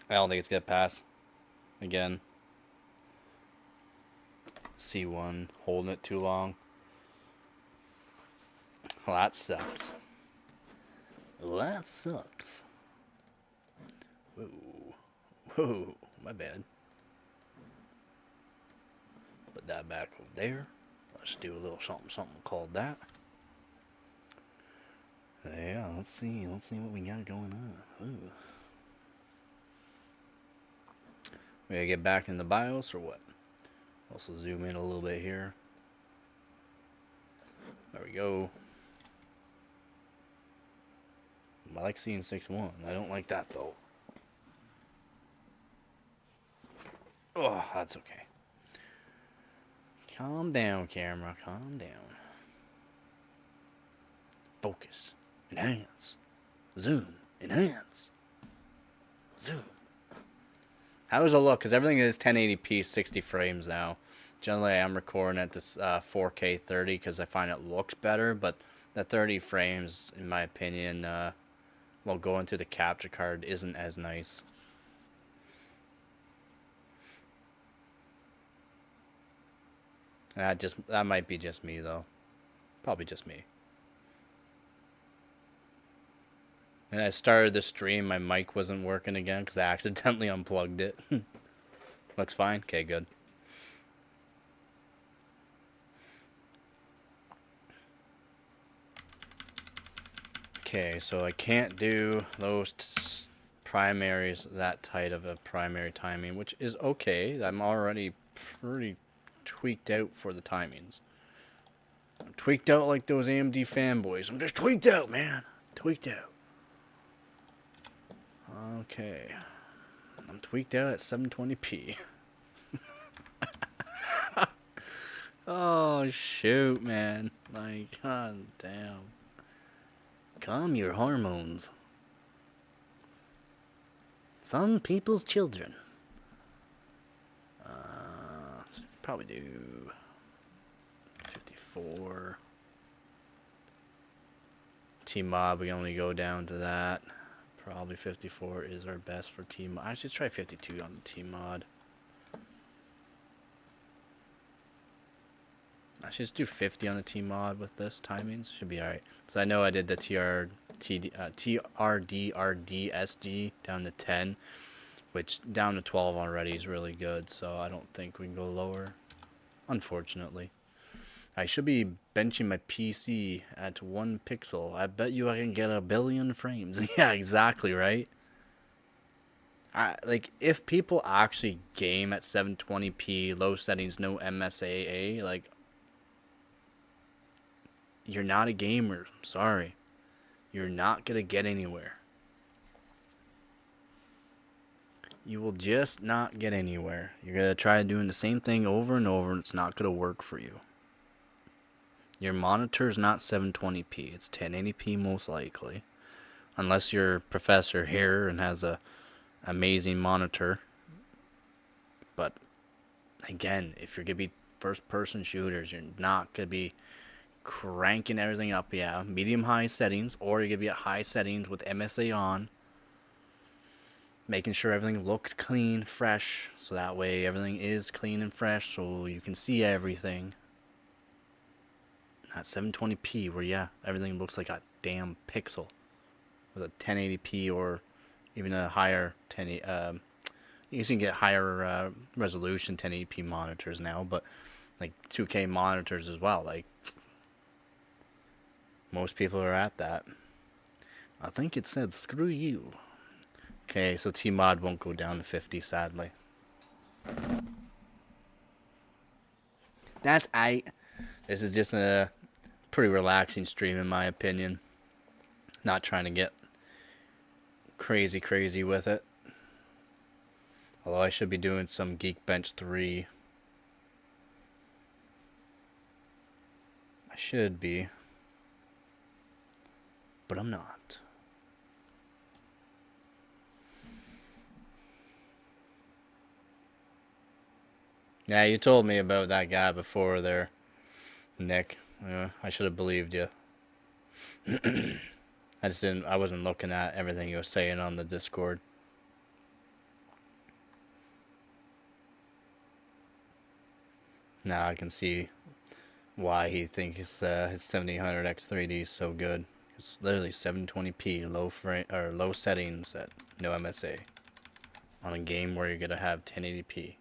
I don't think it's gonna pass. Again. C1, holding it too long. Well, that sucks. That sucks. Whoa. Whoa, my bad. Put that back over there. Let's do a little something called that. Yeah, let's see what we got going on. Ooh. We gotta get back in the BIOS or what? Also zoom in a little bit here. There we go. I like seeing 6.1. I don't like that though. Oh, that's okay. Calm down, camera. Calm down. Focus. Enhance. Zoom. Enhance. Zoom. How does it look? Because everything is 1080p 60 frames now. Generally, I'm recording at this 4K 30 because I find it looks better. But the 30 frames, in my opinion, while going through the capture card, isn't as nice. That might be just me though. Probably just me. And I started the stream, my mic wasn't working again because I accidentally unplugged it. Looks fine? Okay, good. Okay, so I can't do those primaries that tight of a primary timing, which is okay. I'm already pretty tweaked out for the timings. I'm tweaked out like those AMD fanboys. I'm just tweaked out, man. Tweaked out. Okay. I'm tweaked out at 720p. Oh, shoot, man. Like, god damn. Calm your hormones. Some people's children. Probably do 54. T-Mob, we only go down to that. Probably 54 is our best for T-Mod. I should try 52 on the T-Mod. I should just do 50 on the T-Mod with this timings. Should be alright. So I know I did the TRDRDSG down to 10, which down to 12 already is really good. So I don't think we can go lower, unfortunately. I should be benching my PC at 1 pixel. I bet you I can get 1 billion frames. Yeah, exactly, right? Like, if people actually game at 720p, low settings, no MSAA, like, you're not a gamer. Sorry. You're not going to get anywhere. You will just not get anywhere. You're going to try doing the same thing over and over, and it's not going to work for you. Your monitor is not 720p. It's 1080p most likely. Unless you're a professor here and has a amazing monitor. But again, if you're going to be first person shooters, you're not going to be cranking everything up. Yeah, medium high settings, or you're going to be at high settings with MSA on. Making sure everything looks clean, fresh. So that way everything is clean and fresh so you can see everything. At 720p, where yeah, everything looks like a damn pixel with a 1080p or even a higher 1080. You can get higher resolution 1080p monitors now, but like 2K monitors as well. Like most people are at that. I think it said screw you. Okay, so T-Mod won't go down to 50, sadly. That's aight. This is just a pretty relaxing stream in my opinion. Not trying to get crazy with it. Although I should be doing some Geekbench 3. I should be. But I'm not. Yeah, you told me about that guy before there, Nick. I should have believed you. I wasn't looking at everything you were saying on the Discord. Now I can see why he thinks his 7800X3D is so good. It's literally 720p, low settings at no MSA. on a game where you're gonna have 1080p.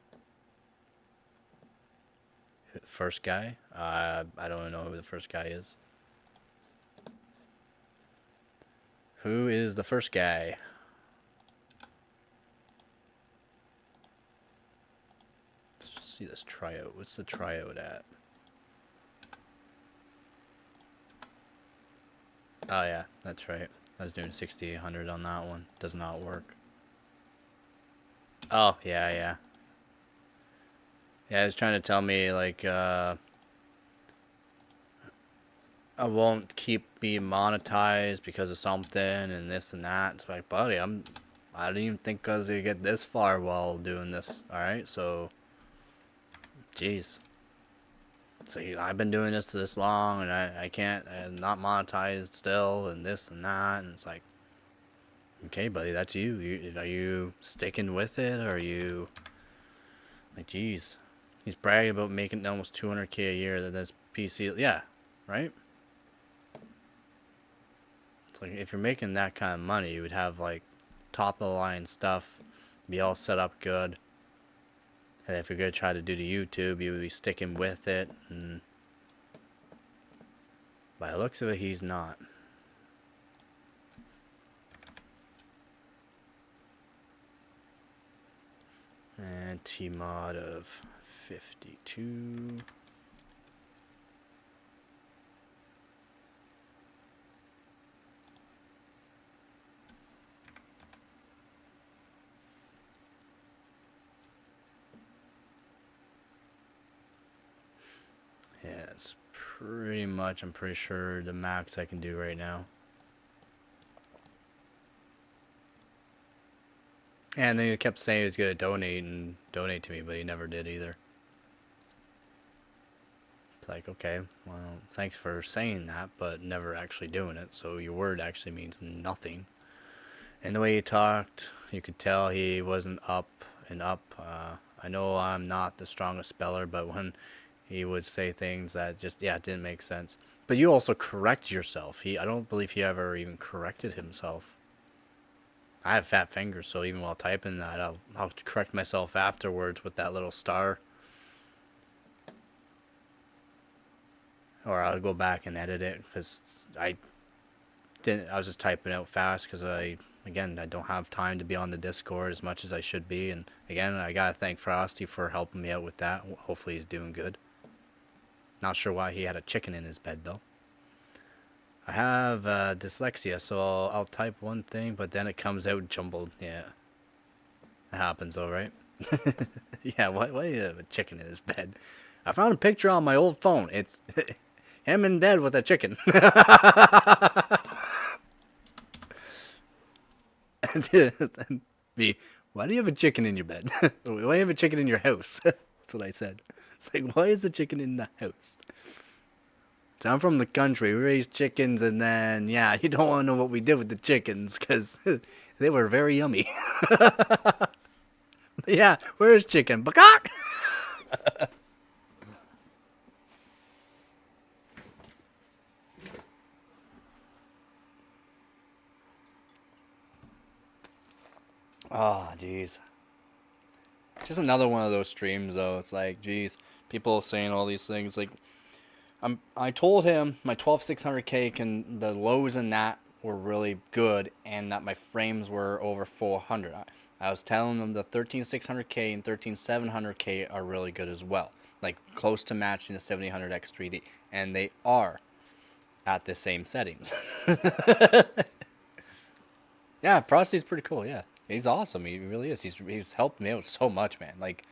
First guy? I don't know who the first guy is. Who is the first guy? Let's just see this tryout. What's the tryout at? Oh yeah, that's right. I was doing 6800 on that one. Does not work. Oh, yeah. Yeah, it's trying to tell me, like, I won't keep being monetized because of something and this and that. It's like, buddy, I didn't even think I was gonna get this far while doing this. Alright, so, jeez. So I've been doing this long, and I can't, and not monetized still, and this and that, and it's like, okay, buddy, that's you. Are you sticking with it, or are you, like, jeez. He's bragging about making almost 200K a year, that that's PC, yeah, right? It's like, if you're making that kind of money, you would have, like, top-of-the-line stuff, be all set up good. And if you're going to try to do the YouTube, you would be sticking with it. And by the looks of it, he's not. And T-mod of 52. Yeah, that's pretty much, I'm pretty sure, the max I can do right now. And then he kept saying he was going to donate to me, but he never did either. It's like, okay, well, thanks for saying that, but never actually doing it, so your word actually means nothing. And the way he talked, you could tell he wasn't up and up. I know I'm not the strongest speller, but when he would say things that just, yeah, it didn't make sense. But you also correct yourself. I don't believe he ever even corrected himself. I have fat fingers, so even while typing that, I'll correct myself afterwards with that little star. Or I'll go back and edit it, because I was just typing out fast, because again, I don't have time to be on the Discord as much as I should be. And again, I gotta thank Frosty for helping me out with that. Hopefully he's doing good. Not sure why he had a chicken in his bed, though. I have dyslexia, so I'll type one thing, but then it comes out jumbled. Yeah. It happens, all right? Yeah, why do you have a chicken in his bed? I found a picture on my old phone. It's him in bed with a chicken. Why do you have a chicken in your bed? Why do you have a chicken in your house? That's what I said. It's like, why is the chicken in the house? So I'm from the country. We raised chickens, and then, yeah, you don't want to know what we did with the chickens, because they were very yummy. Yeah, where's chicken? Bakak! Oh, jeez. Just another one of those streams, though. It's like, jeez, people saying all these things. Like, I told him my 12600K the lows in that were really good, and that my frames were over 400. I was telling them the 13600K and 13700K are really good as well, like close to matching the 7000X 3D, and they are at the same settings. Yeah, Frosty's pretty cool. Yeah, he's awesome. He really is. He's helped me out so much, man. Like,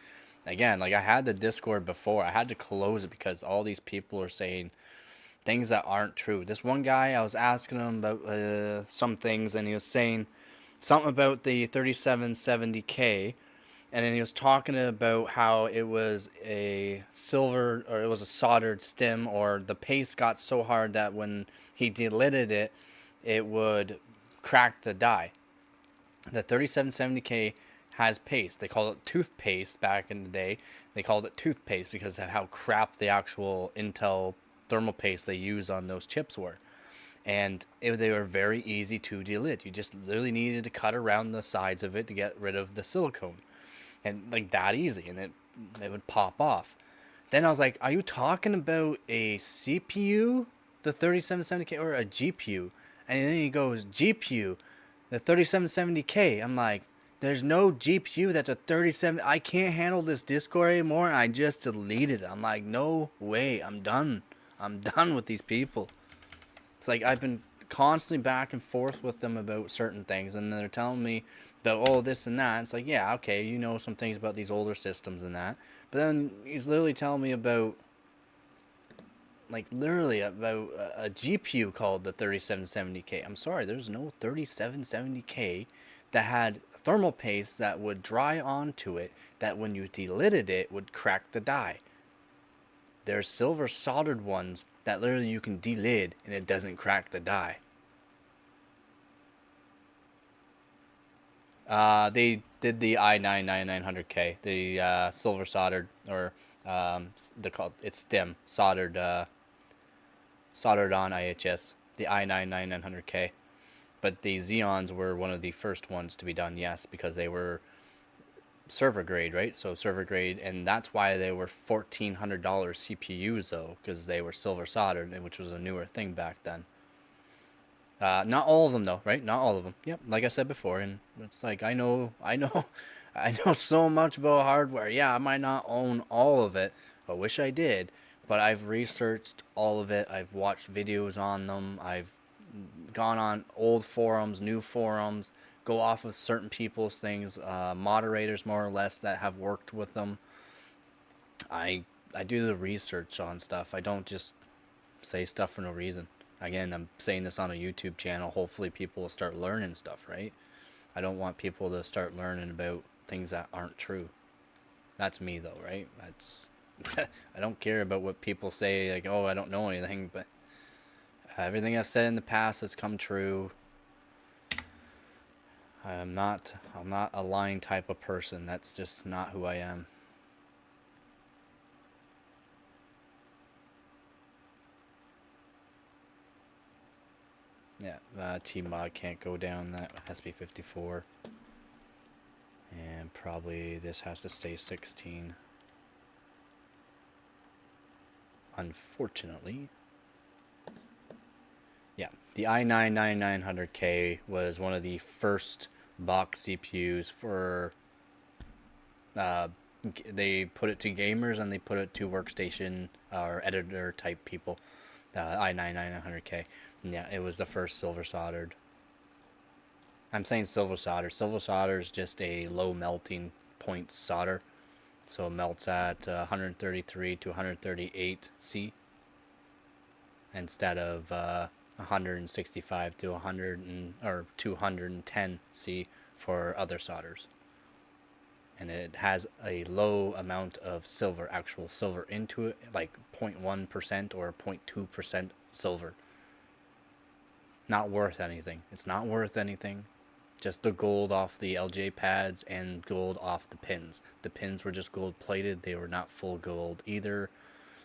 again, like I had the Discord before. I had to close it because all these people are saying things that aren't true. This one guy, I was asking him about some things, and he was saying something about the 3770K, and then he was talking about how it was a silver, or it was a soldered stem, or the paste got so hard that when he delidded it, it would crack the die. The 3770K has paste. They called it toothpaste back in the day. They called it toothpaste because of how crap the actual Intel thermal paste they use on those chips were. and they were very easy to delete. You just literally needed to cut around the sides of it to get rid of the silicone, and like that easy, and it would pop off. Then I was like, "Are you talking about a CPU, the 3770K, or a GPU?" And then he goes, "GPU, the 3770K." I'm like, "There's no GPU that's a 37. I can't handle this Discord anymore." And I just deleted it. I'm like, "No way. I'm done. I'm done with these people." It's like I've been constantly back and forth with them about certain things, and they're telling me about this and that. It's like, yeah, okay, you know some things about these older systems and that, but then he's literally telling me about a GPU called the 3770K. I'm sorry, there's no 3770K that had thermal paste that would dry onto it, that when you delitted it would crack the die. There's silver soldered ones that literally you can delid and it doesn't crack the die. They did the i9-9900K, the silver soldered, or it's STEM soldered, soldered on IHS, the i9-9900K. But the Xeons were one of the first ones to be done, yes, because they were server grade, right? So server grade, and that's why they were $1,400 CPUs though, because they were silver soldered, which was a newer thing back then. Not all of them though, right? Not all of them. Yep, like I said before, and it's like I know, I know so much about hardware. Yeah, I might not own all of it. I wish I did, but I've researched all of it. I've watched videos on them. I've gone on old forums, new forums, go off of certain people's things, moderators more or less that have worked with them. I do the research on stuff. I don't just say stuff for no reason. Again, I'm saying this on a YouTube channel. Hopefully people will start learning stuff, right? I don't want people to start learning about things that aren't true. That's me though, right? That's I don't care about what people say, like, oh, I don't know anything, but everything I've said in the past has come true. I'm not a lying type of person. That's just not who I am. Yeah, T-Mod can't go down. That has to be 54. And probably this has to stay 16. Unfortunately. Yeah, the i9-9900K was one of the first box CPUs for... they put it to gamers and they put it to workstation or editor type people. i9-9900K. Yeah, it was the first silver soldered. I'm saying silver solder. Silver solder is just a low melting point solder. So it melts at 133 to 138 C instead of 165 to 210 C for other solders. And it has a low amount of silver, actual silver into it, like 0.1% or 0.2% silver. Not worth anything. It's not worth anything. Just the gold off the LJ pads and gold off the pins. The pins were just gold plated. They were not full gold either.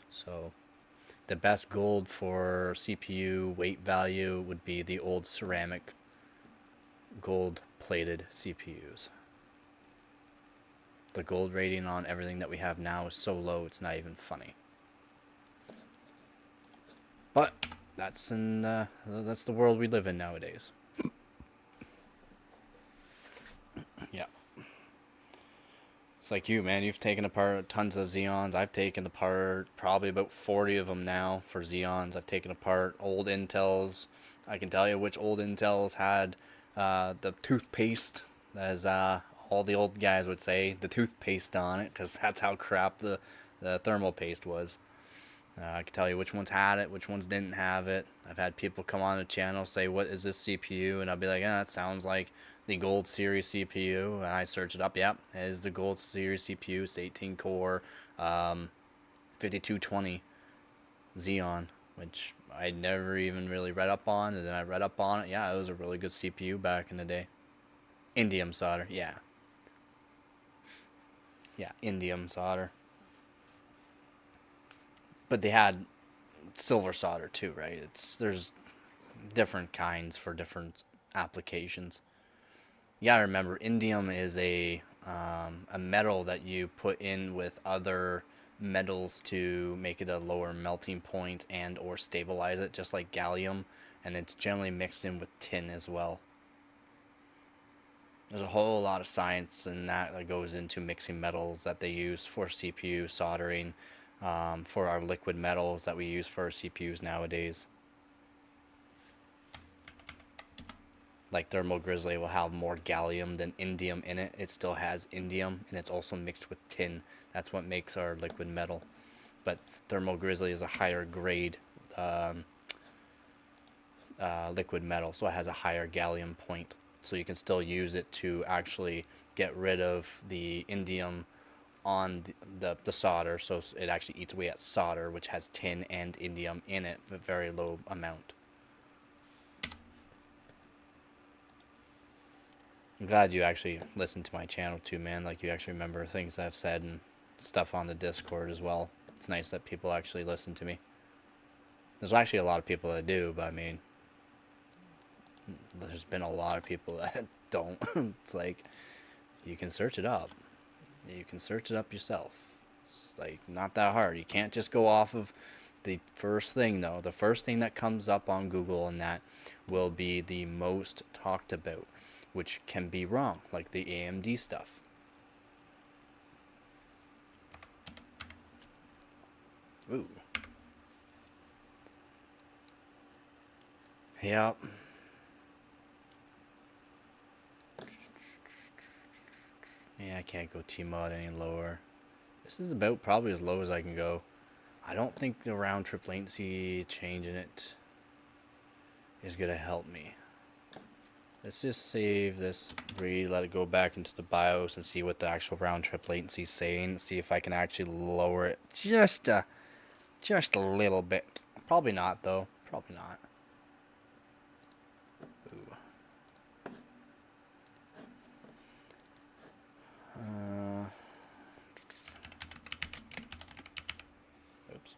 So the best gold for CPU weight value would be the old ceramic gold plated CPUs. The gold rating on everything that we have now is so low it's not even funny. But that's the world we live in nowadays. Yeah. It's like you, man. You've taken apart tons of Xeons. I've taken apart probably about 40 of them now for Xeons. I've taken apart old Intels. I can tell you which old Intels had the toothpaste, as all the old guys would say, the toothpaste on it, because that's how crap the thermal paste was. I can tell you which ones had it, which ones didn't have it. I've had people come on the channel say, what is this CPU? And I'll be like, that sounds like the Gold Series CPU. And I search it up. Yep, it is the Gold Series CPU. It's 18 core, 5220 Xeon, which I never even really read up on. And then I read up on it. Yeah, it was a really good CPU back in the day. Indium solder, yeah. Yeah, indium solder. But they had silver solder too, right? There's different kinds for different applications. You gotta remember, indium is a metal that you put in with other metals to make it a lower melting point and or stabilize it, just like gallium, and it's generally mixed in with tin as well. There's a whole lot of science in that goes into mixing metals that they use for CPU soldering, for our liquid metals that we use for our CPUs nowadays. Like Thermal Grizzly will have more gallium than indium in it. It still has indium, and it's also mixed with tin. That's what makes our liquid metal. But Thermal Grizzly is a higher grade liquid metal, so it has a higher gallium point. So you can still use it to actually get rid of the indium on the solder, so it actually eats away at solder, which has tin and indium in it, a very low amount. I'm glad you actually listened to my channel too, man. Like, you actually remember things I've said and stuff on the Discord as well. It's nice that people actually listen to me. There's actually a lot of people that do, but I mean, there's been a lot of people that don't. It's like, you can search it up. You can search it up yourself. It's like not that hard. You can't just go off of the first thing, though. The first thing that comes up on Google, and that will be the most talked about, which can be wrong, like the AMD stuff. Ooh. Yep. Yeah, I can't go T-mod any lower. This is about probably as low as I can go. I don't think the round trip latency changing it is going to help me. Let's just save this, read, let it go back into the BIOS and see what the actual round trip latency is saying. See if I can actually lower it just a little bit. Probably not, though. Probably not. Ooh. Oops.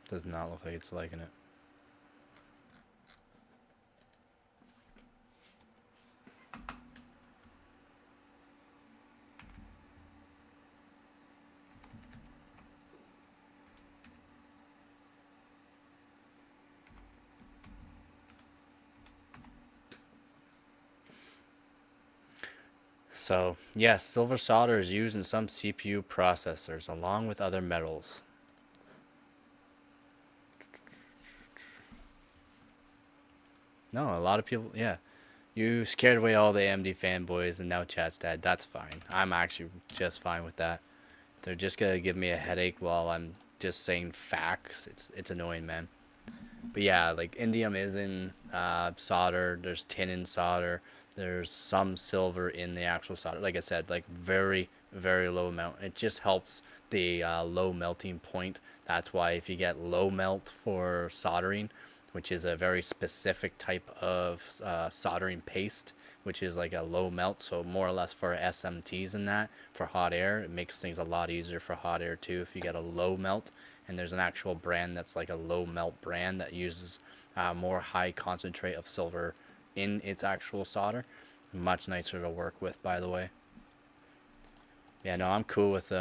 Does not look like it's liking it. So, yes, silver solder is used in some CPU processors along with other metals. No, a lot of people, yeah. You scared away all the AMD fanboys and now chat's dead. That's fine. I'm actually just fine with that. They're just gonna give me a headache while I'm just saying facts. It's annoying, man. But yeah, like indium is in solder. There's tin in solder. There's some silver in the actual solder. Like I said, like very, very low amount. It just helps the low melting point. That's why if you get low melt for soldering, which is a very specific type of soldering paste, which is like a low melt, so more or less for SMTs and that, for hot air, it makes things a lot easier for hot air too if you get a low melt. And there's an actual brand that's like a low melt brand that uses more high concentrate of silver in its actual solder. Much nicer to work with, by the way. Yeah, no, I'm cool with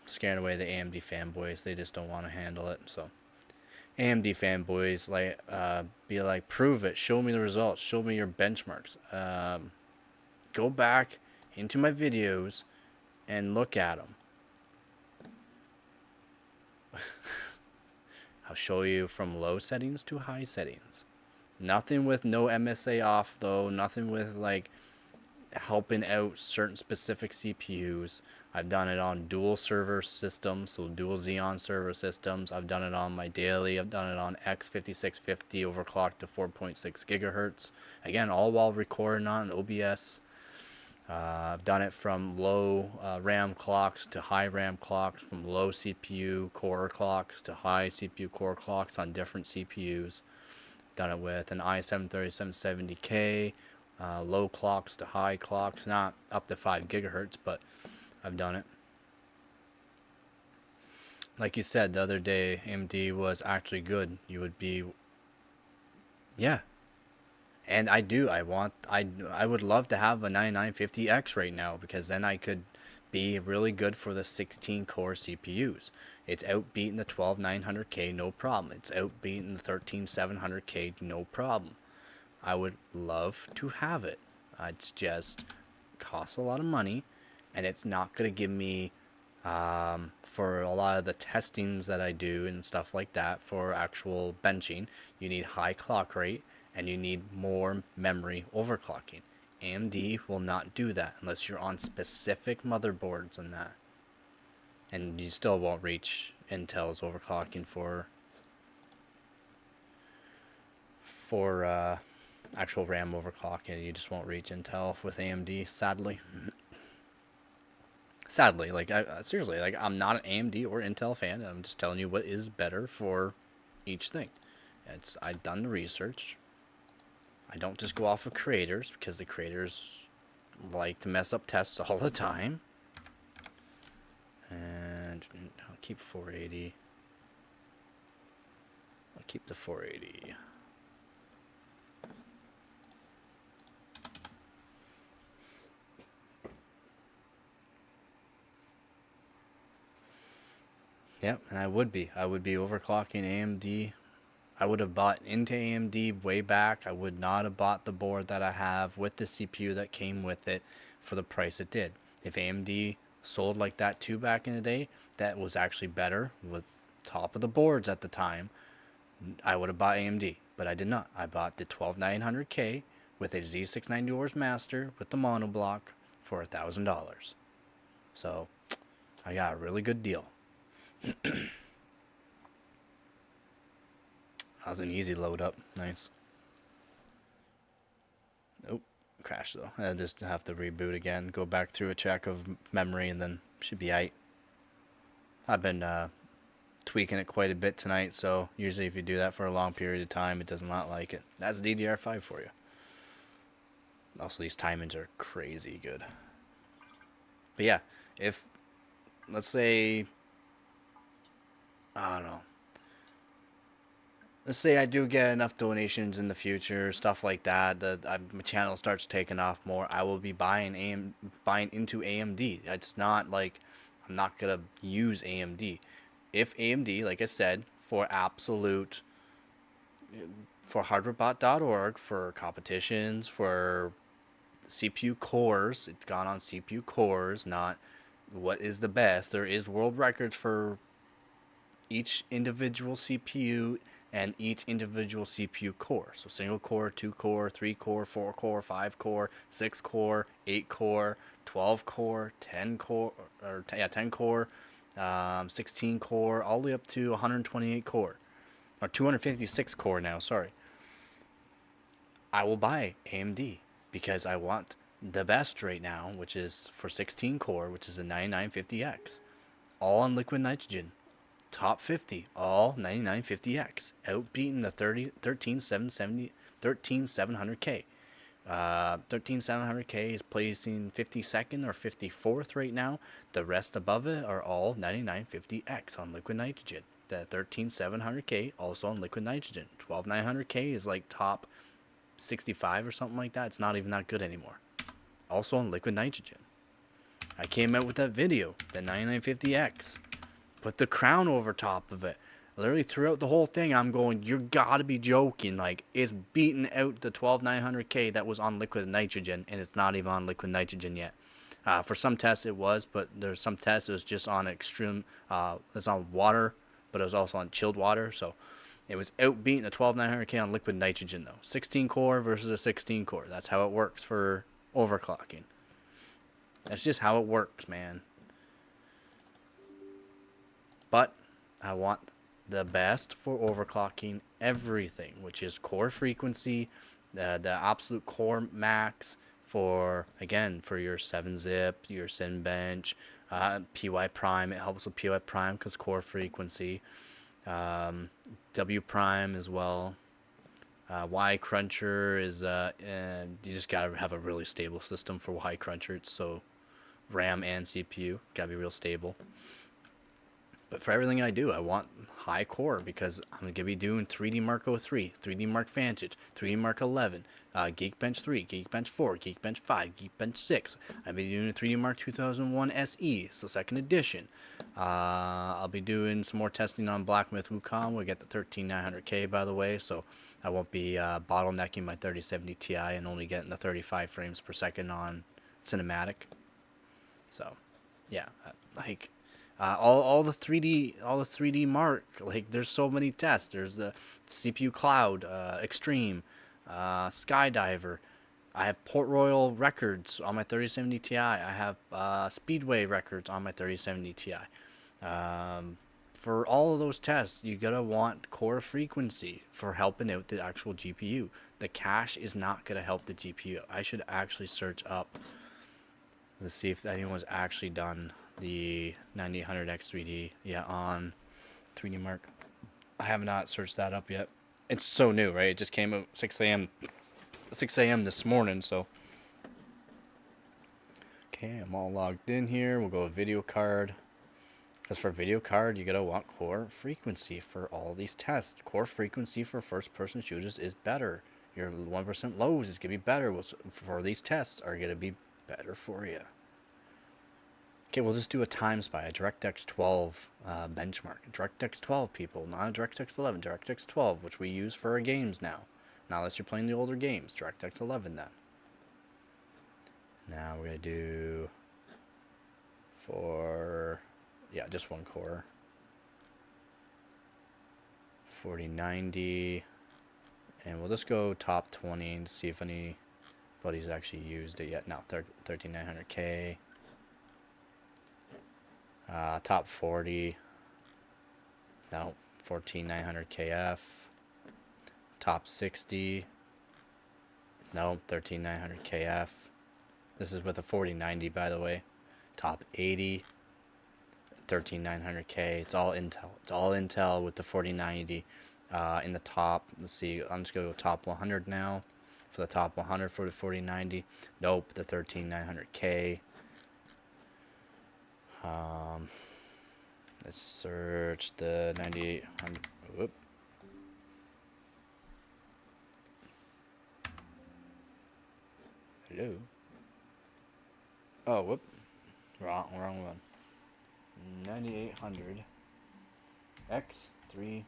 scaring away the AMD fanboys. They just don't want to handle it, so... AMD fanboys, like, be like, prove it, show me the results, show me your benchmarks. Go back into my videos and look at them. I'll show you from low settings to high settings. Nothing with no MSA off, though. Nothing with, like, helping out certain specific CPUs. I've done it on dual server systems, so dual Xeon server systems. I've done it on my daily. I've done it on X5650 overclocked to 4.6 gigahertz. Again, all while recording on OBS. I've done it from low RAM clocks to high RAM clocks, from low CPU core clocks to high CPU core clocks on different CPUs. Done it with an i7-3770K, low clocks to high clocks, not up to 5 gigahertz, but I've done it. Like you said the other day, AMD was actually good. You would be, yeah. And I do. I would love to have a 9950X right now, because then I could be really good for the 16 core CPUs. It's outbeating the 12900K, no problem. It's outbeating the 13700K, no problem. I would love to have it. It's just costs a lot of money, and it's not going to give me, for a lot of the testings that I do and stuff like that, for actual benching, you need high clock rate and you need more memory overclocking. AMD will not do that unless you're on specific motherboards and that. And you still won't reach Intel's overclocking for actual RAM overclocking. You just won't reach Intel with AMD, sadly. Sadly, like, seriously, like, I'm not an AMD or Intel fan. I'm just telling you what is better for each thing. I've done the research. I don't just go off of creators, because the creators like to mess up tests all the time. And I'll keep 480. I'll keep the 480. Yep, and I would be overclocking AMD. I would have bought into AMD way back. I would not have bought the board that I have with the CPU that came with it for the price it did. If AMD sold like that too back in the day, that was actually better, with top of the boards at the time, I would have bought AMD, but I did not. I bought the 12900K with a Z690 Ors Master with the monoblock for $1,000. So I got a really good deal. That was an easy load up. Nice. Oh, crashed though. I just have to reboot again, go back through a check of memory, and then should be aight. I've been tweaking it quite a bit tonight, so usually if you do that for a long period of time, it does not like it. That's DDR5 for you. Also, these timings are crazy good. But yeah, if, let's say, I don't know, let's say I do get enough donations in the future, stuff like that, my channel starts taking off more, I will be buying into AMD. It's not like I'm not gonna use AMD. If AMD, like I said, for hardwarebot.org, for competitions, for CPU cores, it's gone on CPU cores, not what is the best. There is world records for each individual CPU and each individual CPU core. So single core, 2 core, 3 core, 4 core, 5 core, 6 core, 8 core, 12 core, 10 core, 10 core, 16 core, all the way up to 128 core, or 256 core now, sorry. I will buy AMD because I want the best right now, which is for 16 core, which is the 9950X, all on liquid nitrogen. Top 50, all 9950X, outbeating the 13700K. 13700K is placing 52nd or 54th right now. The rest above it are all 9950X on liquid nitrogen. The 13700K also on liquid nitrogen. 12900K is like top 65 or something like that. It's not even that good anymore. Also on liquid nitrogen. I came out with that video, the 9950X. Put the crown over top of it. Literally throughout the whole thing, I'm going, you gotta be joking. Like, it's beating out the 12900K that was on liquid nitrogen, and it's not even on liquid nitrogen yet. For some tests it was, but there's some tests it was just on extreme, it's on water, but it was also on chilled water. So it was outbeating the 12900K on liquid nitrogen though. 16 core versus a 16 core. That's how it works for overclocking. That's just how it works, man. But I want the best for overclocking everything, which is core frequency, the absolute core max for, again, for your 7-zip, your Cinebench, PY prime. It helps with PY prime because core frequency. W prime as well. Y cruncher is and you just gotta have a really stable system for Y cruncher. It's so RAM and CPU gotta be real stable. But for everything I do, I want high core because I'm going to be doing 3D Mark 03, 3D Mark Vantage, 3D Mark 11, Geekbench 3, Geekbench 4, Geekbench 5, Geekbench 6. I'll be doing 3D Mark 2001 SE, so second edition. I'll be doing some more testing on Black Myth Wukong. We'll get the 13900K, by the way, so I won't be bottlenecking my 3070 Ti and only getting the 35 frames per second on cinematic. So, yeah, like... all the 3D Mark, like there's so many tests. There's the CPU Cloud, Extreme, Skydiver. I have Port Royal records on my 3070 Ti. I have Speedway records on my 3070 Ti. For all of those tests, you gotta want core frequency for helping out the actual GPU. The cache is not gonna help the GPU. I should actually search up to see if anyone's actually done the 9800X 3D on 3D Mark. I have not searched that up yet. It's so new, right? It just came out 6 a.m. This morning, so. Okay, I'm all logged in here. We'll go to video card. Because for video card, you gotta want core frequency for all these tests. Core frequency for first-person shooters is better. Your 1% lows is gonna be better. For these tests are gonna be better for you. Okay, we'll just do a time spy, a DirectX 12 benchmark. DirectX 12, people, not a DirectX 11, DirectX 12, which we use for our games now. Not unless you're playing the older games, DirectX 11 then. Now we're going to do for, just one core. 4090, and we'll just go top 20 and see if anybody's actually used it yet. No, 13900K. Top 40, no, 14900 KF. Top 60, no, 13900 KF. This is with a 4090, by the way. Top 80, 13900K. It's all Intel. It's all Intel with the 4090 in the top. Let's see, I'm just going to go top 100 now. For the top 100 for the 4090, nope, the 13900K. Let's search the 9800. Whoop. Hello. Oh, whoop. Wrong one. 9800 X3D.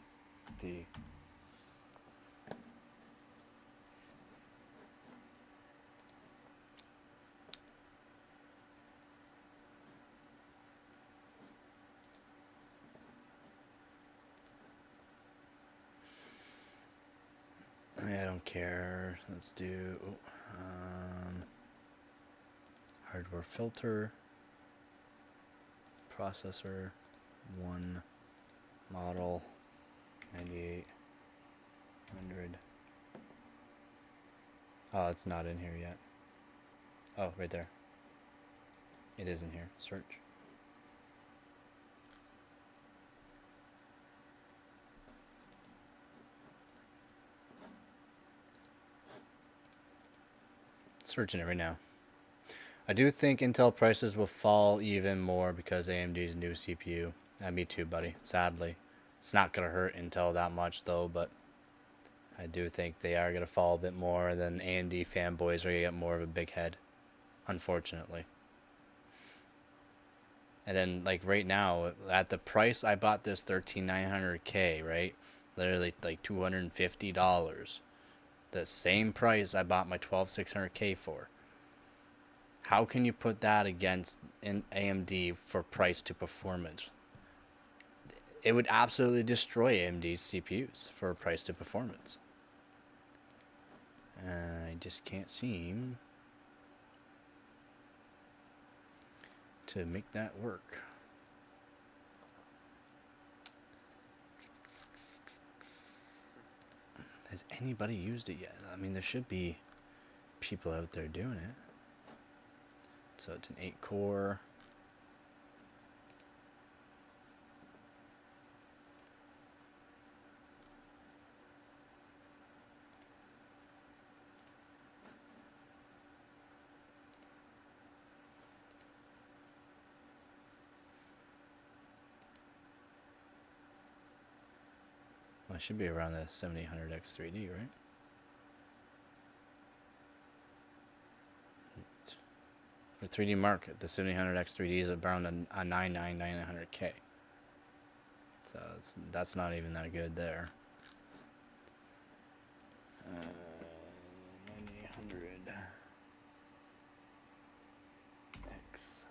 I don't care. Let's do hardware filter, processor, 1 model, 9800. Oh, it's not in here yet. Oh, right there. It is in here. Search. Searching it right now. I do think Intel prices will fall even more because AMD's new CPU. Me too, buddy. Sadly. It's not going to hurt Intel that much, though, but I do think they are going to fall a bit more, and then AMD fanboys are going to get more of a big head, unfortunately. And then, like, right now, at the price I bought this 13900K, right? Literally, like, $250. The same price I bought my 12600K for. How can you put that against an AMD for price to performance? It would absolutely destroy AMD's CPUs for price to performance. I just can't seem to make that work. Has anybody used it yet? I mean, there should be people out there doing it. So it's an 8-core. Well, it should be around the 7800X3D, right? For 3D market, the 7800X3D is around a 99900K. So that's not even that good there. 9800X.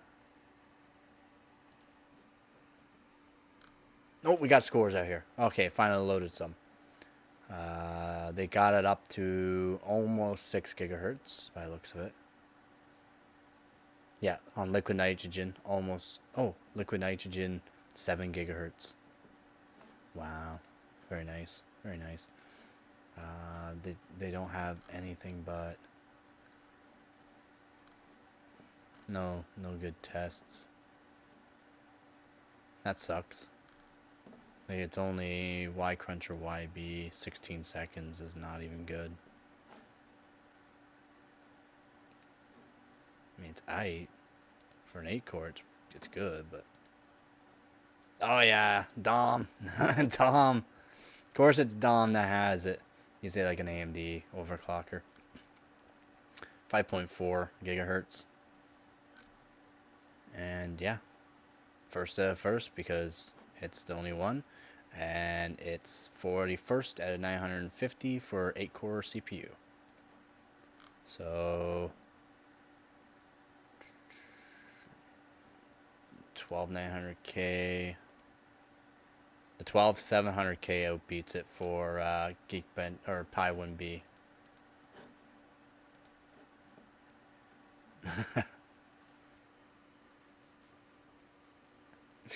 Oh, we got scores out here. Okay, finally loaded some. They got it up to almost 6 gigahertz by the looks of it. Yeah, on liquid nitrogen, almost. Oh, liquid nitrogen, 7 gigahertz. Wow, very nice, very nice. They don't have anything but no good tests. That sucks. Like, it's only Y crunch or YB, 16 seconds is not even good. I mean, it's aight. For an 8-core, it's good, but... Oh, yeah, Dom. Dom. Of course it's Dom that has it. He's like an AMD overclocker. 5.4 gigahertz. And, yeah. First, because it's the only one. And it's 41st at a 950 for 8-core CPU. So... 12900K. The 12700K outbeats it for Geekbench or Pi1B.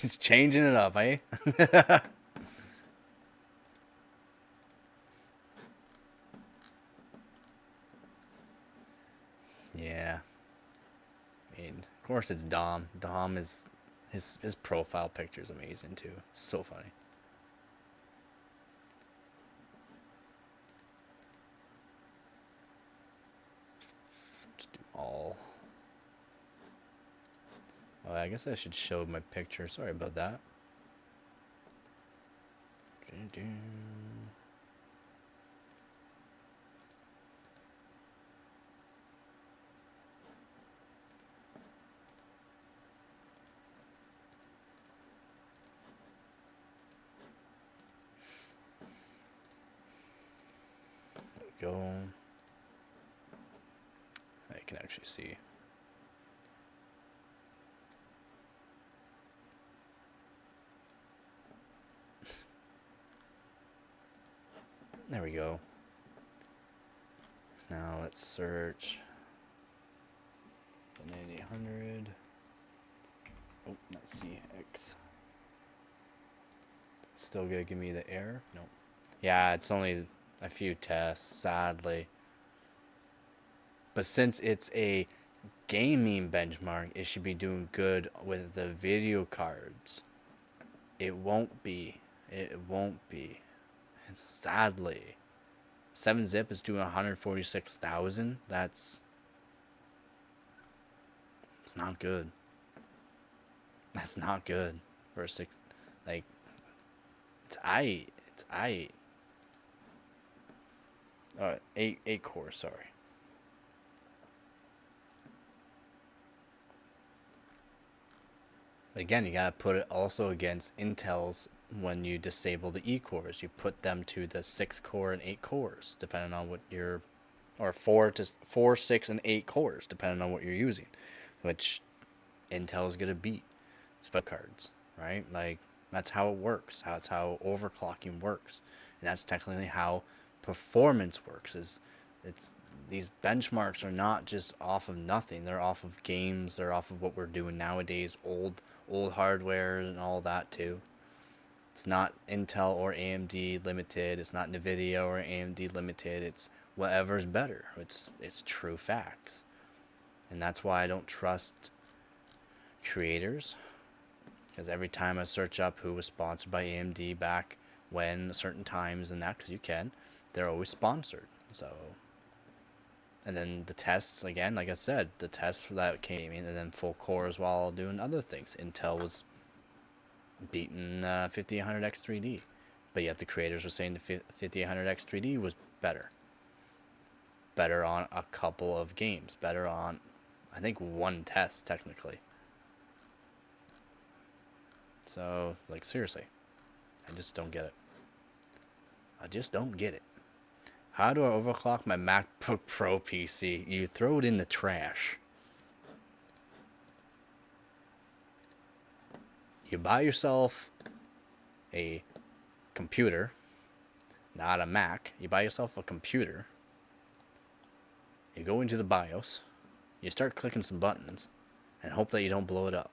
It's changing it up, eh? Yeah. I mean, of course it's Dom. Dom is his profile picture is amazing too. It's so funny. Just do all. Oh, I guess I should show my picture. Sorry about that. Go. I can actually see. There we go. Now let's search the 9800. Oh, not CX. Still gonna give me the error? No. Yeah, it's only a few tests, sadly. But since it's a gaming benchmark, it should be doing good with the video cards. It won't be. It won't be. And sadly, 7-zip is doing 146,000. It's not good. That's not good for a 6. Like, it's aight. It's aight. 8 core, sorry. But again, you gotta put it also against Intel's when you disable the E-cores. You put them to the 6 core and 8 cores, depending on what you're, or 4, 6, and 8 cores, depending on what you're using, which Intel's gonna beat spec cards, right? Like, that's how it works. That's how overclocking works, and that's technically how performance works. Is It's these benchmarks are not just off of nothing. They're off of games. They're off of what we're doing nowadays. Old hardware and all that too. It's not Intel or AMD limited. It's not Nvidia or AMD limited. It's whatever's better. It's true facts. And that's why I don't trust creators, because every time I search up who was sponsored by AMD back when certain times and that, because you can, they're always sponsored. So, and then the tests again, like I said, the tests for that came in, and then full cores while doing other things. Intel was beating 5800X 3D, but yet the creators were saying the 5800X 3D was better on a couple of games, better on, I think, one test technically. So, like, seriously, I just don't get it. I just don't get it. How do I overclock my MacBook Pro PC? You throw it in the trash. You buy yourself a computer, not a Mac. You buy yourself a computer. You go into the BIOS. You start clicking some buttons and hope that you don't blow it up.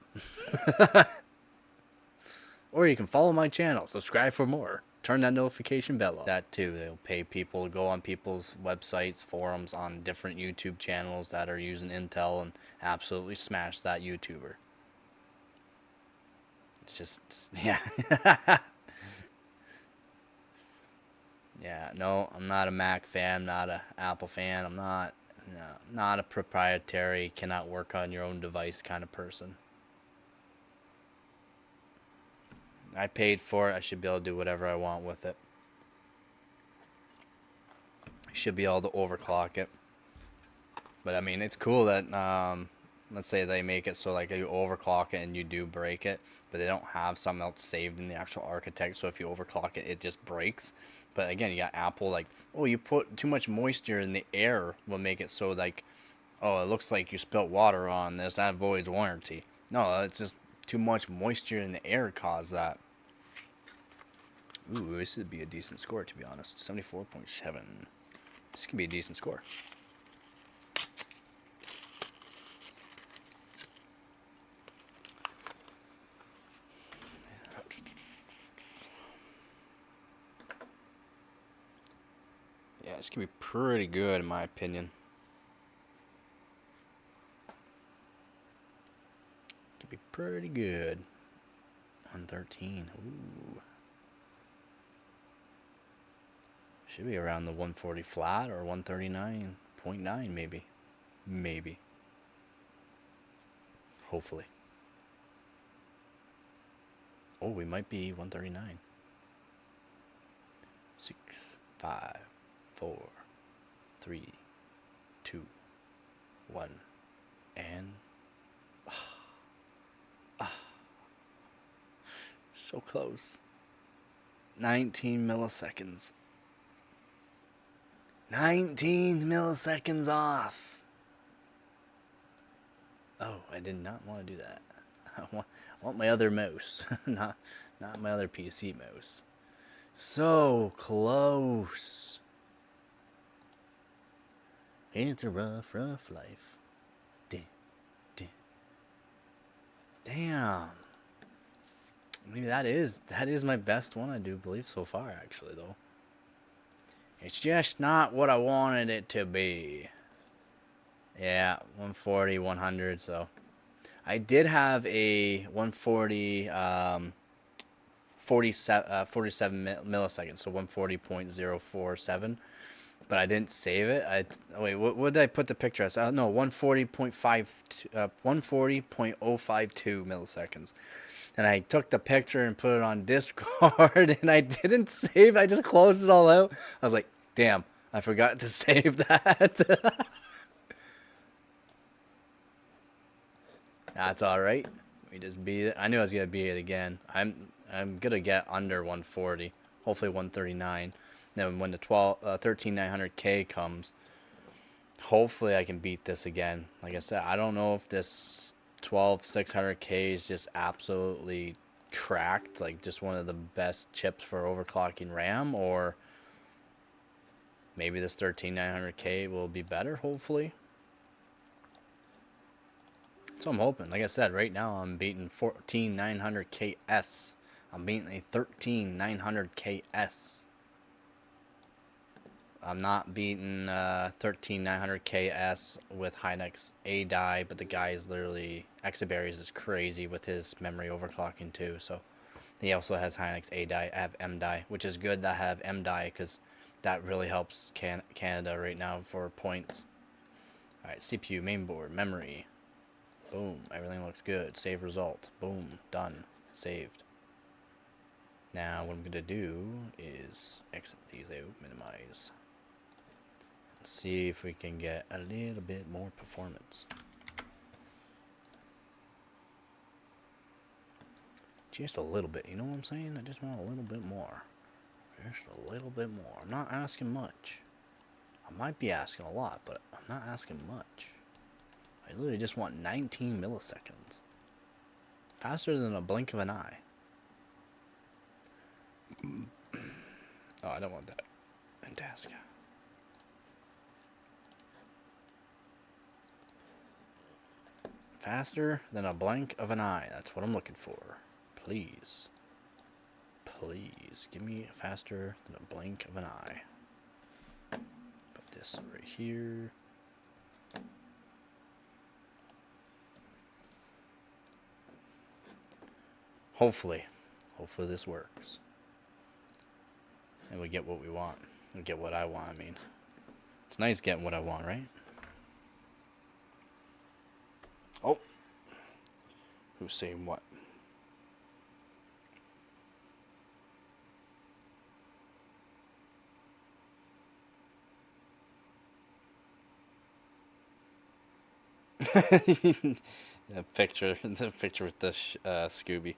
Or you can follow my channel, subscribe for more, turn that notification bell on. That too, they'll pay people to go on people's websites, forums, on different YouTube channels that are using Intel and absolutely smash that YouTuber. It's just yeah. Yeah, no, I'm not a Mac fan, not a Apple fan. I'm not a proprietary, cannot work on your own device kind of person. I paid for it. I should be able to do whatever I want with it. Should be able to overclock it. But I mean, it's cool that let's say they make it so like you overclock it and you do break it, but they don't have something else saved in the actual architect. So if you overclock it, it just breaks. But again, you got Apple like, oh, you put too much moisture in the air will make it so like, oh, it looks like you spilt water on this. That voids warranty. No, it's just too much moisture in the air caused that. Ooh, this would be a decent score, to be honest. 74.7. This could be a decent score. Yeah, this could be pretty good, in my opinion. Could be pretty good. 113. Ooh. Should be around the 140 flat or 139.9 maybe. Maybe. Hopefully. Oh, we might be 139. 6, 5, 4, 3, 2, 1, and so close. 19 milliseconds. 19 milliseconds off. Oh, I did not want to do that. I want my other mouse, not my other PC mouse. So close. It's a rough life. Damn. Maybe that is my best one, I do believe, so far, actually, though. It's just not what I wanted it to be. Yeah, 140, 100, so. I did have a 140, 47 milliseconds, so 140.047, but I didn't save it. Wait, what did I put the picture as? No, 140.052 milliseconds. And I took the picture and put it on Discord, and I didn't save. I just closed it all out. I was like, damn, I forgot to save that. That's all right. We just beat it. I knew I was gonna beat it again. I'm gonna get under 140, hopefully 139. Then when the 13900K comes, hopefully I can beat this again. Like I said, I don't know if this 12600K is just absolutely cracked, like just one of the best chips for overclocking RAM, or Maybe this 13900K will be better, hopefully. So I'm hoping. Like I said, right now I'm beating 14900KS. I'm beating a 13900KS. I'm not beating 13900KS with Hynix A die, but the guy is literally Exaberries is crazy with his memory overclocking too. So he also has Hynix A die. I have M die, which is good that I have M die because that really helps Canada right now for points. All right, CPU, mainboard, memory. Boom, everything looks good. Save result. Boom, done. Saved. Now what I'm gonna do is exit these out, minimize. See if we can get a little bit more performance. Just a little bit, you know what I'm saying? I just want a little bit more. Just a little bit more. I'm not asking much. I might be asking a lot, but I'm not asking much. I literally just want 19 milliseconds. Faster than a blink of an eye. Oh, I don't want that. Fantastic. Faster than a blink of an eye. That's what I'm looking for. Please. Please. Give me faster than a blink of an eye. Put this right here. Hopefully. Hopefully this works. And we get what we want. We get what I want, I mean. It's nice getting what I want, right? Oh. Who's saying what? The picture with the Scooby.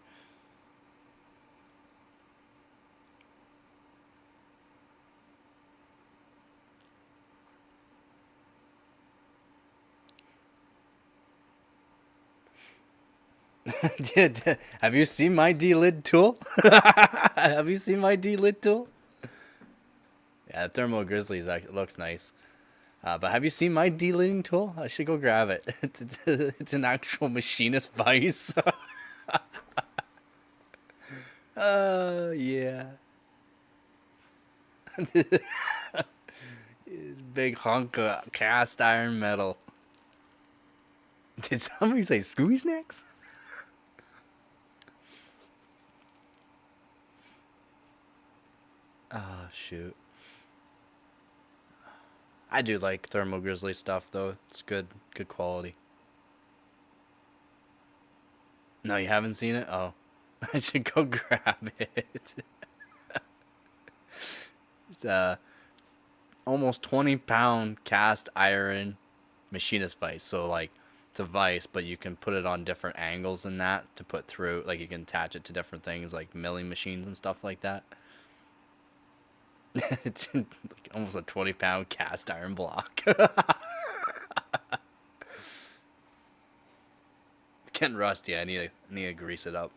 Have you seen my D-lid tool? Have you seen my D-lid tool? Yeah, the Thermo Grizzly looks nice. But have you seen my D-lidding tool? I should go grab it. It's an actual machinist vise. Yeah. Big hunk of cast iron metal. Did somebody say Scooby Snacks? Oh, shoot. I do like Thermo Grizzly stuff, though. It's good quality. No, you haven't seen it? Oh. I should go grab it. It's almost 20-pound cast iron machinist vise. So, like, it's a vise, but you can put it on different angles than that to put through. Like, you can attach it to different things, like milling machines and stuff like that. It's like almost a 20-pound cast iron block. Getting rusty. I need to grease it up.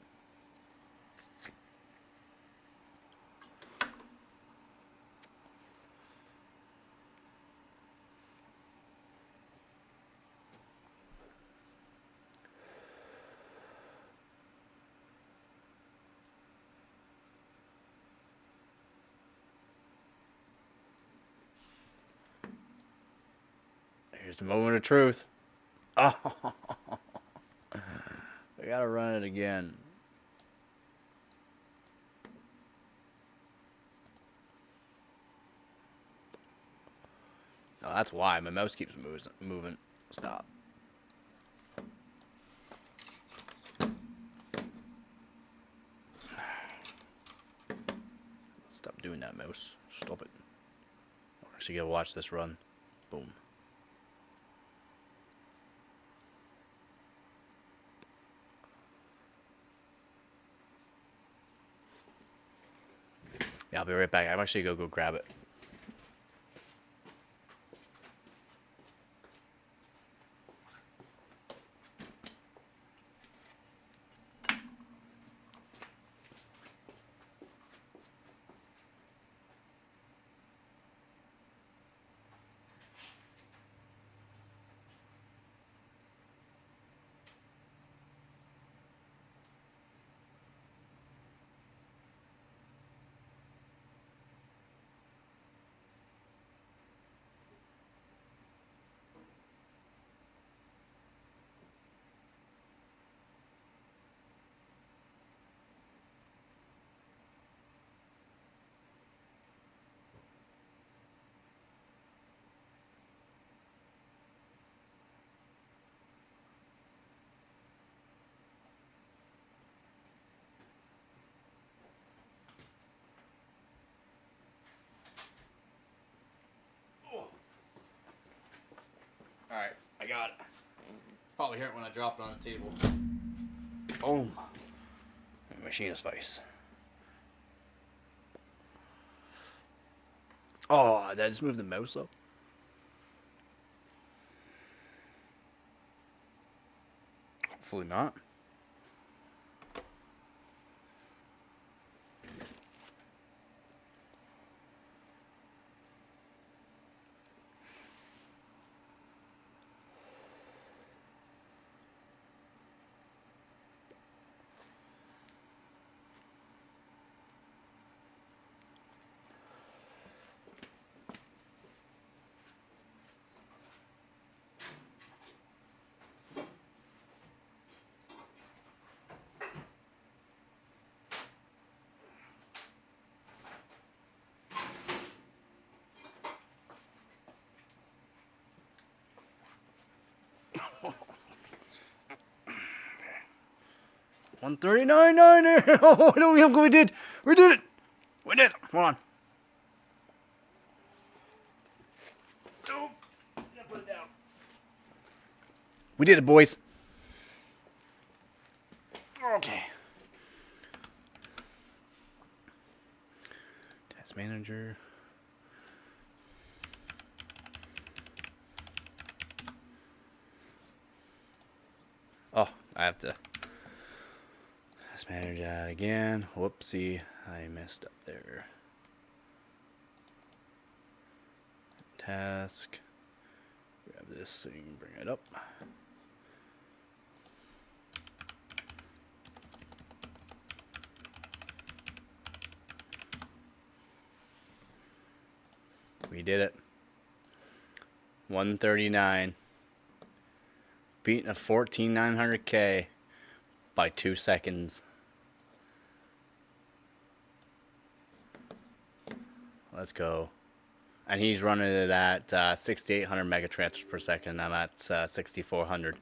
Here's the moment of truth. Oh, I gotta run it again. Oh, that's why my mouse keeps moving. Stop. Stop doing that, mouse. Stop it. I'm actually gonna watch this run. Boom. Yeah, I'll be right back. I'm actually gonna go grab it. got it. Probably hear it when I drop it on the table. Boom. Machinist vice. Oh, did I just move the mouse up? Hopefully not. $139.90. Oh no, we did it. We did it. Hold on. Put it down. We did it, boys. Okay. Task manager. Oh, I have to manage that again. Whoopsie, I messed up there. Task. Grab this so you can bring it up. We did it. 139. Beating a 14900K by 2 seconds. Let's go. And he's running it at 6,800 megatransfers per second. I'm at 6,400.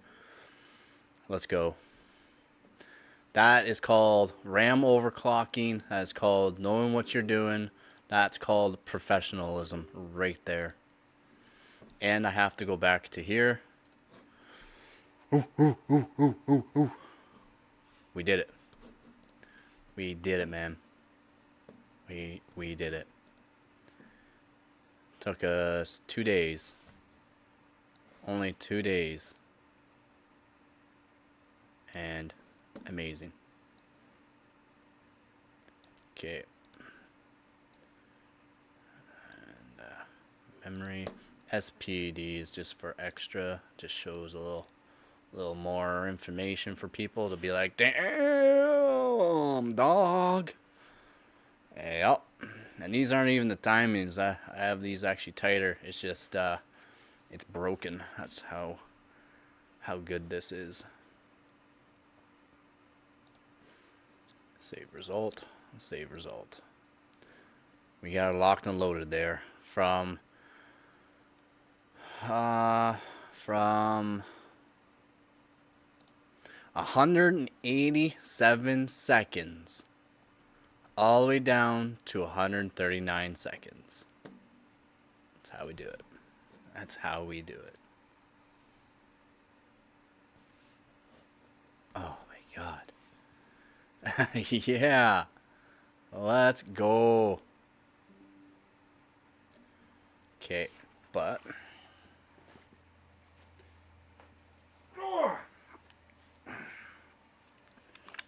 Let's go. That is called RAM overclocking. That's called knowing what you're doing. That's called professionalism right there. And I have to go back to here. Ooh, ooh, ooh, ooh, ooh, ooh. We did it. We did it, man. We did it. Took us 2 days. Only 2 days. And amazing. Okay. And memory. SPD is just for extra. Just shows a little more information for people to be like, damn, dog. Yep. And these aren't even the timings. I have these actually tighter. It's just it's broken. That's how good this is. Save result. Save result. We got it locked and loaded there from 187 seconds all the way down to 139 seconds. That's how we do it. That's how we do it. Oh my god. Yeah. Let's go. Okay, but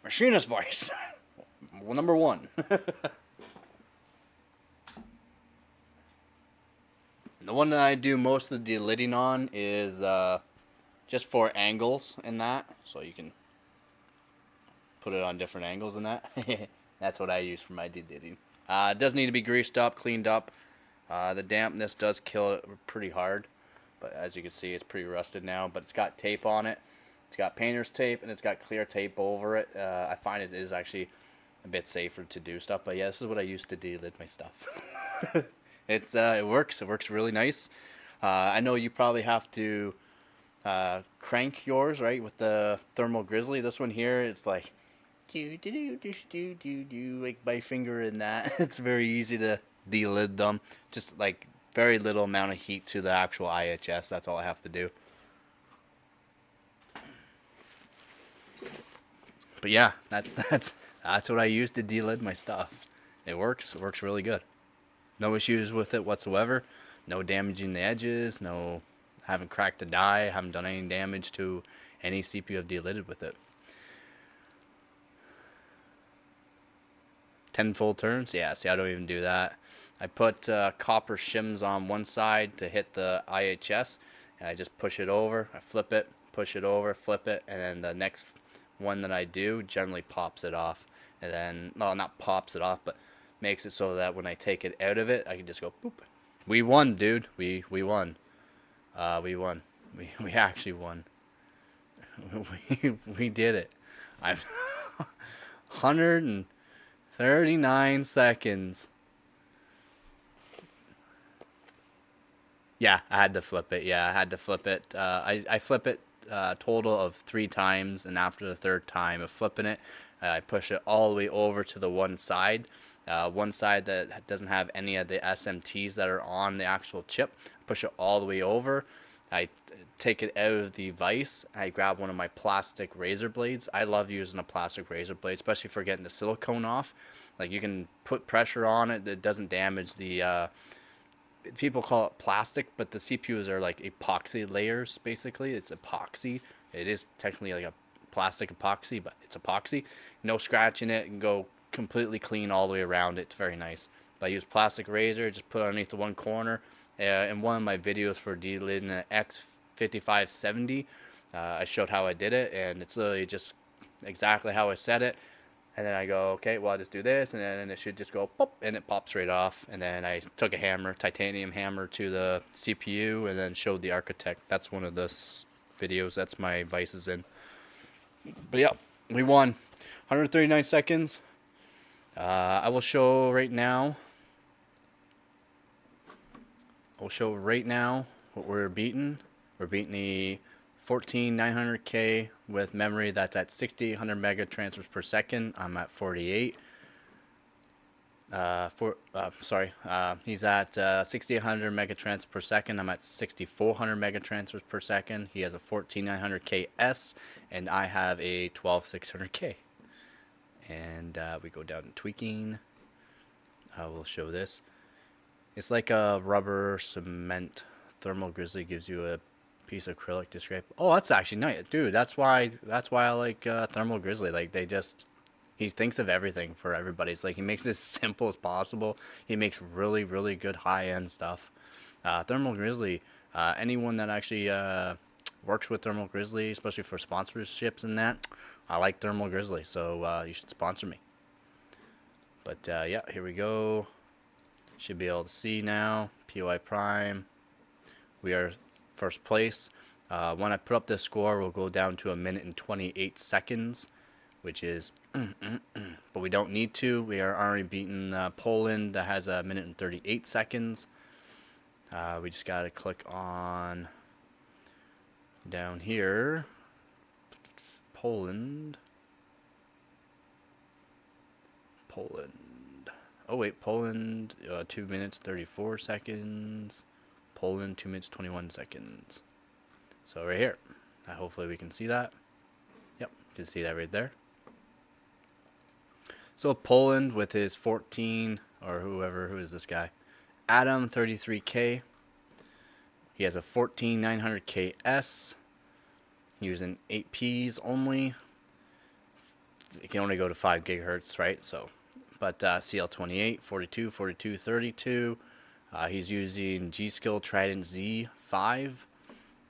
machinist voice. Well, number one. The one that I do most of the delidding on is just for angles and that, so you can put it on different angles and that. That's what I use for my delidding. It does need to be greased up, cleaned up. The dampness does kill it pretty hard, but as you can see, it's pretty rusted now. But it's got tape on it. It's got painter's tape and it's got clear tape over it. I find it is actually a bit safer to do stuff. But yeah, this is what I use to delid my stuff. It works. It works really nice. I know you probably have to crank yours, right, with the thermal grizzly. This one here, it's like like my finger in that. It's very easy to delid them. Just like very little amount of heat to the actual IHS. That's all I have to do. But yeah, that's what I use to delid my stuff. It works. It works really good. No issues with it whatsoever. No damaging the edges. No, haven't cracked a die. Haven't done any damage to any CPU I've delided with it. 10 full turns? Yeah, see, I don't even do that. I put copper shims on one side to hit the IHS, and I just push it over, I flip it, push it over, flip it, and then the next one that I do generally pops it off. And then, well, not pops it off, but makes it so that when I take it out of it, I can just go boop. We won, dude. We won. We won. We actually won. We did it. I'm 139 seconds. Yeah, I had to flip it. Yeah, I had to flip it. I flip it total of 3 times, and after the 3rd time of flipping it, I push it all the way over to the one side that doesn't have any of the SMTs that are on the actual chip. Push it all the way over. I take it out of the vise. I grab one of my plastic razor blades. I love using a plastic razor blade, especially for getting the silicone off. Like, you can put pressure on it. It doesn't damage the people call it plastic, but the CPUs are like epoxy layers, basically. It's epoxy. It is technically like a plastic epoxy, but it's epoxy. No scratching it, and go completely clean all the way around it. It's very nice. But I use plastic razor, just put it underneath the one corner. In one of my videos for deliding an X5570, I showed how I did it, and it's literally just exactly how I said it. And then I go, okay, well, I'll just do this, and then it should just go pop, and it pops right off. And then I took a hammer, titanium hammer, to the CPU, and then showed the architect. That's one of the videos that's my vices in. But yeah, we won. 139 seconds. I will show right now. I'll show right now what we're beating. We're beating the 14900K with memory that's at 6800 mega transfers per second. I'm at 48. He's at 6800 mega transfers per second. I'm at 6400 mega transfers per second. He has a 14900K S, and I have a 12600K. And we go down to tweaking. I will show this. It's like a rubber cement. Thermal Grizzly gives you a piece of acrylic to scrape. Oh, that's actually nice, dude. That's why I like Thermal Grizzly. Like, he thinks of everything for everybody. It's like he makes it as simple as possible. He makes really, really good high-end stuff. Thermal Grizzly, anyone that actually works with Thermal Grizzly, especially for sponsorships and that, I like Thermal Grizzly, so you should sponsor me. But yeah, here we go. Should be able to see now. POI Prime. We are first place. When I put up this score, we'll go down to 1 minute and 28 seconds, which is, but we don't need to. We are already beating Poland, that has 1 minute and 38 seconds. We just got to click on down here. Poland. Oh wait, Poland, 2 minutes 34 seconds. Poland, 2 minutes 21 seconds. So right here. Hopefully we can see that. Yep, you can see that right there. So Poland with his 14, or who is this guy? Adam 33K. He has a 14900K S. Using 8Ps only. It can only go to 5 gigahertz, right? So, but CL28, 42, 42, 32. He's using G-Skill Trident Z5.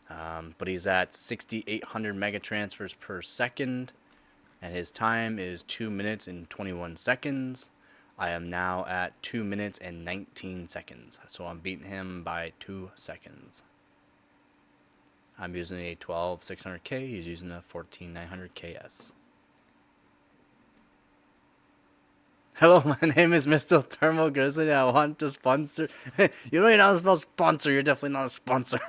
But he's at 6800 mega transfers per second. And his time is 2 minutes and 21 seconds. I am now at 2 minutes and 19 seconds. So I'm beating him by 2 seconds. I'm using a 12600K. He's using a 14900KS. Hello, my name is Mr. Thermal Grizzly. I want to sponsor. You don't even know how to spell sponsor. You're definitely not a sponsor.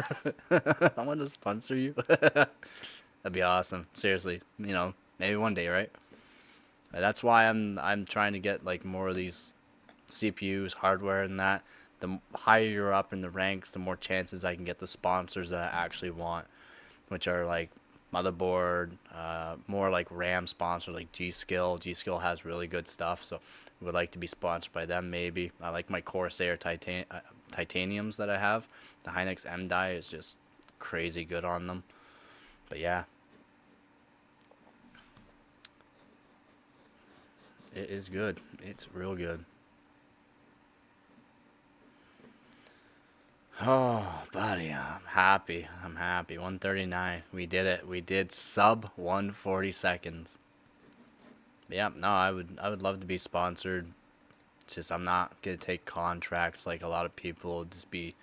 I want to sponsor you. That'd be awesome. Seriously, you know, maybe one day, right? That's why I'm trying to get like more of these CPUs, hardware, and that. The higher you're up in the ranks, the more chances I can get the sponsors that I actually want, which are like motherboard, more like RAM sponsor, like G-Skill. G-Skill has really good stuff, so would like to be sponsored by them maybe. I like my Corsair titaniums that I have. The Hynix M die is just crazy good on them. But yeah, it is good. It's real good. Oh, buddy, I'm happy. I'm happy. 139. We did it. We did sub 140 seconds. Yeah, no, I would love to be sponsored. It's just I'm not gonna take contracts like a lot of people. Just be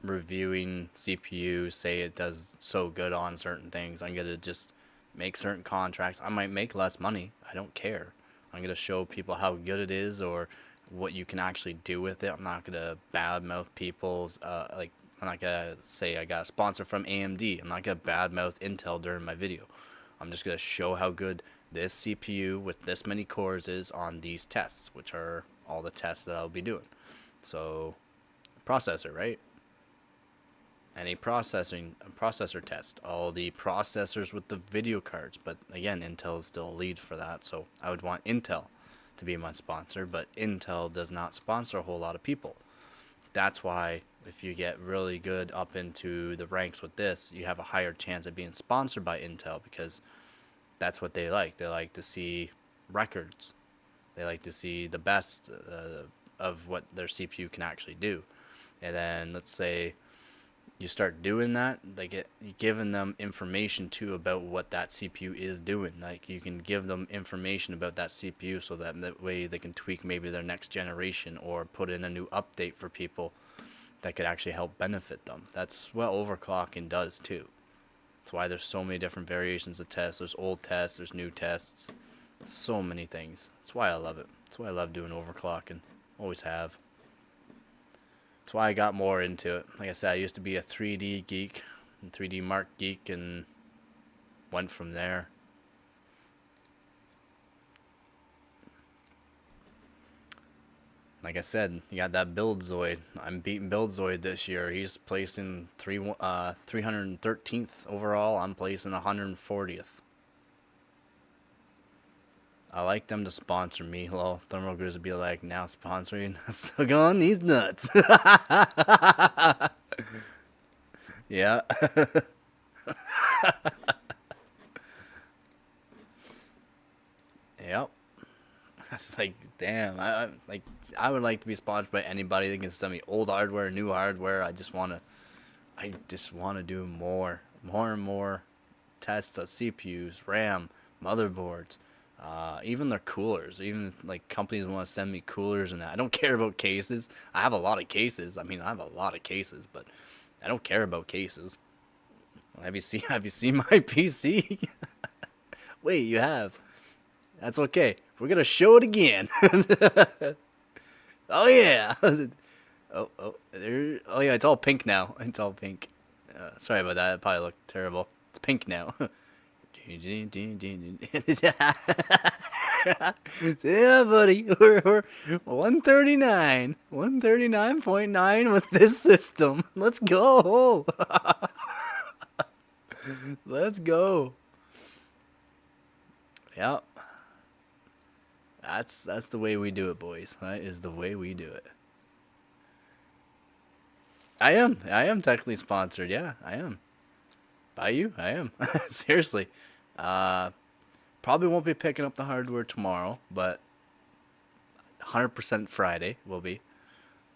reviewing CPU, say it does so good on certain things. I'm gonna just make certain contracts. I might make less money. I don't care. I'm gonna show people how good it is or what you can actually do with it. I'm not gonna badmouth people's like I'm not gonna say I got a sponsor from AMD. I'm not gonna badmouth Intel during my video. I'm just gonna show how good this CPU with this many cores is on these tests, which are all the tests that I'll be doing. So processor, right? Any processor test, all the processors with the video cards. But again, Intel is still a lead for that, so I would want Intel to be my sponsor, but Intel does not sponsor a whole lot of people. That's why if you get really good up into the ranks with this, you have a higher chance of being sponsored by Intel, because that's what they like. They like to see records. They like to see the best of what their CPU can actually do. And then let's say you start doing that, they get you giving them information too about what that CPU is doing. Like you can give them information about that CPU so that way they can tweak maybe their next generation or put in a new update for people that could actually help benefit them. That's what overclocking does too. That's why there's so many different variations of tests. There's old tests, there's new tests, so many things. That's why I love it. That's why I love doing overclocking. Always have. That's why I got more into it. Like I said, I used to be a 3D geek, and 3D Mark geek, and went from there. Like I said, you got that Buildzoid. I'm beating Buildzoid this year. He's placing 313th overall. I'm placing 140th. I like them to sponsor me. Well, Thermal Grizz would be like, now sponsoring. So go on these nuts. Yeah. Yep. It's like, damn. I would like to be sponsored by anybody that can send me old hardware, new hardware. I just wanna do more and more tests of CPUs, RAM, motherboards. Even their coolers, even like companies want to send me coolers and that. I don't care about cases. I have a lot of cases. I mean, I have a lot of cases, but I don't care about cases. Have you seen my PC? Wait, you have? That's okay. We're gonna show it again. Oh yeah. Oh yeah. It's all pink now. It's all pink. Sorry about that. It probably looked terrible. It's pink now. Yeah, buddy, we're 139, 139.9 with this system. Let's go. Let's go. Yep. That's the way we do it, boys. That is the way we do it. I am technically sponsored. Yeah, I am. By you? I am. Seriously. Probably won't be picking up the hardware tomorrow, but 100% Friday will be.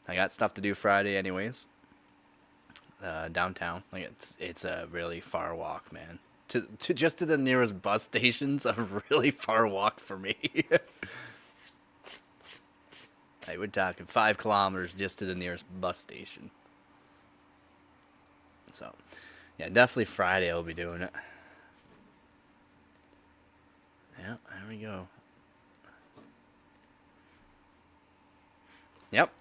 I got stuff to do Friday anyways. Downtown. Like it's a really far walk, man. To just to the nearest bus station's a really far walk for me. Hey, we're talking 5 kilometers just to the nearest bus station. So, yeah, definitely Friday I'll be doing it. Yeah, there we go. Yep.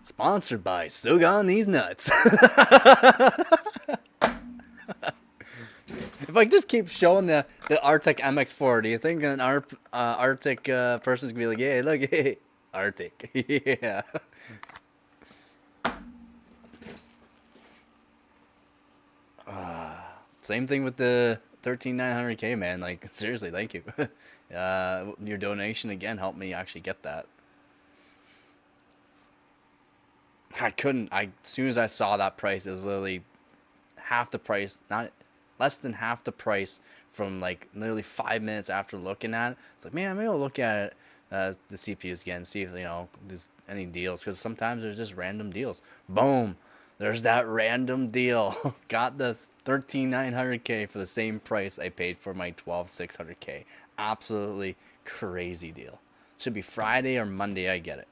Sponsored by Sug on These Nuts. If I just keep showing the Arctic MX4, do you think an Arctic person's gonna be like, hey, look, hey, Arctic. Yeah. Same thing with the 13900K, man. Like, seriously, thank you. Your donation again helped me actually get that. I couldn't. As soon as I saw that price, it was literally half the price, not less than half the price from like literally 5 minutes after looking at it. It's like, man, maybe I'll look at it, the CPUs again, see if there's any deals, because sometimes there's just random deals. Boom, there's that random deal. Got the 13900K for the same price I paid for my 12600K. Absolutely crazy deal. Should be Friday or Monday I get it.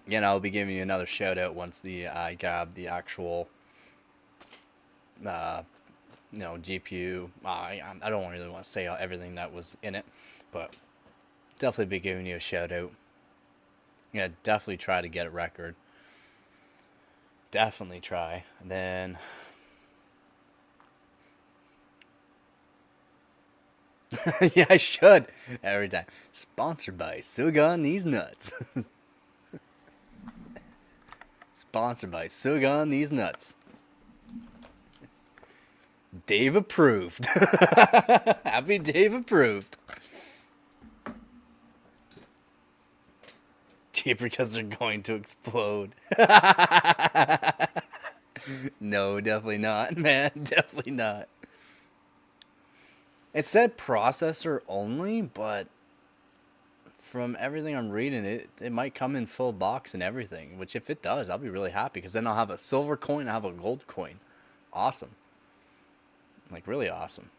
Again, I'll be giving you another shout out once I grab the actual, uh, GPU. I don't really want to say everything that was in it, but definitely be giving you a shout out. Yeah, definitely try to get a record. Definitely try. And then, yeah, I should every time. Sponsored by Silgon These Nuts. Sponsored by Silgon These Nuts. Dave approved. Happy Dave approved. Cheaper because they're going to explode. No, definitely not, man. Definitely not. It said processor only, but from everything I'm reading, it might come in full box and everything. Which if it does, I'll be really happy, because then I'll have a silver coin, I'll have a gold coin. Awesome. Like, really awesome.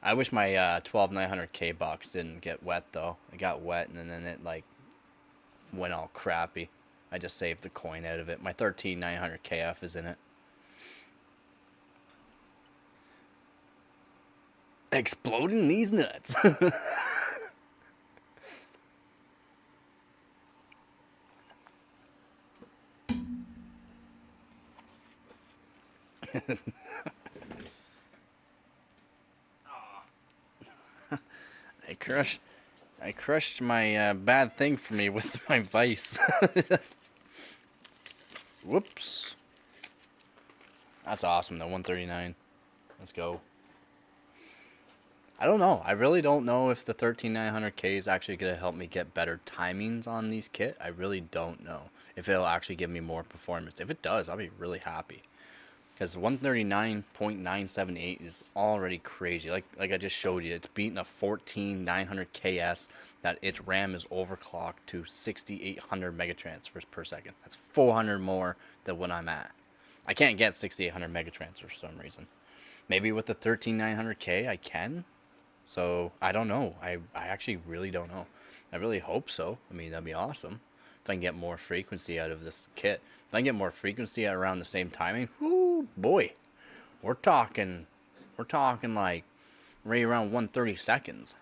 I wish my 12900K box didn't get wet, though. It got wet, and then it, like, went all crappy. I just saved the coin out of it. My 13900KF is in it. Exploding these nuts. I crushed my bad thing for me with my vice. Whoops. That's awesome, though. 139. Let's go. I don't know. I really don't know if the 13900K is actually going to help me get better timings on these kit. I really don't know if it'll actually give me more performance. If it does, I'll be really happy. Because 139.978 is already crazy. Like I just showed you, it's beating a 14900KS that its RAM is overclocked to 6800 megatransfers per second. That's 400 more than what I'm at. I can't get 6800 megatransfers for some reason. Maybe with the 13900K I can. So I don't know. I actually really don't know. I really hope so. I mean, that'd be awesome if I can get more frequency out of this kit. If I can get more frequency at around the same timing, whoo, boy, we're talking like right around 130 seconds.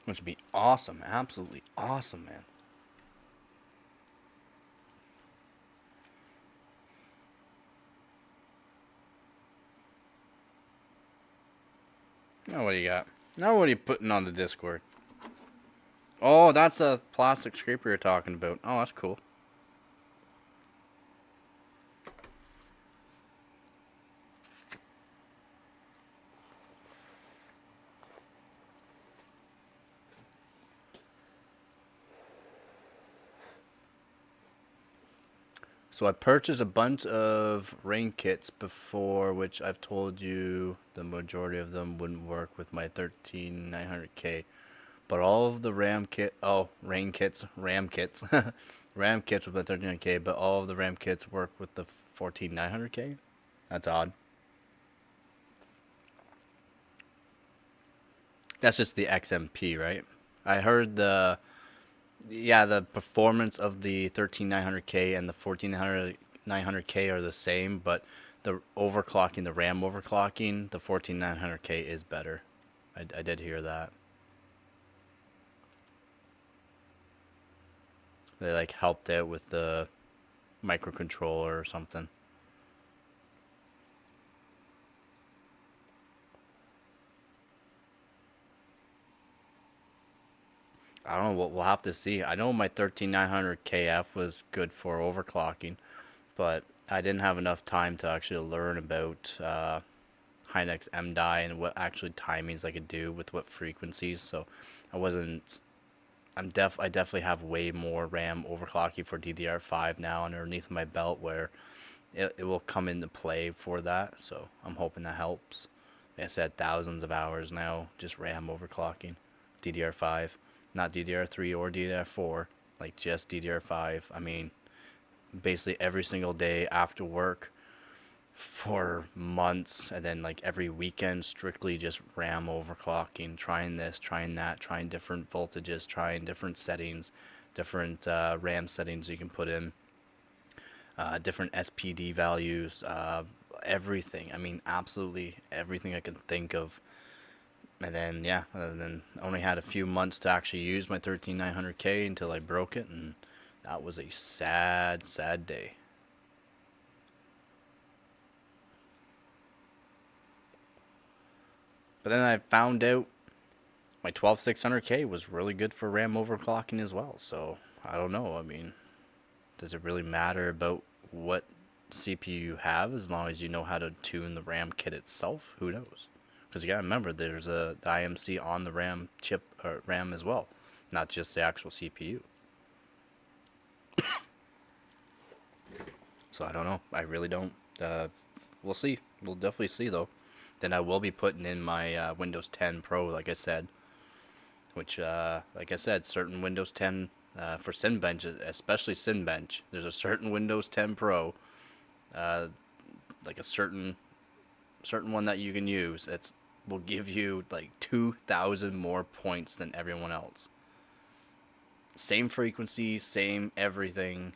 Which would be awesome, absolutely awesome, man. Now what do you got? Now what are you putting on the Discord? Oh, that's a plastic scraper you're talking about. Oh, that's cool. So I purchased a bunch of rain kits before, which I've told you the majority of them wouldn't work with my 13900K. But all of the RAM kits, RAM kits with the 13900K, but all of the RAM kits work with the 14900K? That's odd. That's just the XMP, right? I heard the performance of the 13900K and the 14900K are the same, but the overclocking, the RAM overclocking, the 14900K is better. I did hear that. They like helped out with the microcontroller or something. I don't know. We'll have to see. I know my 13900 KF was good for overclocking, but I didn't have enough time to actually learn about Hynix MDI and what actually timings I could do with what frequencies. So I wasn't. I definitely have way more RAM overclocking for DDR5 now underneath my belt where it will come into play for that. So I'm hoping that helps. Like I said, thousands of hours now just RAM overclocking, DDR5, not DDR3 or DDR4, like just DDR5. I mean, basically every single day after work for months, and then like every weekend strictly just RAM overclocking, trying this, trying that, trying different voltages, trying different settings, different RAM settings you can put in, different SPD values, everything. I mean, absolutely everything I can think of. And then yeah, and then I only had a few months to actually use my 13900K until I broke it, and that was a sad, sad day. But then I found out my 12600K was really good for RAM overclocking as well. So I don't know. I mean, does it really matter about what CPU you have as long as you know how to tune the RAM kit itself? Who knows? Because you gotta remember, there's the IMC on the RAM chip or RAM as well, not just the actual CPU. So I don't know. I really don't. We'll see. We'll definitely see though. Then I will be putting in my Windows 10 Pro, like I said, which, like I said, certain Windows 10 for Cinebench, especially Cinebench, there's a certain Windows 10 Pro, like a certain one that you can use. It's will give you like 2,000 more points than everyone else. Same frequency, same everything.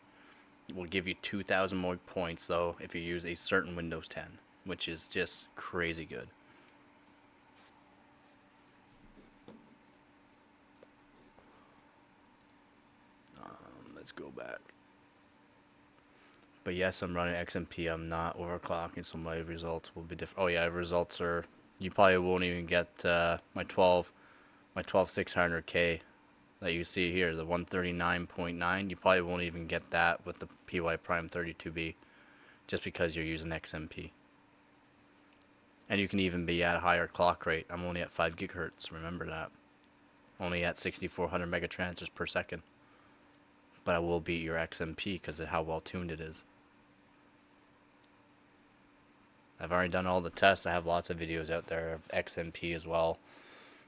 Will give you 2,000 more points though if you use a certain Windows 10, which is just crazy good. Let's go back. But yes, I'm running XMP. I'm not overclocking, so my results will be different. Oh yeah, results are. You probably won't even get my 12600K that you see here, the 139.9. You probably won't even get that with the PY Prime 32B, just because you're using XMP. And you can even be at a higher clock rate. I'm only at 5 gigahertz. Remember that. Only at 6,400 megatransfers per second. But I will beat your XMP because of how well tuned it is. I've already done all the tests. I have lots of videos out there of XMP as well,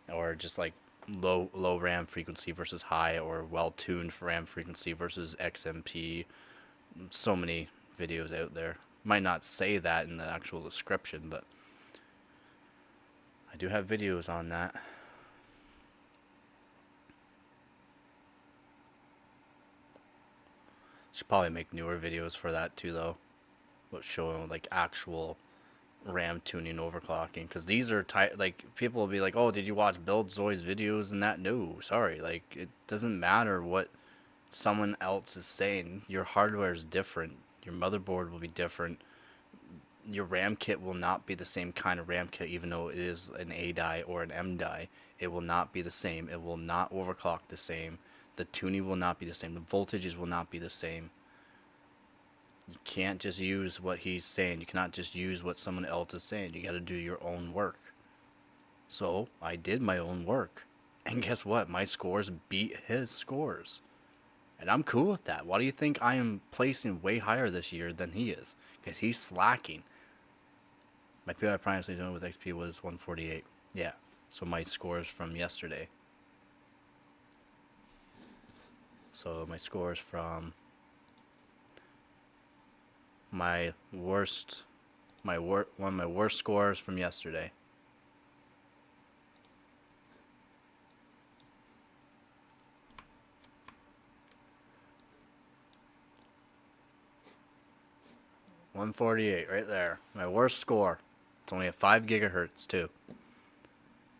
or just like low RAM frequency versus high, or well tuned for RAM frequency versus XMP. So many videos out there. Might not say that in the actual description, but I do have videos on that. Should probably make newer videos for that too, though. But showing like actual RAM tuning overclocking, because these are like people will be like, "Oh, did you watch Build Zoi's videos and that?" No, sorry. Like it doesn't matter what someone else is saying. Your hardware is different. Your motherboard will be different. Your RAM kit will not be the same kind of RAM kit, even though it is an A die or an M die. It will not be the same. It will not overclock the same. The tuning will not be the same. The voltages will not be the same. You can't just use what he's saying. You cannot just use what someone else is saying. You got to do your own work. So I did my own work. And guess what? My scores beat his scores. And I'm cool with that. Why do you think I am placing way higher this year than he is? Because he's slacking. My PI Prime doing with XP was 148. Yeah. So my scores from yesterday. So my scores from one of my worst scores from yesterday. $148 right there. My worst score. It's only at 5 gigahertz too.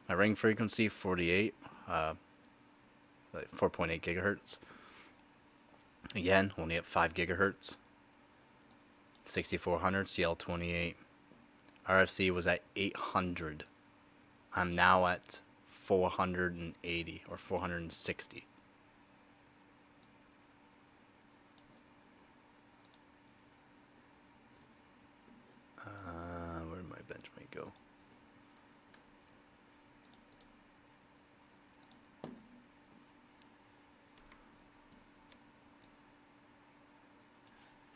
My ring frequency 48, like 4.8 gigahertz. Again, only at 5 gigahertz. 6400 CL28. RFC was at 800. I'm now at 480 or 460.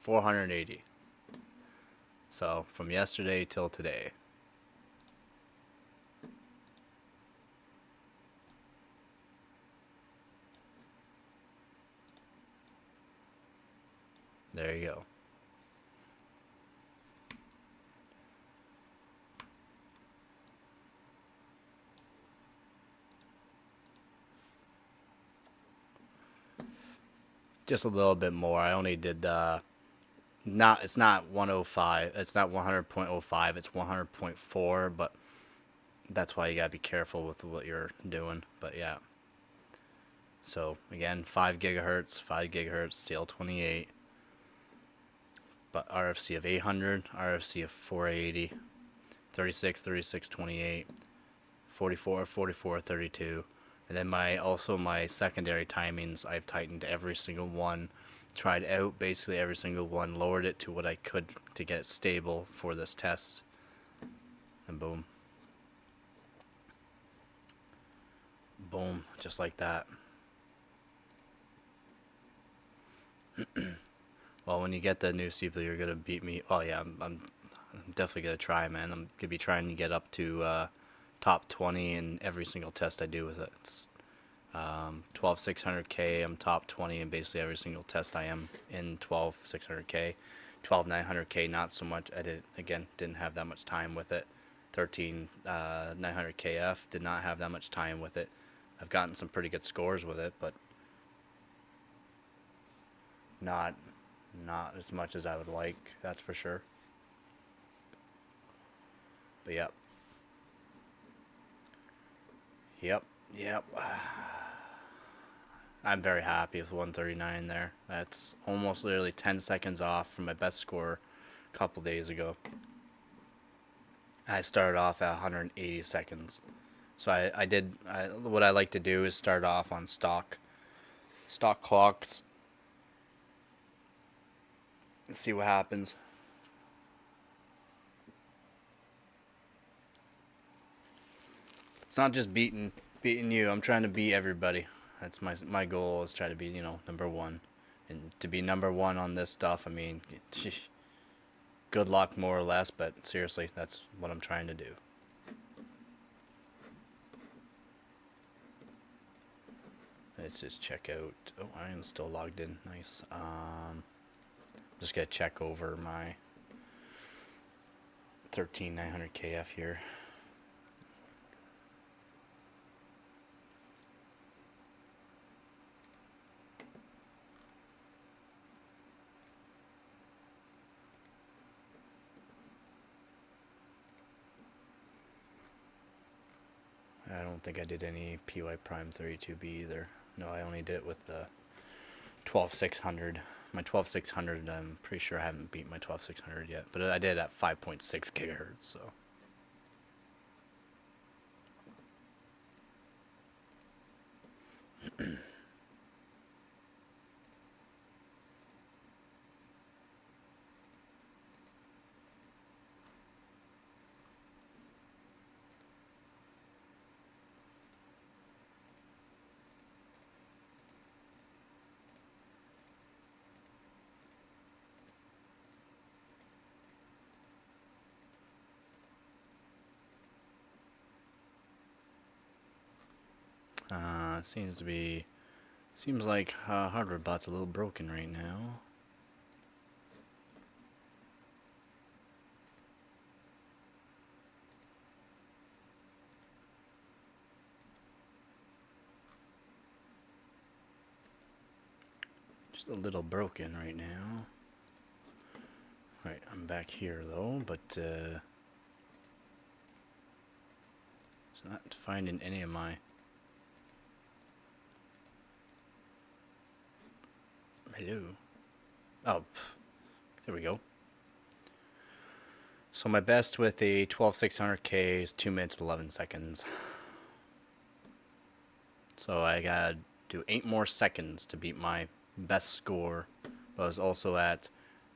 480. So from yesterday till today. There you go. Just a little bit more. I only did it's not 105. It's not 100.05. It's 100.4, but that's why you gotta be careful with what you're doing. But yeah. So again, 5 gigahertz, CL28, but RFC of 800, RFC of 480, 36, 36, 28, 44, 44, 32. And then my secondary timings, I've tightened every single one, tried out basically every single one, lowered it to what I could to get it stable for this test, and boom. Boom, just like that. Well, when you get the new CPU, you're gonna beat me. Oh yeah, I'm definitely gonna try, man. I'm gonna be trying to get up to top 20 in every single test I do with it. It's 12600K, I'm top 20 in basically every single test I am in 12600K. 12900K, not so much. I didn't have that much time with it. 13900KF, did not have that much time with it. I've gotten some pretty good scores with it, but not as much as I would like, that's for sure. But yep. I'm very happy with 139 there. That's almost literally 10 seconds off from my best score a couple days ago. I started off at 180 seconds. So what I like to do is start off on stock clocks and see what happens. It's not just beating you. I'm trying to beat everybody. That's my goal, is try to be, number one. And to be number one on this stuff, I mean, good luck more or less, but seriously, that's what I'm trying to do. Let's just check out. Oh, I am still logged in. Nice. Just gotta check over my 13900KF here. I don't think I did any PY Prime 32B either. No, I only did it with the 12600. My 12600, I'm pretty sure I haven't beat my 12600 yet, but I did at 5.6 gigahertz, so. Seems like hardware bot's a little broken right now. Just a little broken right now. Right, I'm back here though, but it's not finding any of my. Hello. Oh, there we go. So my best with a 12600K is 2 minutes 11 seconds. So I gotta do 8 more seconds to beat my best score. But I was also at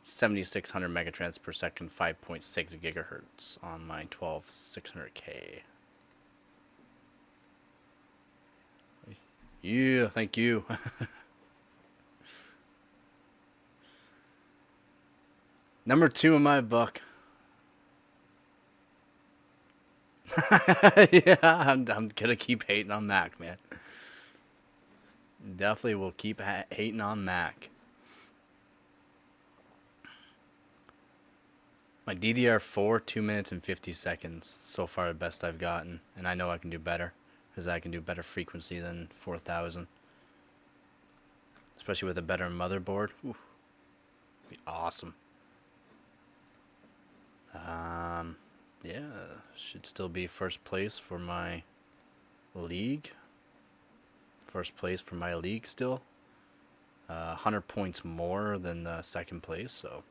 7600 megatrends per second, 5.6 gigahertz on my 12600K. Yeah, thank you. Number 2 in my book. Yeah, I'm gonna keep hating on Mac, man. Definitely will keep hating on Mac. My DDR4, 2 minutes and 50 seconds. So far, the best I've gotten. And I know I can do better. Because I can do better frequency than 4000. Especially with a better motherboard. Ooh, be awesome. Yeah, should still be first place for my league. First place for my league still. 100 points more than the second place, so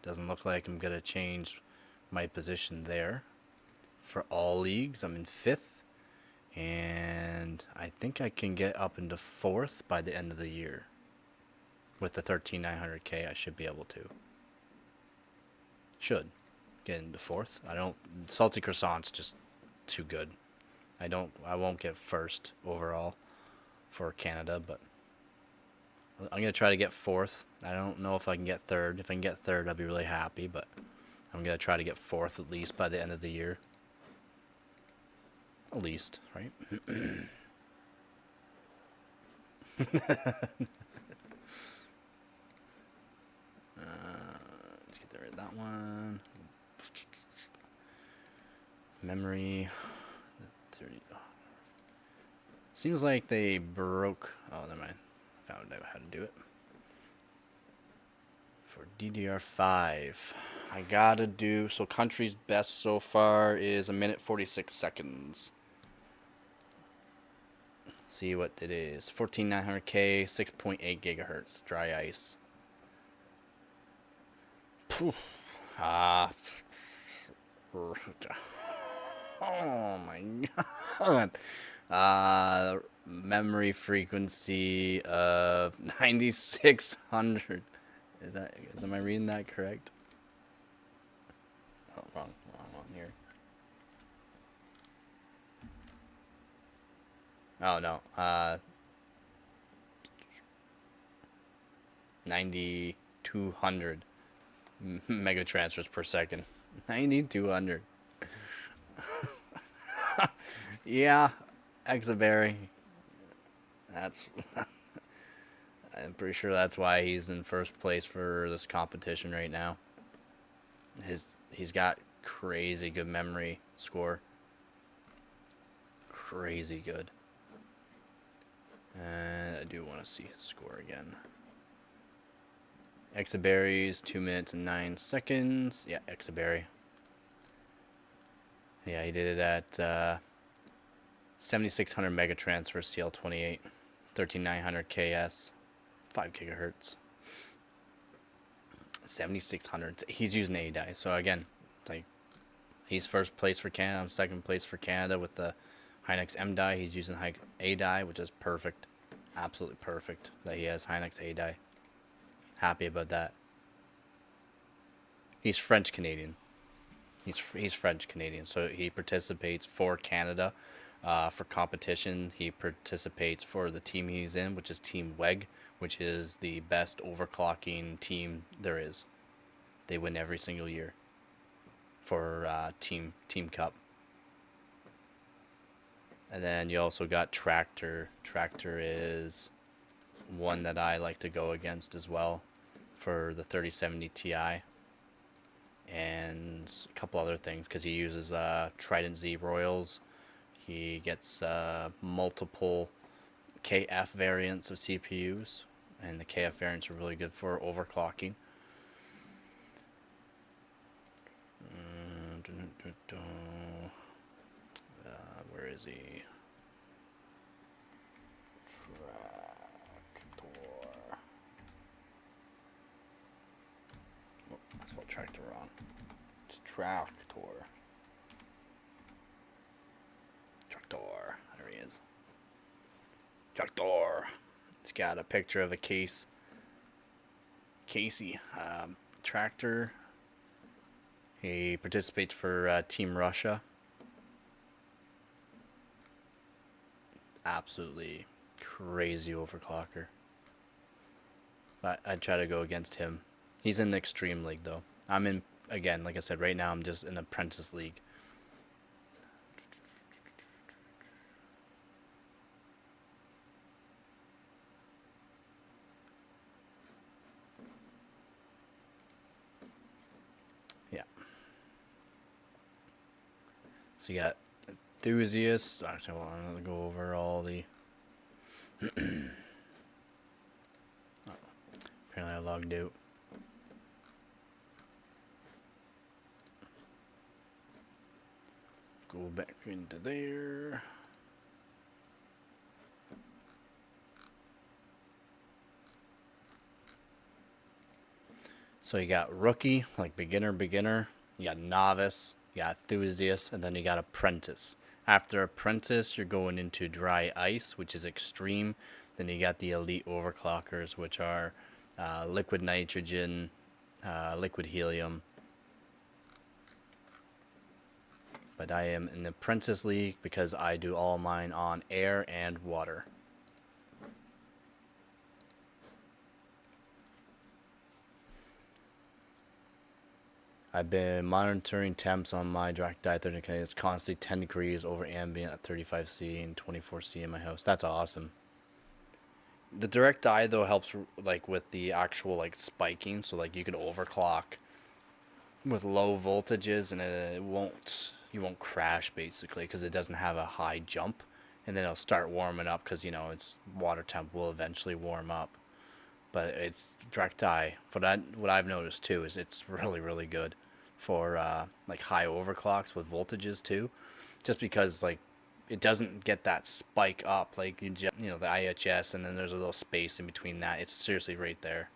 doesn't look like I'm gonna change my position there. For all leagues, I'm in 5th, and I think I can get up into 4th by the end of the year. With the 13900K, I should be able to. Should get into 4th. I don't. Salty Croissant's just too good. I won't get 1st overall for Canada, but I'm gonna try to get 4th. I don't know if I can get 3rd. If I can get 3rd, I'll be really happy, but I'm gonna try to get 4th at least by the end of the year. At least, right? Let's get rid of that one. Memory. 30. Seems like they broke. Oh, never mind. Found out how to do it. For DDR5, I gotta do. So, country's best so far is 1 minute 46 seconds. See what it is. 14900K, 6.8 gigahertz, dry ice. Oh my god. Memory frequency of 9600. Am I reading that correct? Oh, wrong one here. Oh no. 9200 mega transfers per second. 9200. Yeah, Exaberry. That's. I'm pretty sure that's why he's in first place for this competition right now. He's got crazy good memory score. Crazy good. And I do want to see his score again. Exaberry's 2 minutes and 9 seconds. Yeah, Exaberry. Yeah, he did it at 7600 mega transfer CL28, 13900 KS, 5 gigahertz. 7600. He's using A die. So again, like he's first place for Canada. I'm second place for Canada with the Hynix M die. He's using A die, which is perfect. Absolutely perfect that he has Hynix A die. Happy about that. He's French Canadian. He's French Canadian, so he participates for Canada for competition. He participates for the team he's in, which is Team WEG, which is the best overclocking team there is. They win every single year for Team Cup. And then you also got Tractor. Tractor is one that I like to go against as well for the 3070 Ti. And a couple other things because he uses Trident Z Royals. He gets multiple KF variants of CPUs, and the KF variants are really good for overclocking. Where is he? Oh, I spelled tractor wrong. It's Tractor. There he is. Tractor. It's got a picture of a Casey. Tractor. He participates for Team Russia. Absolutely crazy overclocker. But I'd try to go against him. He's in the Extreme League though, I'm in, again, like I said, right now I'm just in apprentice league. Yeah. So you got enthusiasts. Actually, I'm gonna go over all the. Apparently, I logged out. Go back into there. So you got rookie, like beginner. You got novice, you got enthusiast, and then you got apprentice. After apprentice, you're going into dry ice, which is extreme. Then you got the elite overclockers, which are liquid nitrogen, liquid helium. But I am in the apprentice league because I do all mine on air and water. I've been monitoring temps on my direct dye 30K. It's constantly 10 degrees over ambient at 35C and 24C in my house. That's awesome. The direct dye though helps like with the actual like spiking, so like you can overclock with low voltages and it won't, you won't crash basically because it doesn't have a high jump, and then it'll start warming up because you know its water temp will eventually warm up. But it's direct dye. For that, what I've noticed too is it's really good for like high overclocks with voltages too, just because like it doesn't get that spike up like you know the IHS, and then there's a little space in between that. It's seriously right there.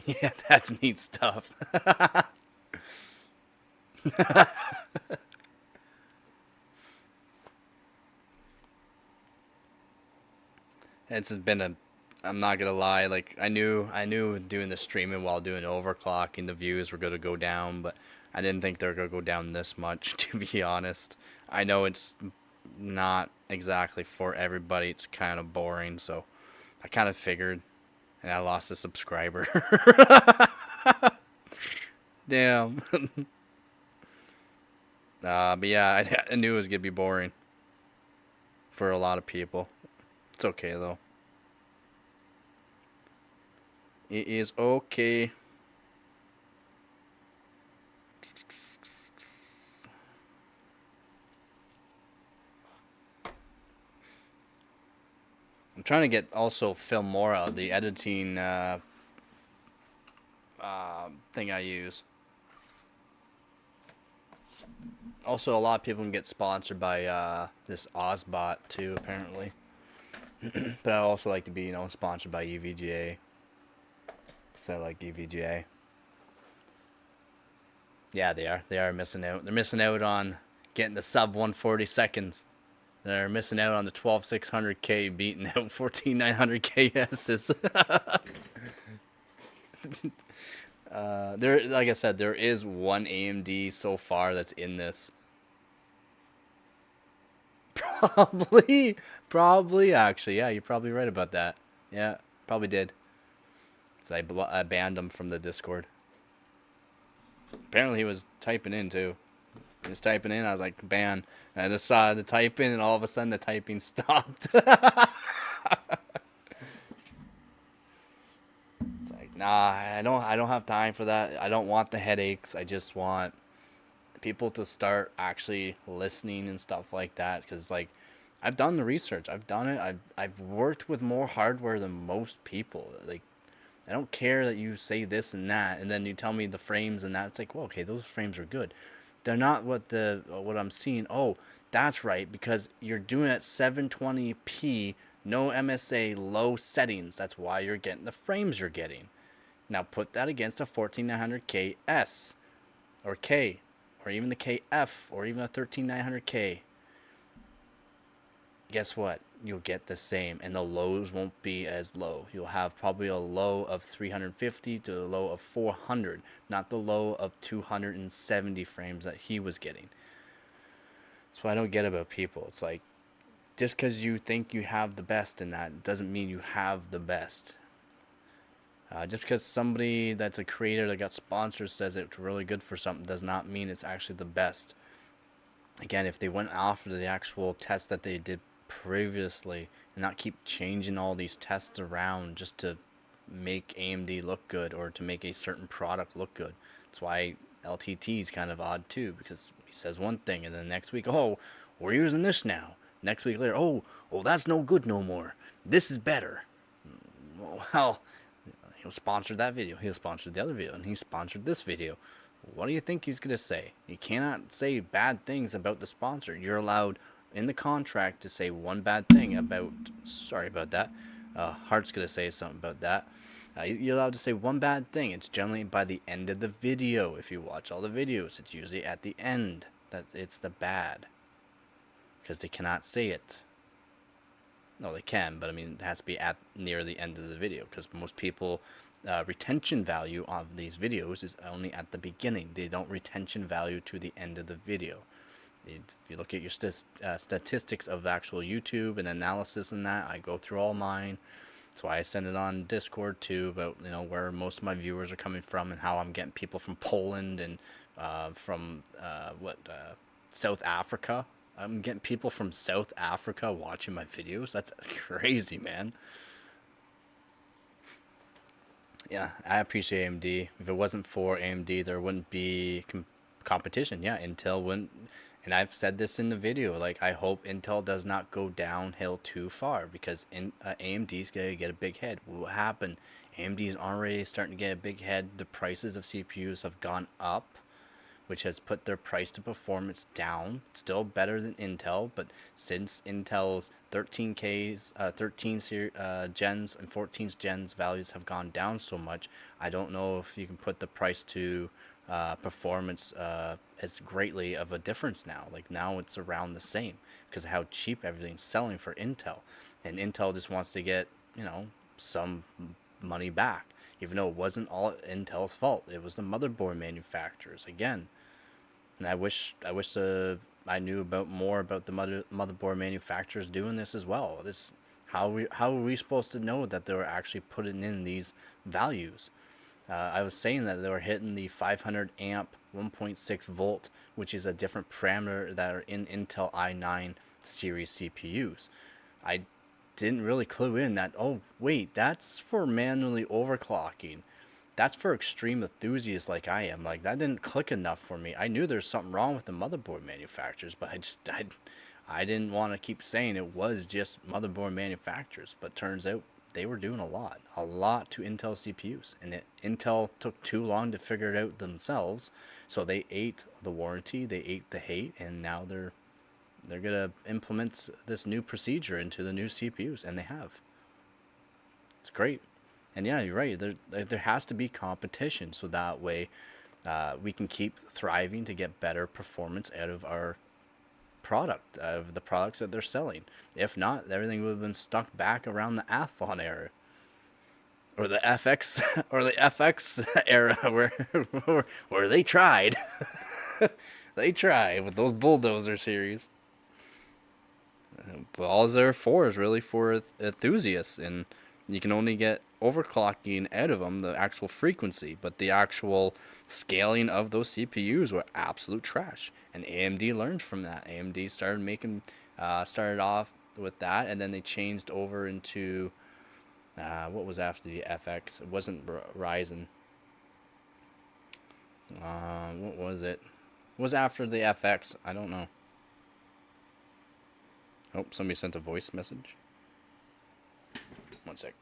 Yeah, that's neat stuff. It's just been a, I'm not gonna lie, like I knew doing the streaming while doing overclocking the views were gonna go down, but I didn't think they were gonna go down this much, to be honest. I know it's not exactly for everybody, it's kind of boring, so I kind of figured, and I lost a subscriber. Damn. But yeah, I knew it was gonna be boring for a lot of people. It's okay though. It is okay. I'm trying to get also Filmora, the editing thing I use. Also, a lot of people can get sponsored by this Ozbot too, apparently. But I also like to be, you know, sponsored by EVGA. So I like EVGA. Yeah, they are. They are missing out. They're missing out on getting the sub 140 seconds. They're missing out on the 12600K beating out 14900KSs. There, like I said, there is one AMD so far that's in this. Probably actually, yeah, you're probably right about that. Yeah, probably did. So I banned him from the Discord. Apparently he was typing in too. He was typing in. I was like, ban. And I just saw the typing, and all of a sudden the typing stopped. It's like, nah, I don't have time for that. I don't want the headaches. I just want people to start actually listening and stuff like that. Because like, I've done the research. I've done it. I've worked with more hardware than most people. Like, I don't care that you say this and that, and then you tell me the frames and that. It's like, well, okay, those frames are good. They're not what I'm seeing. Oh, that's right, because you're doing it at 720p, no MSA, low settings. That's why you're getting the frames you're getting. Now put that against a 14900K S or K, or even the KF, or even a 13900K. Guess what? You'll get the same, and the lows won't be as low. You'll have probably a low of 350 to a low of 400, not the low of 270 frames that he was getting. That's what I don't get about people. It's like, just because you think you have the best in that doesn't mean you have the best. Just because somebody that's a creator that got sponsors says it's really good for something does not mean it's actually the best. Again, if they went after the actual test that they did previously and not keep changing all these tests around just to make AMD look good or to make a certain product look good. That's why LTT is kind of odd too, because he says one thing and then next week, oh, we're using this now. Next week later, oh, that's no good no more. This is better. Well, he'll sponsor that video. He'll sponsor the other video, and he sponsored this video. What do you think he's going to say? You cannot say bad things about the sponsor. You're allowed in the contract to say one bad thing about... Sorry about that. Hart's going to say something about that. You're allowed to say one bad thing. It's generally by the end of the video. If you watch all the videos, it's usually at the end that it's the bad. Because they cannot say it. No, they can, but I mean, it has to be at near the end of the video, because most people, retention value of these videos is only at the beginning. They don't retention value to the end of the video. If you look at your statistics of actual YouTube and analysis and that, I go through all mine. That's why I send it on Discord too, about, you know, where most of my viewers are coming from and how I'm getting people from Poland and from South Africa. I'm getting people from South Africa watching my videos. That's crazy, man. Yeah, I appreciate AMD. If it wasn't for AMD, there wouldn't be competition. Yeah, Intel wouldn't. And I've said this in the video, like, I hope Intel does not go downhill too far, because AMD's going to get a big head. What will happen? AMD is already starting to get a big head. The prices of CPUs have gone up, which has put their price to performance down. Still better than Intel, but since Intel's 13Ks, 13 gens and 14 gens values have gone down so much, I don't know if you can put the price to performance as greatly of a difference now. Like, now it's around the same because of how cheap everything's selling for Intel. And Intel just wants to get, you know, some money back, even though it wasn't all Intel's fault. It was the motherboard manufacturers again. And I wish I knew more about the motherboard manufacturers doing this as well. How are we supposed to know that they were actually putting in these values? I was saying that they were hitting the 500 amp 1.6 volt, which is a different parameter that are in Intel i9 series CPUs. I didn't really clue in that, oh wait, that's for manually overclocking. That's for extreme enthusiasts like I am. Like, that didn't click enough for me. I knew there's something wrong with the motherboard manufacturers, but I didn't want to keep saying it was just motherboard manufacturers. But turns out they were doing a lot to Intel CPUs, and Intel took too long to figure it out themselves. So they ate the warranty, they ate the hate, and now they're gonna implement this new procedure into the new CPUs, and they have. It's great. And yeah, you're right. There has to be competition, so that way we can keep thriving to get better performance out of our product, out of the products that they're selling. If not, everything would have been stuck back around the Athlon era, or the FX, or the FX era, where they tried, they tried with those bulldozer series. But all they're for is really for enthusiasts, and you can only get overclocking out of them, the actual frequency, but the actual scaling of those CPUs were absolute trash. And AMD learned from that. AMD started off with that, and then they changed over into what was after the FX? It wasn't Ryzen. What was it? What was after the FX? I don't know. Oh, somebody sent a voice message. One sec.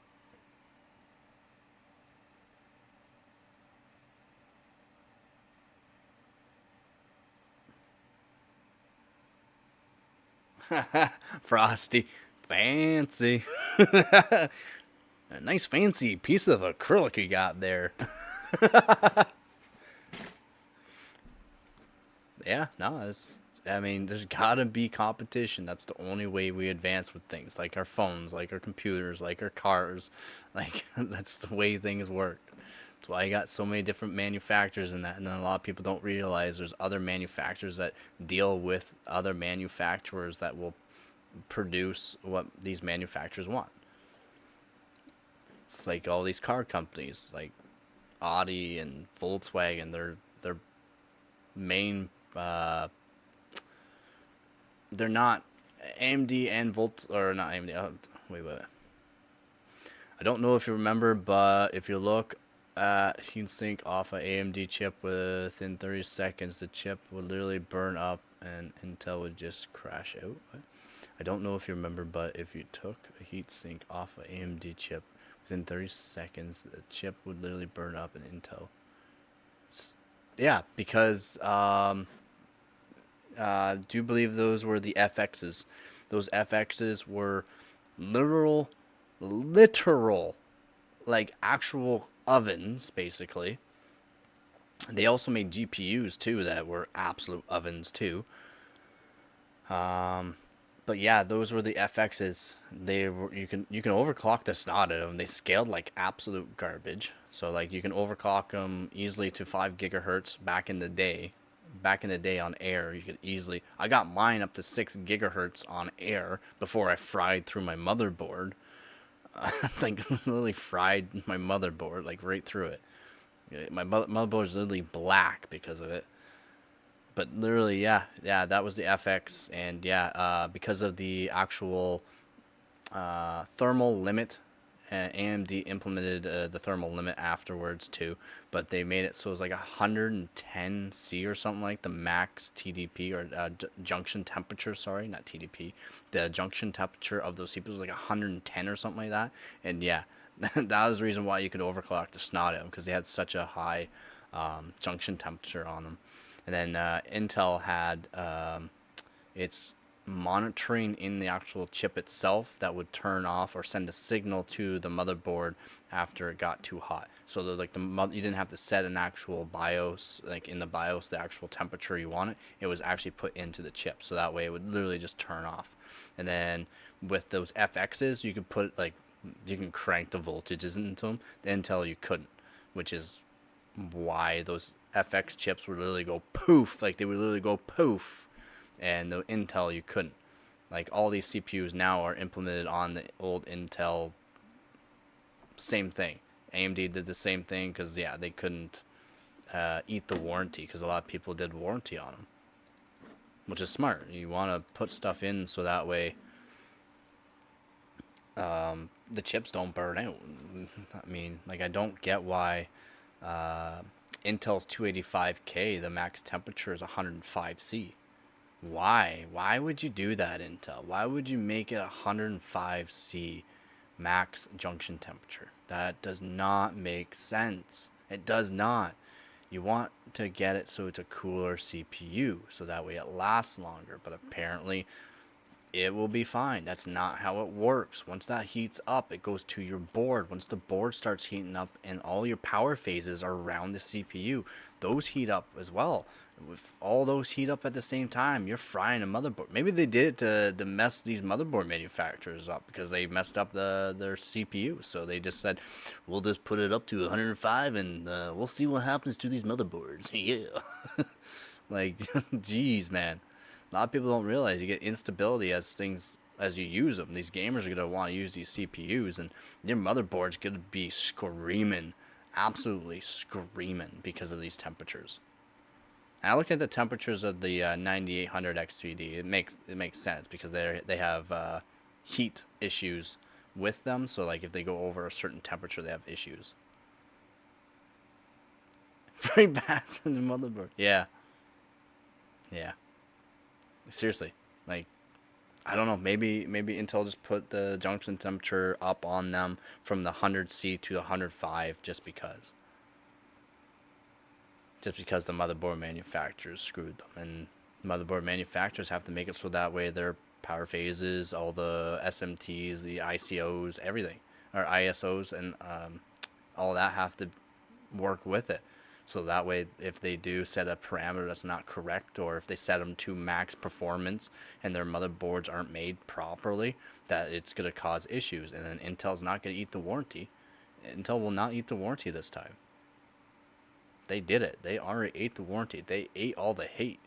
Frosty. Fancy. A nice fancy piece of acrylic you got there. Yeah, no, I mean, there's gotta be competition. That's the only way we advance with things, like our phones, like our computers, like our cars. Like, that's the way things work. That's why I got so many different manufacturers in that, and then a lot of people don't realize there's other manufacturers that deal with other manufacturers that will produce what these manufacturers want. It's like all these car companies, like Audi and Volkswagen, their main they're not AMD and Volt or not AMD. Wait. I don't know if you remember, but if you look at heatsink off an AMD chip within 30 seconds, the chip would literally burn up and Intel would just crash out. What? I don't know if you remember, but if you took a heatsink off an AMD chip within 30 seconds, the chip would literally burn up and Intel. Yeah, because do you believe those were the FXs? Those FXs were literal, like actual ovens, basically. They also made GPUs too that were absolute ovens too. But yeah, those were the FXs. They were you can overclock the snot out of them. They scaled like absolute garbage. So like you can overclock them easily to 5 gigahertz back in the day. Back in the day on air, you could easily. I got mine up to 6 gigahertz on air before I fried through my motherboard. Like literally fried my motherboard like right through it. My motherboard is literally black because of it. But literally, yeah, that was the FX, and yeah, because of the actual thermal limit, AMD implemented the thermal limit afterwards too, but they made it so it was like 110 C or something, like the max TDP or junction temperature. Sorry, not TDP. The junction temperature of those CPUs was like 110 or something like that, and yeah, that was the reason why you could overclock the snot out because they had such a high junction temperature on them. And then Intel had its monitoring in the actual chip itself that would turn off or send a signal to the motherboard after it got too hot. So like you didn't have to set an actual BIOS, like in the BIOS, the actual temperature you wanted. It was actually put into the chip, so that way it would literally just turn off. And then with those FXs, you could put like you can crank the voltages into them. The Intel you couldn't, which is why those FX chips would literally go poof, like they would literally go poof, and the Intel you couldn't. Like all these CPUs now are implemented on the old Intel. Same thing. AMD did the same thing because yeah, they couldn't eat the warranty because a lot of people did warranty on them, which is smart. You want to put stuff in so that way the chips don't burn out. I mean, like I don't get why Intel's 285K, the max temperature is 105 C. Why? Why would you do that, Intel? Why would you make it 105 C max junction temperature? That does not make sense. It does not. You want to get it so it's a cooler CPU, so that way it lasts longer, but apparently it will be fine. That's not how it works. Once that heats up, it goes to your board. Once the board starts heating up and all your power phases are around the CPU, those heat up as well. If all those heat up at the same time, you're frying a motherboard. Maybe they did it to mess these motherboard manufacturers up because they messed up their CPU. So they just said, we'll just put it up to 105 and we'll see what happens to these motherboards. Yeah. Like, geez, man. A lot of people don't realize you get instability as you use them. These gamers are going to want to use these CPUs, and your motherboard's going to be screaming, absolutely screaming because of these temperatures. And I looked at the temperatures of the 9800 XTD. It makes sense because they have heat issues with them. So like if they go over a certain temperature, they have issues. Free bass in the motherboard. Yeah. Seriously, like, I don't know. Maybe Intel just put the junction temperature up on them from the 100C to the 105 just because. Just because the motherboard manufacturers screwed them, and motherboard manufacturers have to make it so that way their power phases, all the SMTs, the ICOs, everything, or ISOs, and all that have to work with it. So that way, if they do set a parameter that's not correct, or if they set them to max performance and their motherboards aren't made properly, that it's going to cause issues. And then Intel's not going to eat the warranty. Intel will not eat the warranty this time. They did it. They already ate the warranty. They ate all the hate.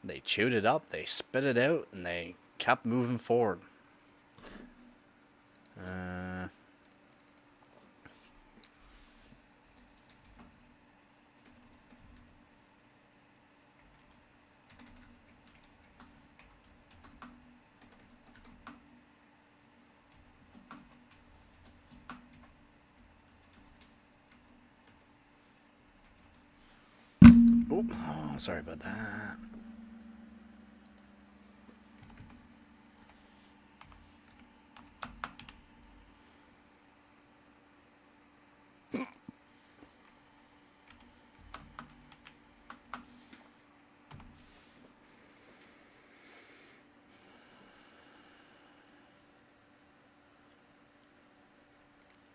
They chewed it up, they spit it out, and they kept moving forward. Oh, sorry about that.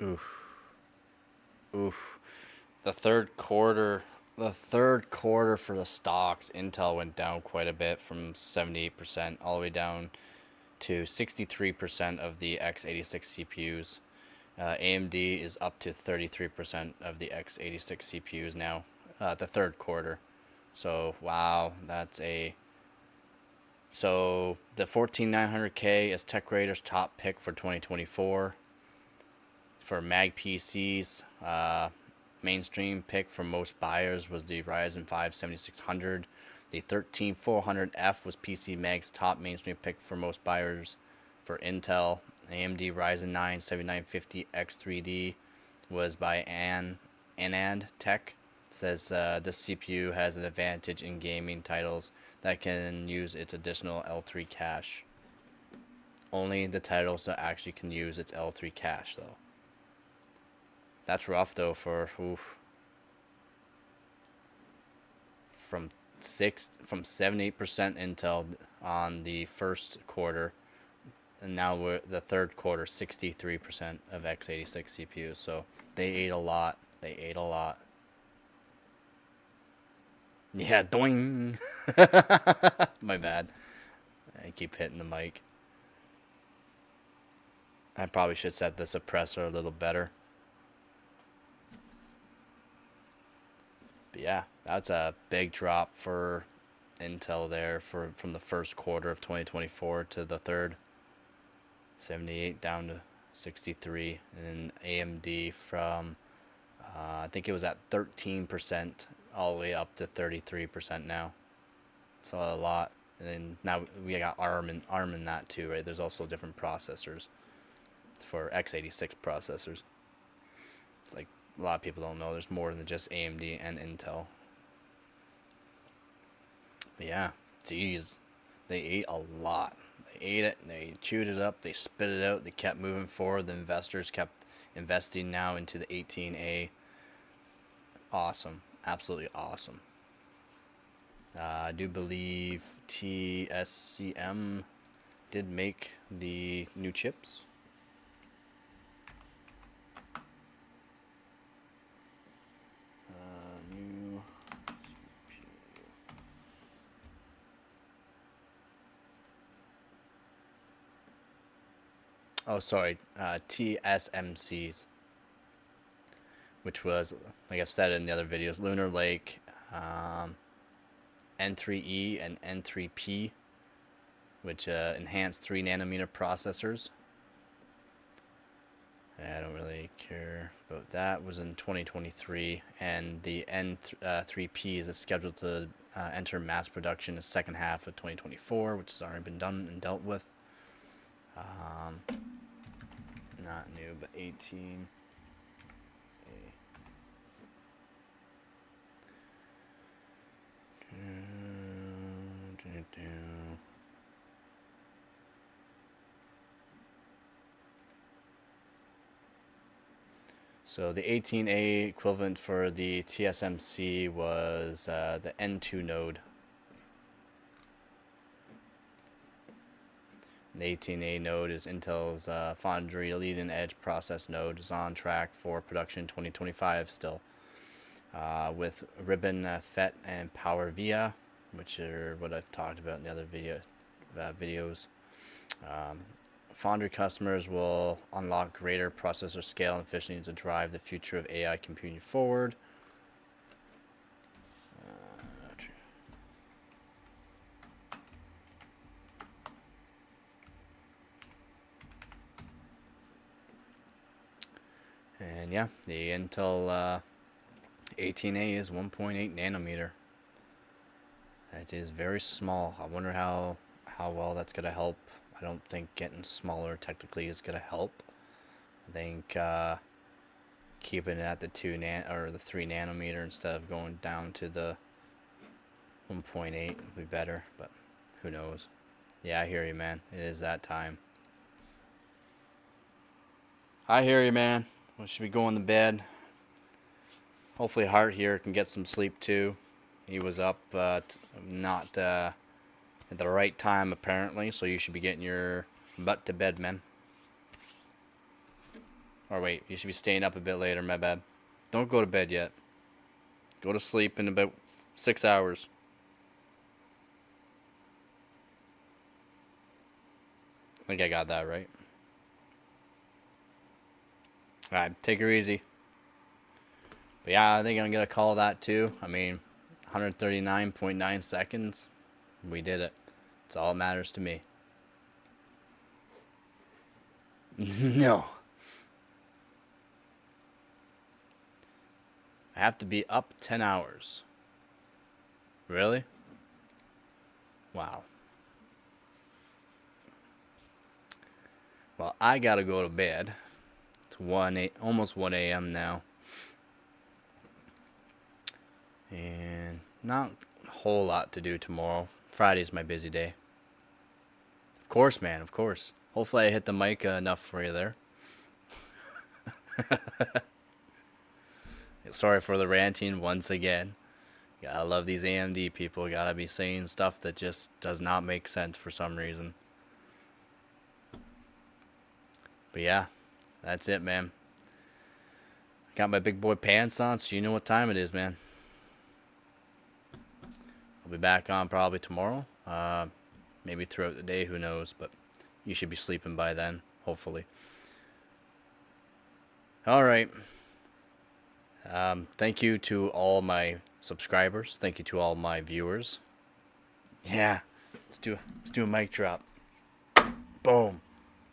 Oof. Oof. The third quarter for the stocks, Intel went down quite a bit from 78% all the way down to 63% of the x86 CPUs. AMD is up to 33% of the x86 CPUs now, the third quarter. So, wow, so the 14900K is TechRadar's top pick for 2024. For Mag PCs, mainstream pick for most buyers was the Ryzen 5 7600. The 13400F was PC Mag's top mainstream pick for most buyers. For Intel, AMD Ryzen 9 7950 X3D was by Anand Tech. Says this CPU has an advantage in gaming titles that can use its additional L3 cache. Only the titles that actually can use its L3 cache, though. That's rough though for from 78% Intel on the first quarter, and now we're the third quarter 63% of x86 CPUs. So they ate a lot. They ate a lot. Yeah, doing. My bad. I keep hitting the mic. I probably should set the suppressor a little better. But yeah, that's a big drop for Intel there from the first quarter of 2024 to the third. 78 down to 63, and then AMD from I think it was at 13% all the way up to 33% now. It's a lot. And then now we got ARM in that too, right? There's also different processors for x86 processors. It's like a lot of people don't know there's more than just AMD and Intel. But yeah, geez, they ate a lot. They ate it, they chewed it up, they spit it out, they kept moving forward. The investors kept investing now into the 18A. Awesome, absolutely awesome. I do believe TSCM did make the new chips. New CPU. Oh, sorry, TSMCs, which was, like I've said in the other videos, Lunar Lake, N3E and N3P, which enhanced 3 nanometer processors. I don't really care about that. Was in 2023, and the N3P is scheduled to enter mass production in the second half of 2024, which has already been done and dealt with. Not new, but 18. So the 18A equivalent for the TSMC was the N2 node. The 18A node is Intel's Foundry leading edge process node. Is on track for production 2025 still. With Ribbon, FET, and Power VIA, which are what I've talked about in the other videos. Foundry customers will unlock greater processor scale and efficiency to drive the future of AI computing forward. And yeah, the Intel 18A is 1.8 nanometer. It is very small. I wonder how well that's going to help. I don't think getting smaller technically is going to help. I think keeping it at the 3 nanometer instead of going down to the 1.8 would be better, but who knows. Yeah, I hear you, man. It is that time. I hear you, man. We should be going to bed. Hopefully Hart here can get some sleep too. He was up not at the right time apparently, so you should be getting your butt to bed, man. Or wait, you should be staying up a bit later, my bad. Don't go to bed yet. Go to sleep in about 6 hours. I think I got that right. Alright, take her easy. But yeah, I think I'm going to call that too. I mean, 139.9 seconds. We did it. It's all that matters to me. No. I have to be up 10 hours. Really? Wow. Well, I gotta go to bed. It's almost 1 a.m. now. And not a whole lot to do tomorrow. Friday's my busy day. Of course, man, of course. Hopefully I hit the mic enough for you there. Sorry for the ranting once again. Gotta love these AMD people. Gotta be saying stuff that just does not make sense for some reason. But yeah, that's it, man. Got my big boy pants on, so you know what time it is, man. I'll be back on probably tomorrow. Maybe throughout the day, who knows. But you should be sleeping by then, hopefully. Alright. Thank you to all my subscribers. Thank you to all my viewers. Yeah, let's do a mic drop. Boom,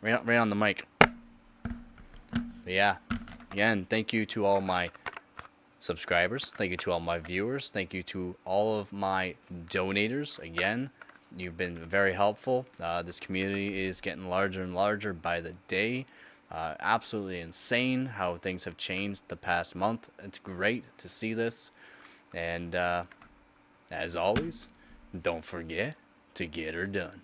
right on the mic. But yeah, again, thank you to all my subscribers. Thank you to all my viewers. Thank you to all of my donators. Again, you've been very helpful. This community is getting larger and larger by the day. Absolutely insane how things have changed the past month. It's great to see this. And as always, don't forget to get her done.